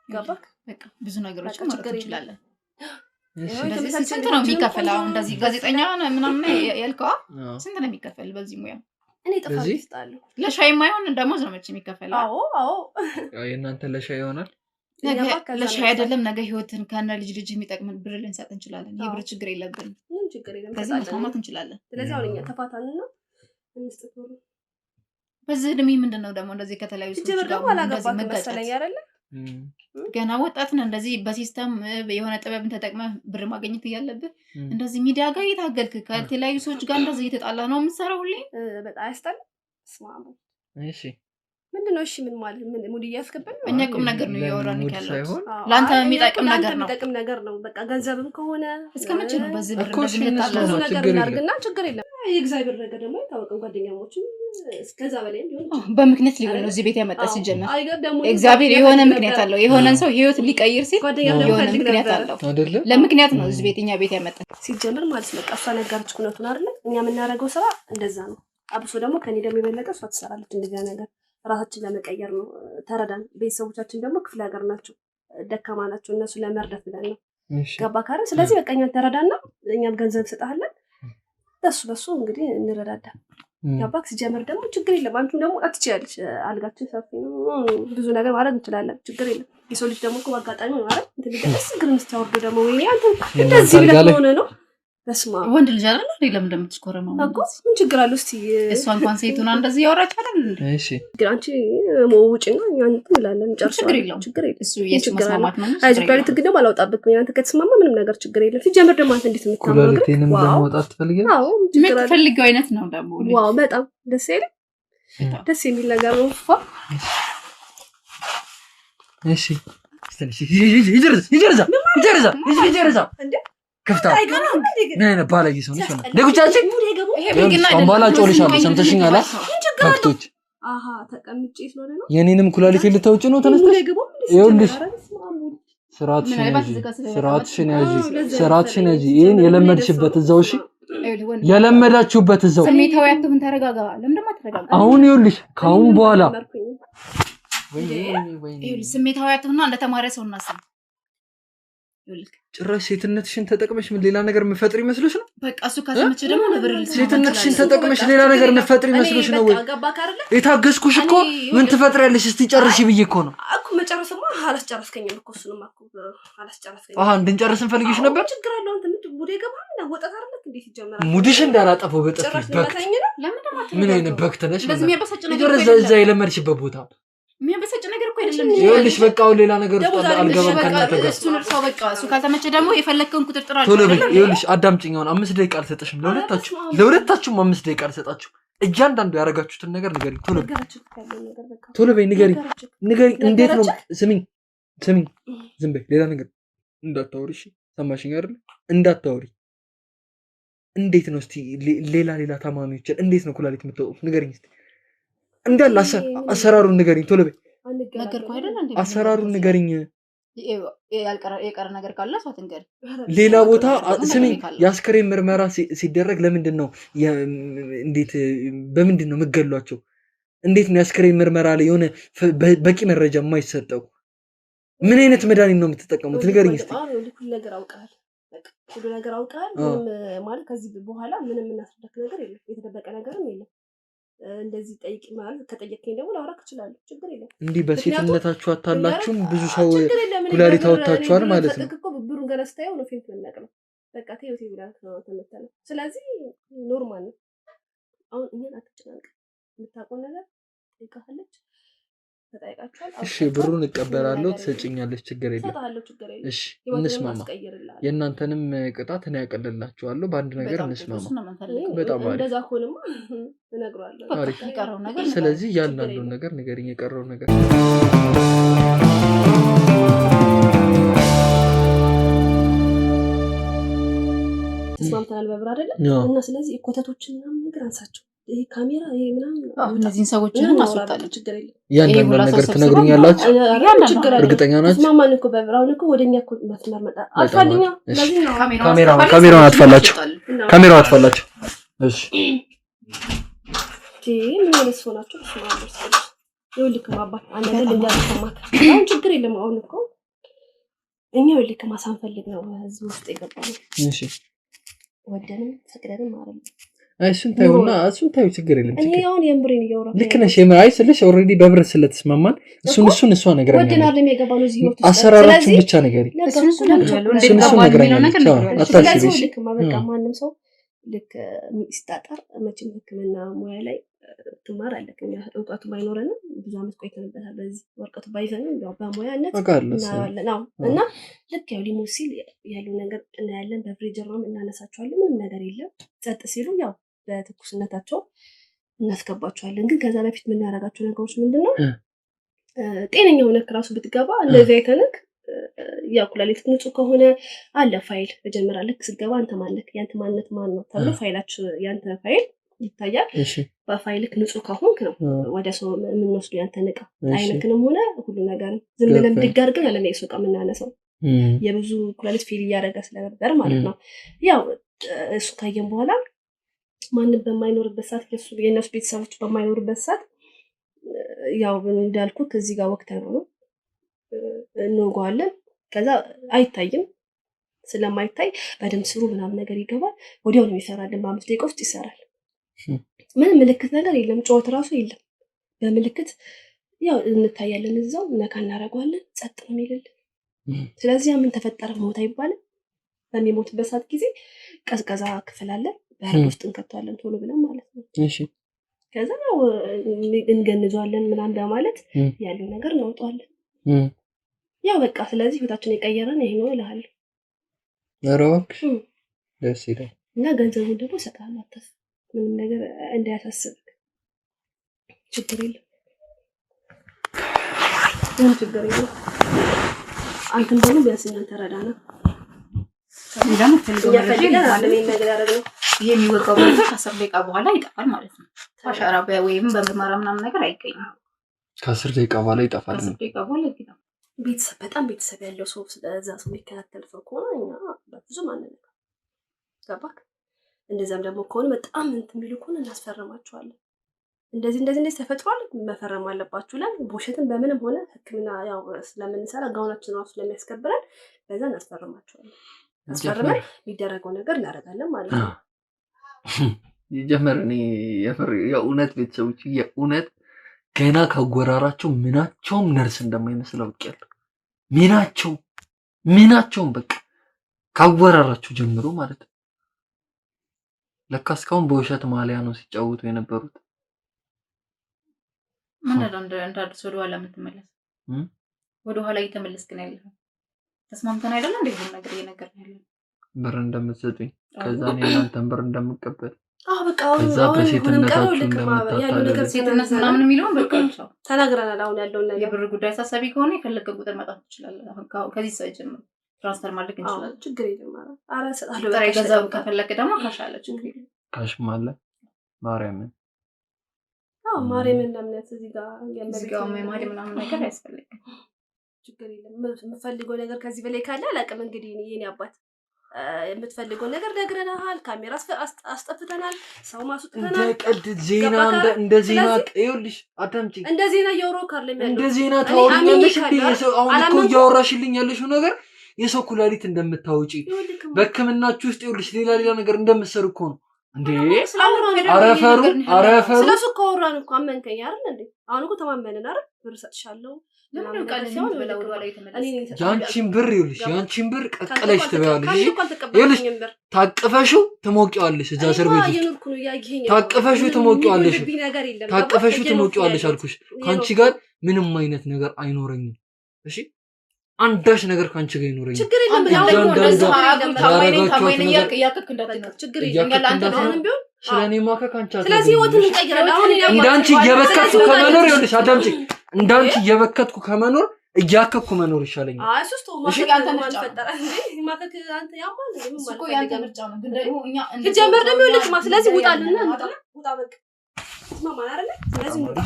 ገባክ? በቃ ብዙ ነገሮች ማለት እንችላለን። ስንት ነው የሚከፈል? አሁን እንደዚህ ጋዜጠኛ ምናምን ያልከዋ ስንት ነው የሚከፈል በዚህ ሙያ? እኔ ጥፋት ይስጣለሁ። ለሻይ የማይሆን ደሞዝ ነው መቼ የሚከፈል? አዎ የእናንተ ለሻይ ይሆናል። ለሻይ አይደለም ነገ ህይወትን ከነ ልጅ የሚጠቅም ብር ልንሰጥ እንችላለን። የብር ችግር የለብንም። ምንም ችግር የለም። ከዚህ መስማማት እንችላለን። ስለዚህ አሁን እኛ ተፋታንና እንስጥቶሩ በዚህ እድሜ ምንድነው ደግሞ እንደዚህ ከተለያዩ ሰዎች ጋር እንደዚህ መጋጨት አይደለ? ገና ወጣት ነህ። እንደዚህ በሲስተም የሆነ ጥበብን ተጠቅመህ ብር ማግኘት እያለብህ እንደዚህ ሚዲያ ጋር እየታገልክ ከተለያዩ ሰዎች ጋር እንደዚህ እየተጣላ ነው የምትሰራው ሁሌ። በጣም ያስጠላል። ስማሙ እሺ ምንድነው? እሺ ምን ማለት ምን ሙድ እያስከበል ነው? እኛ ቁም ነገር ነው እያወራን ያለው። ላንተ የሚጠቅም ነገር ነው። በቃ ገንዘብም ከሆነ እስከመቼ ነው በዚህ ብር እንደዚህ የምንጣላው? ነገር እናድርግና ችግር የለም። የእግዚአብሔር ነገር ደግሞ ታወቀው ጓደኛሞችም እስከዛ በላይ ሊሆን በምክንያት ሊሆን ነው እዚህ ቤት ያመጣ ሲጀመር እግዚአብሔር የሆነ ምክንያት አለው። የሆነን ሰው ህይወት ሊቀይር ሲል የሆነ ምክንያት አለው አይደል? ለምክንያት ነው እዚህ ቤት እኛ ቤት ያመጣ ሲጀመር ማለት ነው። ቀፋ ነገርች ኩነቱን አይደል? እኛ የምናደርገው ስራ እንደዛ ነው። አብሶ ደግሞ ከኔ ደግሞ የበለጠ እሷ ትሰራለች እንደዚህ ነገር ራሳችን ለመቀየር ነው። ተረዳን። ቤተሰቦቻችን ደግሞ ክፍለ ሀገር ናቸው፣ ደካማ ናቸው። እነሱ ለመርዳት ብለን ነው። ገባ ካረ ስለዚህ በቃ እኛን ተረዳና እኛም ገንዘብ እንሰጣለን። በሱ እንግዲህ እንረዳዳ። ገባክ? ሲጀመር ደግሞ ችግር የለም። አንቺም ደግሞ አትችያለሽ። አልጋችን ሰፊ ነው፣ ብዙ ነገር ማድረግ እንችላለን። ችግር የለም። የሰው ልጅ ደግሞ እኮ በአጋጣሚ ነው አይደል? እንትን ልጅ ግን ምስተወርዱ ደግሞ ወይኔ አንተ እንደዚህ ብለህ ሆነ ነው። በስማ ወንድ ልጅ አይደል? ለምን እንደምትሽኮረመው እኮ ምን ችግር አለው? እስቲ እሷ እንኳን ሴቱና እንደዚህ ያወራች አይደል? እሺ ግን አንቺ ሞውጭና ያን እንላለን ጨርሻለሁ። ችግር የለም። እሱ የመስማማት ነው። አይዚ ፕላኔት ግን ደግሞ አላወጣብክም። አንተ ከተስማማ ምንም ነገር ችግር የለም። ሲጀምር ደግሞ አንተ እንዴት የምታምነው ነገር ኩላሊቴንም ለማውጣት ትፈልጊያለሽ? አዎ የምትፈልጊው አይነት ነው ደግሞ። ዋው በጣም ደስ ይላል። ደስ የሚል ነገር ነው። እሺ ይጀርዛ ከፍታ ነነ ባለጊ ሰው ነሽ። ለጉቻችን ባላ ጮልሻለሁ። ሰምተሽኛል? ከፍቶች አሃ ተቀምጬ ስለሆነ ነው። የኔንም ኩላሊት ልታውጪ ነው ተነስተሽ? ይኸውልሽ ስራትሽን ያዢ። ይሄን የለመድሽበት እዛው። እሺ የለመዳችሁበት እዛው። ስሜታዊ አትሁን፣ ተረጋጋ። ለምን ተረጋጋ? አሁን ይኸውልሽ ካሁን በኋላ ስሜታዊ አትሁንና እንደተማረ ሰው እናስብ። ጭራሽ ሴትነትሽን ተጠቅመሽ ምን ሌላ ነገር መፈጥር ይመስልሽ ነው? በቃ እሱ ካሰመች ደግሞ ነበር ሴትነትሽን ተጠቅመሽ ሌላ ነገር መፈጥር ይመስልሽ ነው ወይ? የታገስኩሽ እኮ ምን ትፈጥሪያለሽ? እስቲ ጨርሺ ብዬ እኮ ነው እኮ መጨረስማ አላስጨረስከኝም እኮ እሱንም እኮ አላስጨረስከኝም። እንድንጨርስ እንፈልግሽ ነበር። ችግር አለው። አንተ ምን ሙዴ ገባ ምን ወጣት አይደለም እንዴት ይጀምራል? ሙድሽ እንዳላጠፈው በጥፍ ምን አይነት በክት ነሽ? እዛ የለመድሽበት ቦታ የሚያበሳጭ ነገር አይደለም ይኸውልሽ በቃ አሁን ሌላ ነገር ውስጥ አልገባም ከእናንተ ጋር እሱን እርሳው በቃ እሱ ካልተመቸ ደግሞ የፈለከውን ቁጥጥር አለ ቶሎ በይ ይኸውልሽ አዳምጪኝ አሁን 5 ደቂቃ አልሰጥሽም ለሁለታችሁም 5 ደቂቃ አልሰጣችሁ እያንዳንዱ ያደረጋችሁትን ነገር ንገሪኝ ቶሎ በይ ንገሪኝ እንዴት ነው ስሚኝ ዝም በይ ሌላ ነገር እንዳታወሪ እሺ ሰማሽኝ አይደል እንዳታወሪ እንዴት ነው እስቲ ሌላ ታማሚዎች እንዴት ነው ኩላሊት የምትወጡት ንገሪኝ እስቲ እንዳለ አሰራሩን ንገሪኝ ቶሎ በይ ነገርኩህ አይደል እንዴ አሰራሩን ንገሪኝ የቀረ ነገር ካለ ሰው ትንገር ሌላ ቦታ ስሚኝ የአስክሬን ምርመራ ሲደረግ ለምንድን ነው እንዴት በምንድን ነው የምትገሏቸው እንዴት ነው የአስክሬን ምርመራ ላይ የሆነ በቂ መረጃ የማይሰጠው ምን አይነት መድኃኒት ነው የምትጠቀሙት ንገሪኝ እስቲ ሁሉ ነገር አውቃል ማለት ከዚህ በኋላ ምንም እናስረዳክ ነገር የለም የተደበቀ ነገርም የለም እንደዚህ ጠይቅ ማለት ከጠየቀኝ ደግሞ ላውራክ እችላለሁ ችግር የለም እንዲህ በሴትነታችሁ አታላችሁም ብዙ ሰው ኩላሊት አውጥታችኋል ማለት ነው እኮ ብሩን ገና ስታየው ነው ፊልም ተነቀለው በቃ ተይው ይብላል ተመተለ ስለዚህ ኖርማል ነው አሁን እኛን አትጨናንቅ የምታውቀው ነገር ጠይቃለች ተጠይቃችኋል እሺ ብሩን እቀበላለሁ ትሰጪኛለሽ ችግር የለም እሺ እንስማማ የእናንተንም ቅጣት እኔ ያቀልላችኋለሁ በአንድ ነገር እንስማማ በጣም አሪፍ እንደዛ ሆነማ እነግረዋለሁ አሪፍ ስለዚህ ያንዳንዱን ነገር ንገሪኝ የቀረው ነገር ተስማምተናል በብር አይደለ እና ስለዚህ ኮተቶችን ምናምን ነገር አንሳቸው ይሄ ካሜራ ይሄ ምናምን እነዚህን ሰዎችን አስወጣለን ችግር የለም ያንዳንዱን ነገር ትነግሩኛላችሁ እርግጠኛ ናችሁ ተስማማን እኮ በብር አሁን እኮ ወደኛ እኮ መስመር መጣ አልፋልኛ ስለዚህ ነው ካሜራውን አጥፋላችሁ እሺ ምን ማለት ሆናችሁ ተስማማችሁ ይኸውልህ ማባት አንተ ልንዳልከማክ አሁን ችግር የለም አሁን እኮ እኛ ይኸውልህ ማሳንፈልግ ነው ህዝብ ውስጥ የገባው እሺ ወደንም ፈቅደንም አይደለም እሱን ታዩ ችግር የለም እኔ አሁን የምብሬን እያወራሁ ልክ ነሽ የምራይ ስልሽ ኦሬዲ በብር ስለተስማማን እሱን እሷ ነገርኛ ወደና አይደለም የገባው ነው እዚህ ወጥ አሰራራችን ብቻ ነገሪ እሱን ነገርኛ አታስቢ እሺ በቃ ማንም ሰው ልክ ሲጣጣር መቼም ህክምና ሙያ ላይ ትማራለህ እውቀቱ ባይኖረንም ብዙ አመት ቆይተንበታል በዚህ ወርቀቱ ባይዘንም ያው በሙያነት እናያለን እና ልክ ያው ሊሞት ሲል ያለው ነገር እናያለን በፍሪጀርም እናነሳቸዋለን ምንም ነገር የለም ጸጥ ሲሉ ያው በትኩስነታቸው እናስገባቸዋለን ግን ከዛ በፊት ምን ያደርጋቸው ነገሮች ምንድነው ጤነኛ ሆነ ክራሱ ብትገባ እንደዚህ አይተንክ ያው ኩላሊት ንጹህ ከሆነ አለ ፋይል መጀመሪያ ልክ ስትገባ አንተ ማንነክ ያንተ ማንነት ማን ነው ተብሎ ፋይላችሁ ያንተ ፋይል ይታያል በፋይልክ ንጹህ ከሆንክ ነው ወደ ሰው የምንወስዱ ያንተ ንቃ አይነክንም ሆነ ሁሉ ነገር ዝም ብለን ድጋር ግን ያለነ የሱቃ የምናነሳው የብዙ ኩላሊት ፌል እያደረገ ስለነበር ማለት ነው ያው እሱ ካየን በኋላ ማንም በማይኖርበት ሰዓት የነሱ ቤተሰቦች በማይኖርበት ሰዓት ያው እንዳልኩ ከዚህ ጋር ወቅት ነው እንወጋለን ከዛ አይታይም ስለማይታይ በደም ስሩ ምናምን ነገር ይገባል ወዲያው ነው ይሰራልን በ5 ደቂቃ ውስጥ ይሰራል ምን ምልክት ነገር የለም ጮት ራሱ የለም በምልክት ያው እንታያለን እዛው ነካ እናረጋለን ጸጥ ነው የሚልልን ስለዚህ ምን ተፈጠረ ሞት አይባልም በሚሞትበት ሰዓት ጊዜ ቀዝቀዛ ክፍል አለ በአረብ ውስጥ እንከቷለን ቶሎ ብለን ማለት ነው እሺ ከዛ ያው እንገንዟለን ምናምን በማለት ያለው ነገር እናውጣለን ያው በቃ ስለዚህ ህይወታችን የቀየረን ይሄ ነው ይላል አረክ ደስ ይላል እና ገንዘቡን ደግሞ ሰጣለ አታስ ምንም ነገር እንዳያሳስብክ ችግር የለም ችግር የለም አንተም ደግሞ ቢያስኛን ተረዳና ሰላም ተፈልጎ ይሄ የሚወጣው ነገር 10 ደቂቃ በኋላ ይጠፋል ማለት ነው አሻራ ወይም በምርመራ ምናምን ነገር አይገኝም ከ10 ደቂቃ በኋላ ይጠፋል 10 ደቂቃ በኋላ ይጠፋል ቤተሰብ በጣም ቤተሰብ ያለው ሰው ስለዛ ሰው የሚከታተል ሰው ከሆነ እኛ በብዙ ማንነት ገባክ እንደዛም ደግሞ ከሆነ በጣም እንትን ቢሉ ከሆነ እናስፈርማቸዋለን እንደዚህ ተፈጥሯል መፈረም አለባችሁ ለን ቦሸትን በምንም ሆነ ህክምና ያው ስለምንሰራ ጋውናችን ራሱ ስለሚያስከብረን በዛ እናስፈርማቸዋለን አስፈርመን የሚደረገው ነገር እናደርጋለን ማለት ነው ይጀመር እኔ የእውነት ቤተሰቦች የእውነት ገና ካጎራራቸው ምናቸውም ነርስ እንደማይመስል አውቄያለሁ ምናቸውም በቃ ካጎራራቸው ጀምሮ ማለት ነው ለካ እስካሁን በውሸት ማሊያ ነው ሲጫወቱ የነበሩት ምን እንዳልደረሰ ወደ ኋላ የምትመለስ ወደ ኋላ እየተመለስክ ነው ያለው። ተስማምተን አይደለም እንዴ ሁሉ ነገር እየነገርን ያለው? ብር እንደምትሰጡኝ ከዛ እኔ እናንተን ብር እንደምቀበል በቃ አሁን በሴትነታችሁ እንደምታታለሉ ሴትነት ምናምን የሚለውን በቃ ተናግረናል። አሁን ያለውን ነገር የብር ጉዳይ አሳሳቢ ከሆነ የፈለገ ቁጥር መጣት ትችላለህ። አሁን ከዚህ ሰው ጀምሮ ትራንስፈር ማድረግ እንችላለን። ችግር የለም። ኧረ እሰጥሃለሁ። ጥሬ ገንዘብ ከፈለክ ደግሞ ካሽ አለ። ችግር የለም። ካሽም አለ። ማርያምን ማርያምን ለምነት እዚህ ጋር ምናምን ነገር አያስፈልግም። ችግር የለም። የምፈልገው ነገር ከዚህ በላይ ካለ አላውቅም። እንግዲህ የኔ አባት የምትፈልገው ነገር ነግረናል። ካሜራ አስጠፍተናል። ሰው ማስወጥተናል። እንደ ቀልድ ዜና እንደ ዜና ይኸውልሽ፣ አዳምጪኝ። እንደ ዜና እያወራሁ ካለም እንደ ዜና ታወሪኛለሽ እንዴ? አሁን እኮ እያወራሽልኝ ያለሽው ነገር የሰው ኩላሊት እንደምታወጪ በሕክምናችሁ ውስጥ ይኸውልሽ ሌላ ነገር እንደምትሰሩ እኮ ነው እንዴ? አረፈሩ ስለሱ እኮ አወራን እኮ አመንከኝ አይደል እንዴ? አሁን እኮ ተማመንን አይደል? ብር እሰጥሻለሁ ያንቺን ብር ይኸውልሽ፣ ያንቺን ብር ቀቅለሽ ትበያለሽ። ይኸውልሽ ታቅፈሽው ትሞቂዋለሽ። እዛ እስር ቤት ታቅፈሽው ትሞቂዋለሽ። ታቅፈሽው ትሞቂዋለሽ አልኩሽ። ካንቺ ጋር ምንም አይነት ነገር አይኖረኝም። እሺ አንዳች ነገር ካንቺ ጋር አይኖረኝም። ችግር የለም። ስለኔ ማከክ አንቺ ስለዚህ ወጥን እንቀይራለን። አሁን እንዳንቺ እየበከትኩ ከመኖር ይኸውልሽ፣ አዳምጪ፣ እንዳንቺ እየበከትኩ ከመኖር እያከኩ መኖር ይሻለኛል። እሺ ያንተ ምርጫ ፈጠረ እንዴ? ማከክ አንተ ያማል እንዴ? ምን ማለት ነው? ያንተ ምርጫ ነው። ግን ደግሞ እኛ ጀመር ደግሞ ይልክማ። ስለዚህ ውጣልና ውጣ በቃ ማማ አይደለ? ስለዚህ ውጣ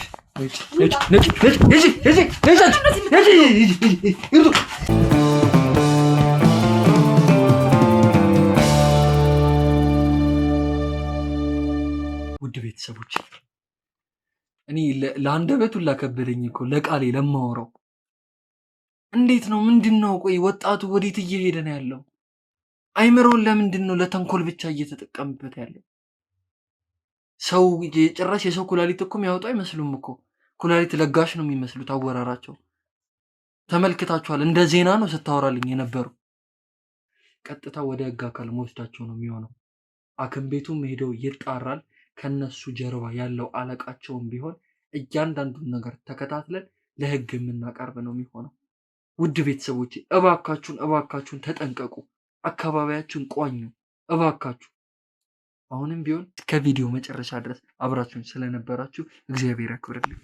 ውድ ቤተሰቦች እኔ ለአንደበቱ ላከበደኝ እኮ ለቃሌ ለማወራው እንዴት ነው? ምንድነው? ቆይ ወጣቱ ወዴት እየሄደ ነው ያለው? አይምሮን ለምንድን ነው ለተንኮል ብቻ እየተጠቀምበት ያለው? ሰው ጭራሽ የሰው ኩላሊት እኮ የሚያወጡ አይመስሉም እኮ ኩላሊት ለጋሽ ነው የሚመስሉት አወራራቸው። ተመልክታችኋል። እንደ ዜና ነው ስታወራልኝ የነበሩ። ቀጥታ ወደ ህግ አካል መወስዳቸው ነው የሚሆነው። አክም ቤቱም ሄደው ይጣራል። ከነሱ ጀርባ ያለው አለቃቸውም ቢሆን እያንዳንዱን ነገር ተከታትለን ለህግ የምናቀርብ ነው የሚሆነው። ውድ ቤተሰቦች እባካችሁን ተጠንቀቁ። አካባቢያችሁን ቋኙ እባካችሁ። አሁንም ቢሆን ከቪዲዮ መጨረሻ ድረስ አብራችሁን ስለነበራችሁ እግዚአብሔር ያክብርልኝ።